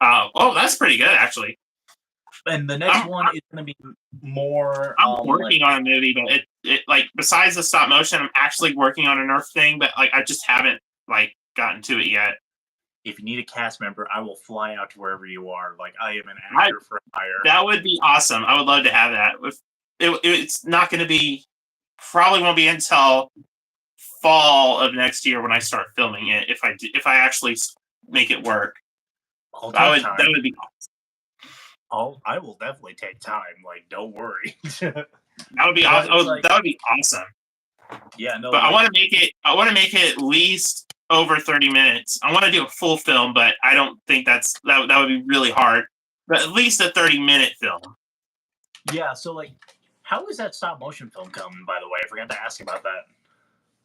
Oh, that's pretty good, actually. And the next one is going to be more. I'm working on a movie, but it like besides the stop motion, I'm actually working on a Nerf thing, but like I just haven't like gotten to it yet. if you need a cast member, I will fly out to wherever you are. Like, I am an I- actor for hire. That would be awesome. I would love to have that. It's not going to be, probably won't be until fall of next year when I start filming it. If I actually make it work, I'll that take time. would be awesome. I will definitely take time. Like, don't worry. That would be But awesome. it's like- That would be awesome. Yeah, no. But I like- want to make it. I want to make it at least over 30 minutes. I want to do a full film, but I don't think that would be really hard. But at least a 30-minute film. Yeah, so like, how is that stop motion film coming? By the way, I forgot to ask about that.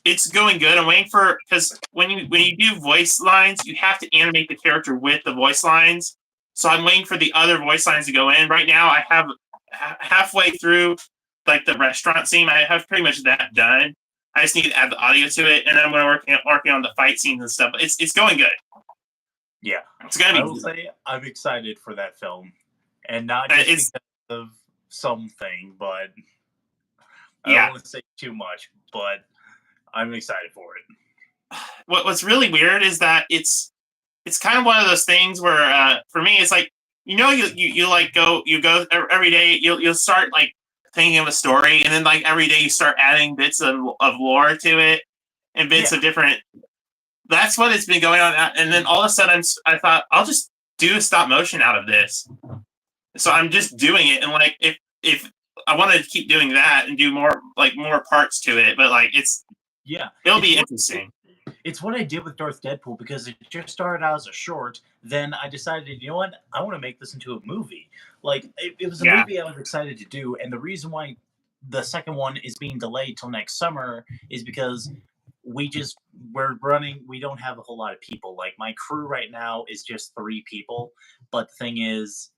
It's going good. I'm waiting for, because when you do voice lines, you have to animate the character with the voice lines. So I'm waiting for the other voice lines to go in. Right now, I have halfway through like the restaurant scene. I have pretty much that done. I just need to add the audio to it, and then I'm going to working on the fight scenes and stuff. It's going good. Yeah, It's going to I be. will say I'm excited for that film, and not just because of something, but I Yeah. don't want to say too much, but I'm excited for it. What's really weird is that it's kind of one of those things where for me it's like, you like go every day, you'll start like thinking of a story, and then like every day you start adding bits of lore to it and bits of different. That's what it's been going on, and then all of a sudden I thought I'll just do a stop motion out of this. So I'm just doing it, and like if I wanted to keep doing that and do more parts to it, but like it'll be interesting. It's what I did with Darth Deadpool, because it just started out as a short. Then I decided, you know what? I want to make this into a movie. Like, it was a movie I was excited to do. And the reason why the second one is being delayed till next summer is because we don't have a whole lot of people. Like, my crew right now is just 3 people. But the thing is,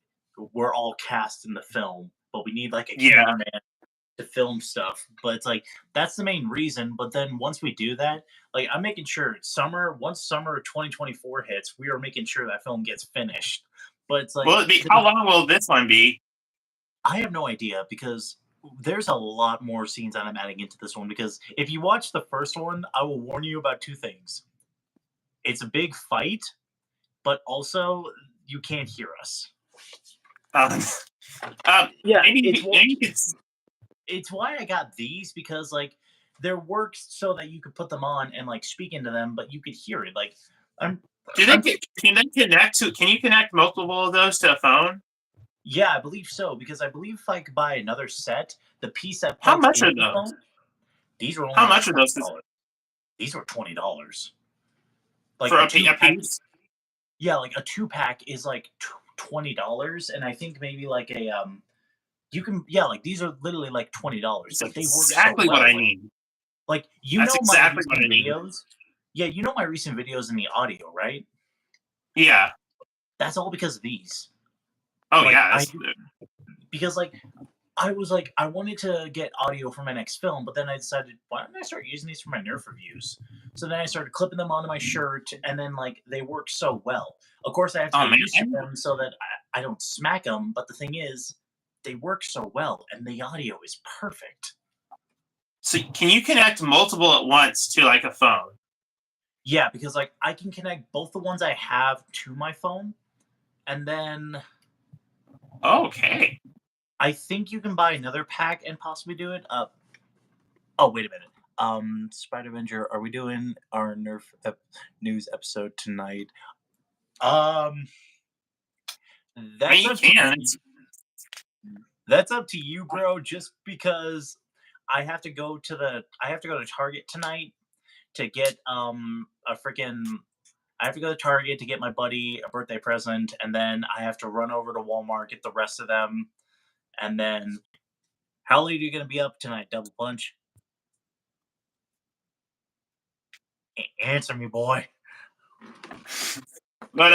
we're all cast in the film. But we need like a cameraman to film stuff. But it's like, that's the main reason. But then once we do that, like, I'm making sure once summer of 2024 hits, we are making sure that film gets finished. But it's like, how long will this one be? I have no idea, because there's a lot more scenes that I'm adding into this one. Because if you watch the first one, I will warn you about 2 things. It's a big fight, but also you can't hear us. Yeah, it's why I got these, because like they're works so that you could put them on and like speak into them, but you could hear it. Like, can you connect multiple of those to a phone? Yeah, I believe so, because I believe if I could buy another set, the piece that how much are those? Phone, these were only how much are those? These were $20. Like for a piece? Yeah, like a 2-pack is like $20, and I think maybe like a you can like these are literally like $20. Like, they work exactly so well. what I need. Like, That's exactly my recent videos. Yeah, you know my recent videos in the audio, right? Yeah. That's all because of these. Oh like, yeah. Because like I was like, I wanted to get audio for my next film, but then I decided, why don't I start using these for my Nerf reviews? So then I started clipping them onto my shirt, and then like they work so well. Of course, I have to get used to them so that I don't smack them. But the thing is, they work so well, and the audio is perfect. So can you connect multiple at once to like a phone? Yeah, because like I can connect both the ones I have to my phone, and then okay. I think you can buy another pack and possibly do it. Oh, wait a minute. Spider Avenger, are we doing our Nerf news episode tonight? That's up to you, bro. Just because I have to go to Target tonight to get I have to go to Target to get my buddy a birthday present, and then I have to run over to Walmart, get the rest of them. And then, how late are you going to be up tonight, Double Punch? Answer me, boy. But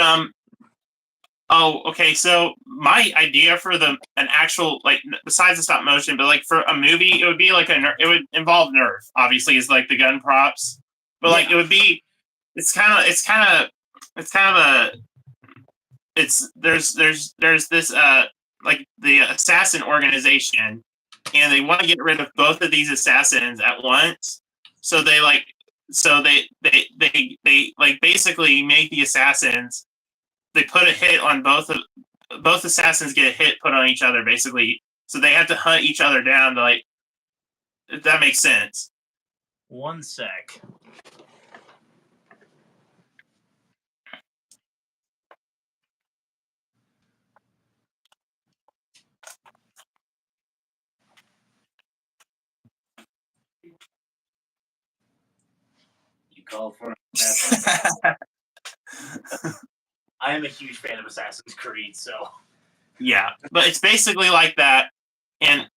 oh, okay. So my idea for an actual, like, besides the stop motion, but like for a movie, it would be like it would involve Nerf. Obviously, is like the gun props, but like it would be. There's this like the assassin organization, and they want to get rid of both of these assassins at once. So they so they like basically make the assassins. They put a hit on both assassins get a hit put on each other basically. So they have to hunt each other down to like. If that makes sense. One sec. You called for that. I am a huge fan of Assassin's Creed, so yeah, but it's basically like that, and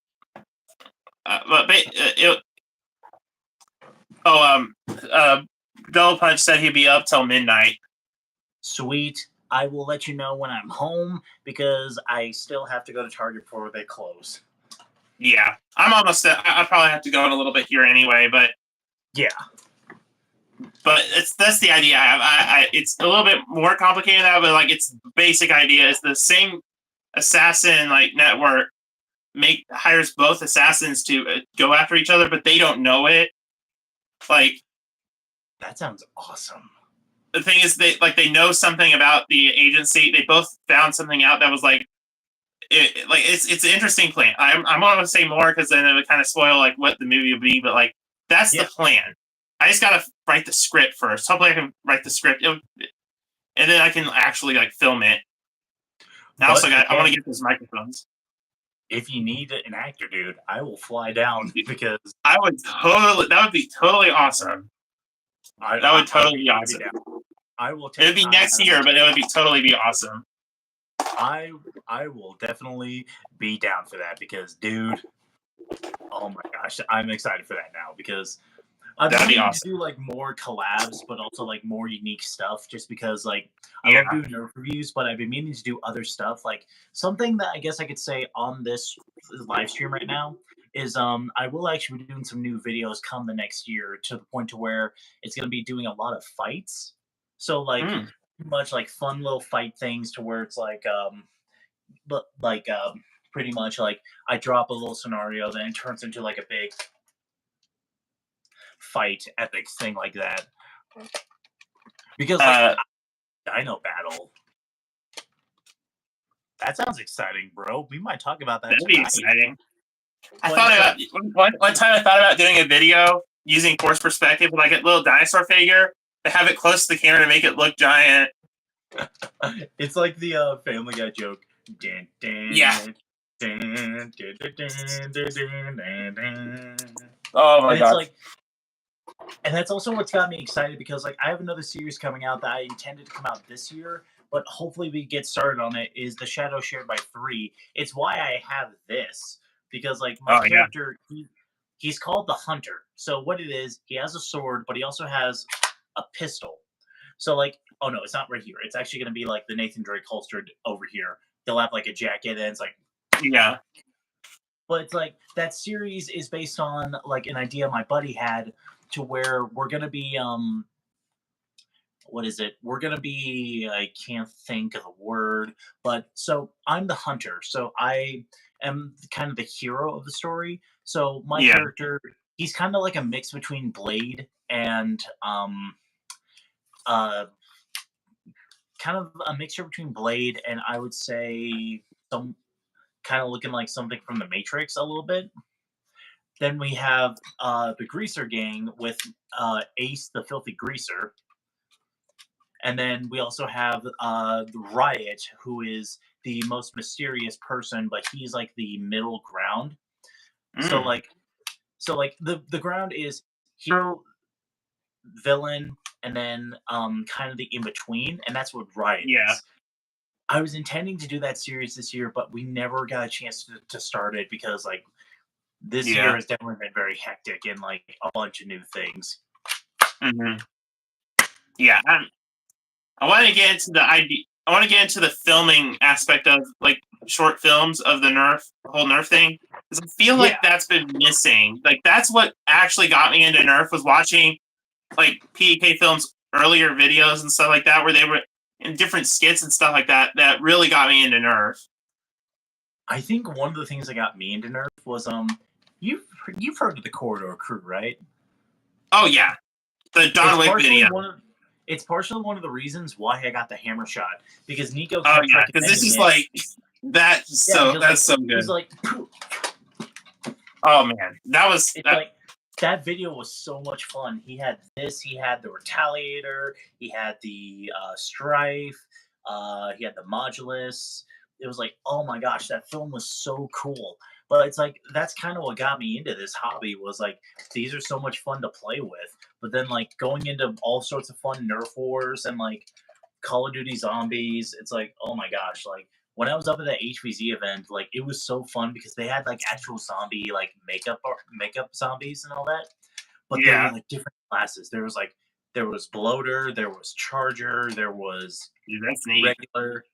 Double Punch said he'd be up till midnight. Sweet. I will let you know when I'm home because I still have to go to Target before they close. Yeah, I'm almost. I probably have to go in a little bit here anyway, but yeah. But that's the idea I have. It's a little bit more complicated than that, but like its basic idea is the same assassin like network hires both assassins to go after each other, but they don't know it. Like that sounds awesome. The thing is, they know something about the agency. They both found something out that was it's an interesting plan. I'm not gonna say more because then it would kind of spoil like what the movie will be. But like that's the plan. I just gotta write the script first. Hopefully, I can write the script, and then I can actually like film it. I want to get those microphones. If you need an actor, dude, I will fly down because I would totally. That would be totally awesome. That would totally be awesome. I will. It would be next year, but it would totally be awesome. I will definitely be down for that because, dude, oh my gosh, I'm excited for that now because I've been meaning to do like more collabs, but also like more unique stuff. Just because like I love doing Nerf reviews, but I've been meaning to do other stuff. Like something that I guess I could say on this live stream right now is I will actually be doing some new videos come the next year to the point to where it's going to be doing a lot of fights. So like much like fun little fight things to where it's like pretty much like I drop a little scenario, then it turns into like a big fight epic thing like that. Because like Dino Battle. That sounds exciting, bro. We might talk about that. That'd be exciting. I thought about one time. I thought about doing a video using force perspective with like a little dinosaur figure to have it close to the camera to make it look giant. It's like the Family Guy joke. Yeah. Oh my god. And that's also what's got me excited because like I have another series coming out that I intended to come out this year, but hopefully we get started on it. Is The Shadow Shared by 3. It's why I have this because like my character he's called the Hunter. So what it is, he has a sword, but he also has a pistol. So like, oh no, it's not right here. It's actually going to be like the Nathan Drake holstered over here. They'll have like a jacket and it's like But it's like that series is based on like an idea my buddy had to where we're gonna be what is it? We're gonna be I can't think of the word, but so I'm the hunter. So I am kind of the hero of the story. So my character, he's kind of like a mix between Blade and kind of a mixture between Blade and I would say some kind of looking like something from the Matrix a little bit. Then we have the Greaser Gang with Ace the Filthy Greaser. And then we also have the Riot, who is the most mysterious person, but he's like the middle ground. So like the ground is hero, villain, and then kind of the in-between, and that's what Riot is. I was intending to do that series this year, but we never got a chance to start it because like this year has definitely been very hectic and like a bunch of new things. Yeah, I want to get into the idea. I want to get into the filming aspect of like short films of the whole Nerf thing, because I feel like that's been missing. Like that's what actually got me into Nerf was watching like PK films, earlier videos and stuff like that, where they were in different skits and stuff like that. That really got me into Nerf. I think one of the things that got me into Nerf was you've heard of the Corridor Crew, right? Oh yeah. The John Wick video. It's partially one of the reasons why I got the hammer shot, because Nico. Oh yeah, because this is like that's so good. He's like, oh man, that video was so much fun. He had this. He had the Retaliator. He had the Strife. He had the Modulus. It was like, oh my gosh, that film was so cool. But it's like, that's kind of what got me into this hobby, was like, these are so much fun to play with. But then like going into all sorts of fun Nerf wars and like Call of Duty Zombies, it's like, oh my gosh, like when I was up at that HVZ event, like it was so fun because they had like actual zombie like makeup zombies and all that. But they were like different classes. There was bloater, there was charger, there was regular.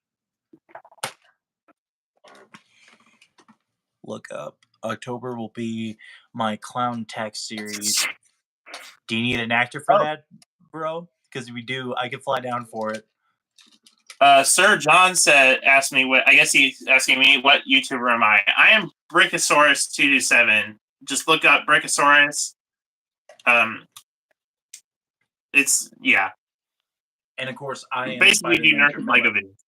Look up. October will be my Clown Tech series. Do you need an actor for that, bro? Because we do. I can fly down for it. Sir John asked me what. I guess he's asking me what YouTuber am I. I am Brickosaurus227. Just look up Brickosaurus. It's And of course, I am basically do Nerf and Lego videos.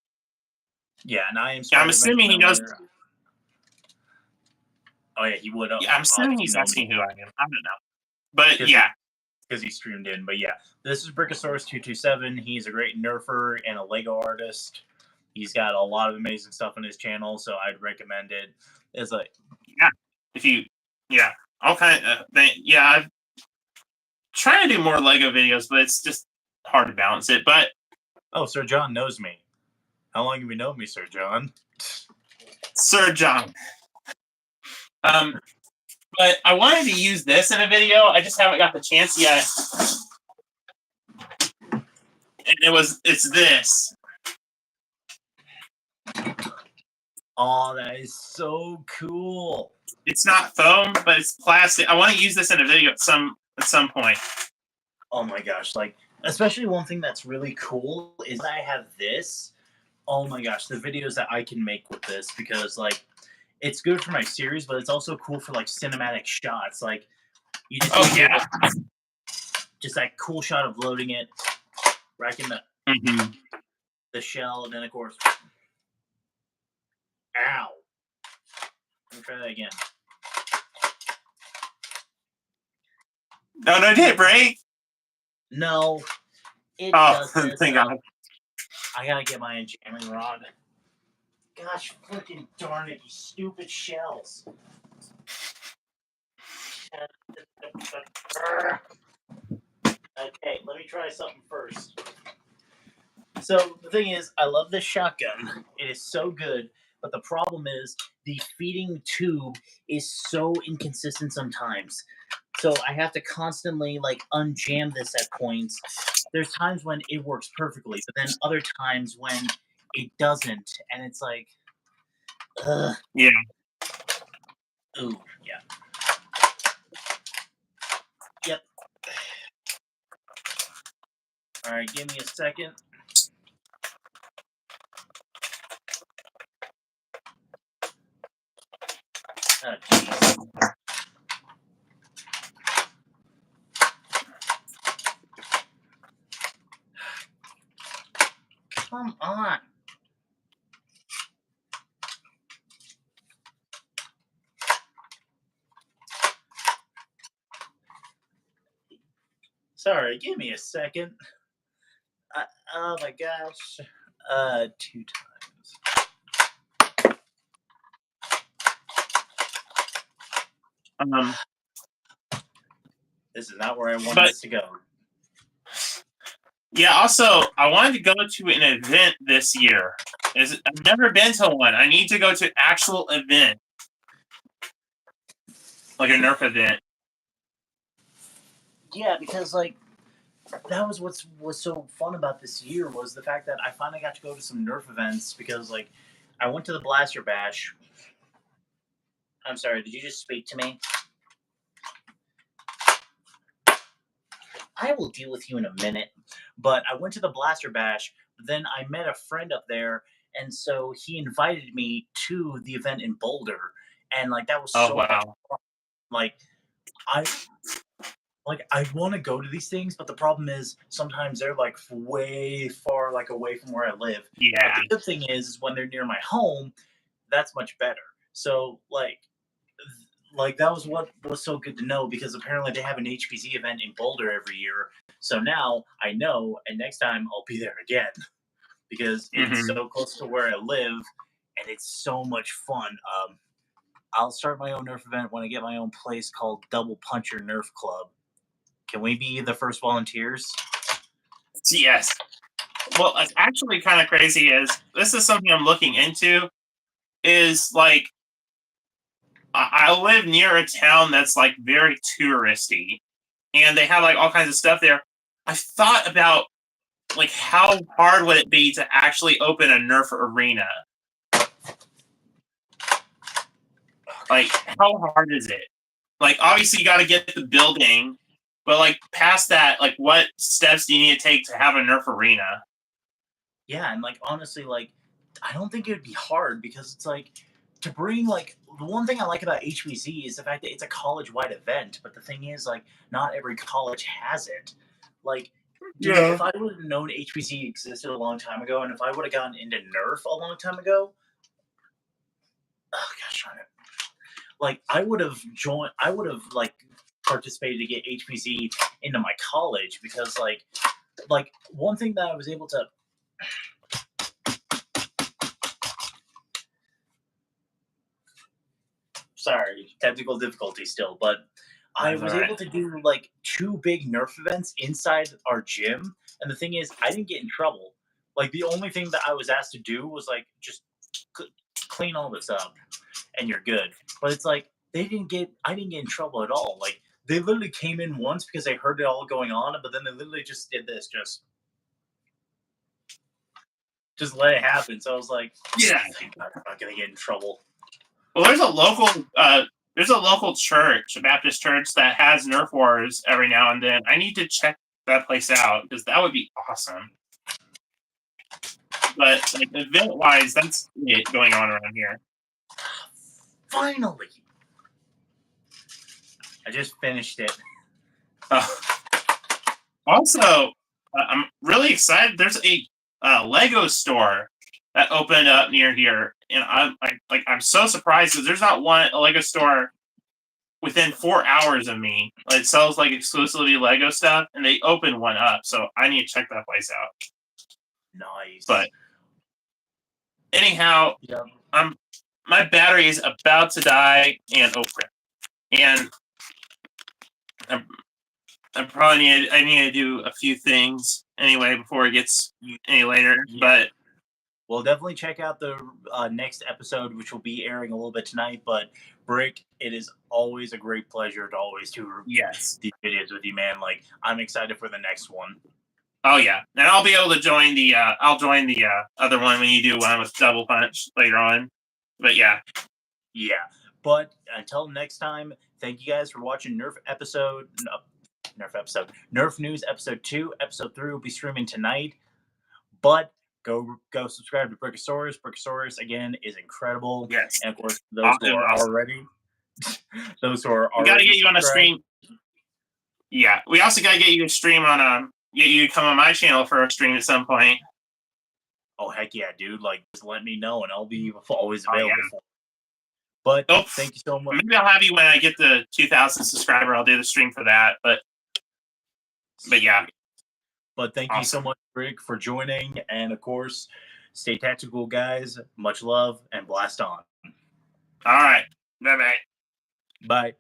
Yeah, and I am. Yeah, I'm assuming he knows. Oh yeah, he would. Yeah, I'm assuming he's asking who I am. I don't know, but because he streamed in. But yeah, this is Brickosaurus227. He's a great Nerfer and a Lego artist. He's got a lot of amazing stuff on his channel, so I'd recommend it. It's like all kind of I'm trying to do more Lego videos, but it's just hard to balance it. But Sir John knows me. How long have you known me, Sir John? Sir John. But I wanted to use this in a video. I just haven't got the chance yet. And it's this. Oh, that is so cool. It's not foam, but it's plastic. I want to use this in a video at some point. Oh my gosh, like especially one thing that's really cool is I have this. Oh my gosh, the videos that I can make with this, because like it's good for my series, but it's also cool for like cinematic shots. Like you just just that cool shot of loading it, racking the shell, and then of course, ow. Let me try that again. No, did it break? No, it doesn't. Thank God. I gotta get my enjamming rod. Gosh, freaking darn it, you stupid shells. Okay, let me try something first. So, the thing is, I love this shotgun. It is so good, but the problem is the feeding tube is so inconsistent sometimes. So, I have to constantly, like, unjam this at points. There's times when it works perfectly, but then other times when it doesn't, and it's like, ugh. Yeah. Ooh, yeah. Yep. All right, give me a second. Oh, jeez. Come on. Sorry, give me a second. Oh my gosh. 2 times. This is not where I wanted this to go. Yeah, also, I wanted to go to an event this year. I've never been to one. I need to go to an actual event. Like a Nerf event. Yeah, because, like, that was what was so fun about this year, was the fact that I finally got to go to some Nerf events, because, like, I went to the Blaster Bash. I'm sorry, did you just speak to me? I will deal with you in a minute. But I went to the Blaster Bash, then I met a friend up there, and so he invited me to the event in Boulder, and, like, that was so much fun. Like, like I want to go to these things, but the problem is sometimes they're like way far like away from where I live. But Yeah. the good thing is when they're near my home, that's much better. So like that was what was so good to know because apparently they have an HPC event in Boulder every year. So now I know, and next time I'll be there again because it's Mhm. so close to where I live, and it's so much fun. I'll start my own Nerf event when I get my own place called Double Puncher Nerf Club. Can we be the first volunteers? Yes. Well, it's actually kind of crazy. Is this is something I'm looking into? Is like I live near a town that's like very touristy, and they have like all kinds of stuff there. I thought about like how hard would it be to actually open a Nerf arena? Like, how hard is it? Like, obviously, you got to get the building, but like past that, like, what steps do you need to take to have a Nerf arena? Yeah, and like honestly, like I don't think it would be hard because it's like to bring like the one thing I like about HBC is the fact that it's a college wide event. But the thing is, like, not every college has it. Like, dude, Yeah. if I would have known HBC existed a long time ago, and if I would have gotten into Nerf a long time ago, oh gosh darn it, like I would have joined. I would have like participated to get HBC into my college because like one thing that I was able to sorry, technical difficulty still, but I That's was all right. able to do like 2 big Nerf events inside our gym. And the thing is, I didn't get in trouble. Like the only thing that I was asked to do was like just clean all this up, and you're good. But it's like I didn't get in trouble at all. Like they literally came in once because they heard it all going on, but then they literally just did this, just let it happen. So I was like, Yeah. thank God I'm not gonna get in trouble. Well, there's a local church, a Baptist church that has Nerf wars every now and then. I need to check that place out because that would be awesome. But like event wise, that's it going on around here. Finally, I just finished it. Also, I'm really excited. There's a Lego store that opened up near here, and I'm so surprised because there's not a Lego store within 4 hours of me. It sells like exclusively Lego stuff, and they opened one up, so I need to check that place out. Nice. But anyhow, yeah. My battery is about to die, and and I probably I need to do a few things anyway before it gets any later. Yeah. But we'll definitely check out the next episode, which will be airing a little bit tonight. But Brick, it is always a great pleasure to always do yes, these videos with you, man. Like I'm excited for the next one. oh yeah, and I'll be able to join the other one when you do one with Double Punch later on. But yeah. But until next time, thank you guys for watching Nerf News episode 2. Episode 3 will be streaming tonight. But go subscribe to Brickosaurus. Brickosaurus again is incredible. Yes. And of course, those who are already we gotta get you on a stream. Yeah, we also gotta get you a stream on get you to come on my channel for a stream at some point. Oh heck yeah, dude! Like just let me know, and I'll be always available. Oh, yeah. For But thank you so much. Maybe I'll have you when I get the 2,000 subscriber. I'll do the stream for that. But yeah. But thank you so much, Rick, for joining, and of course, stay tactical, guys. Much love and blast on. All right. Bye-bye. Bye.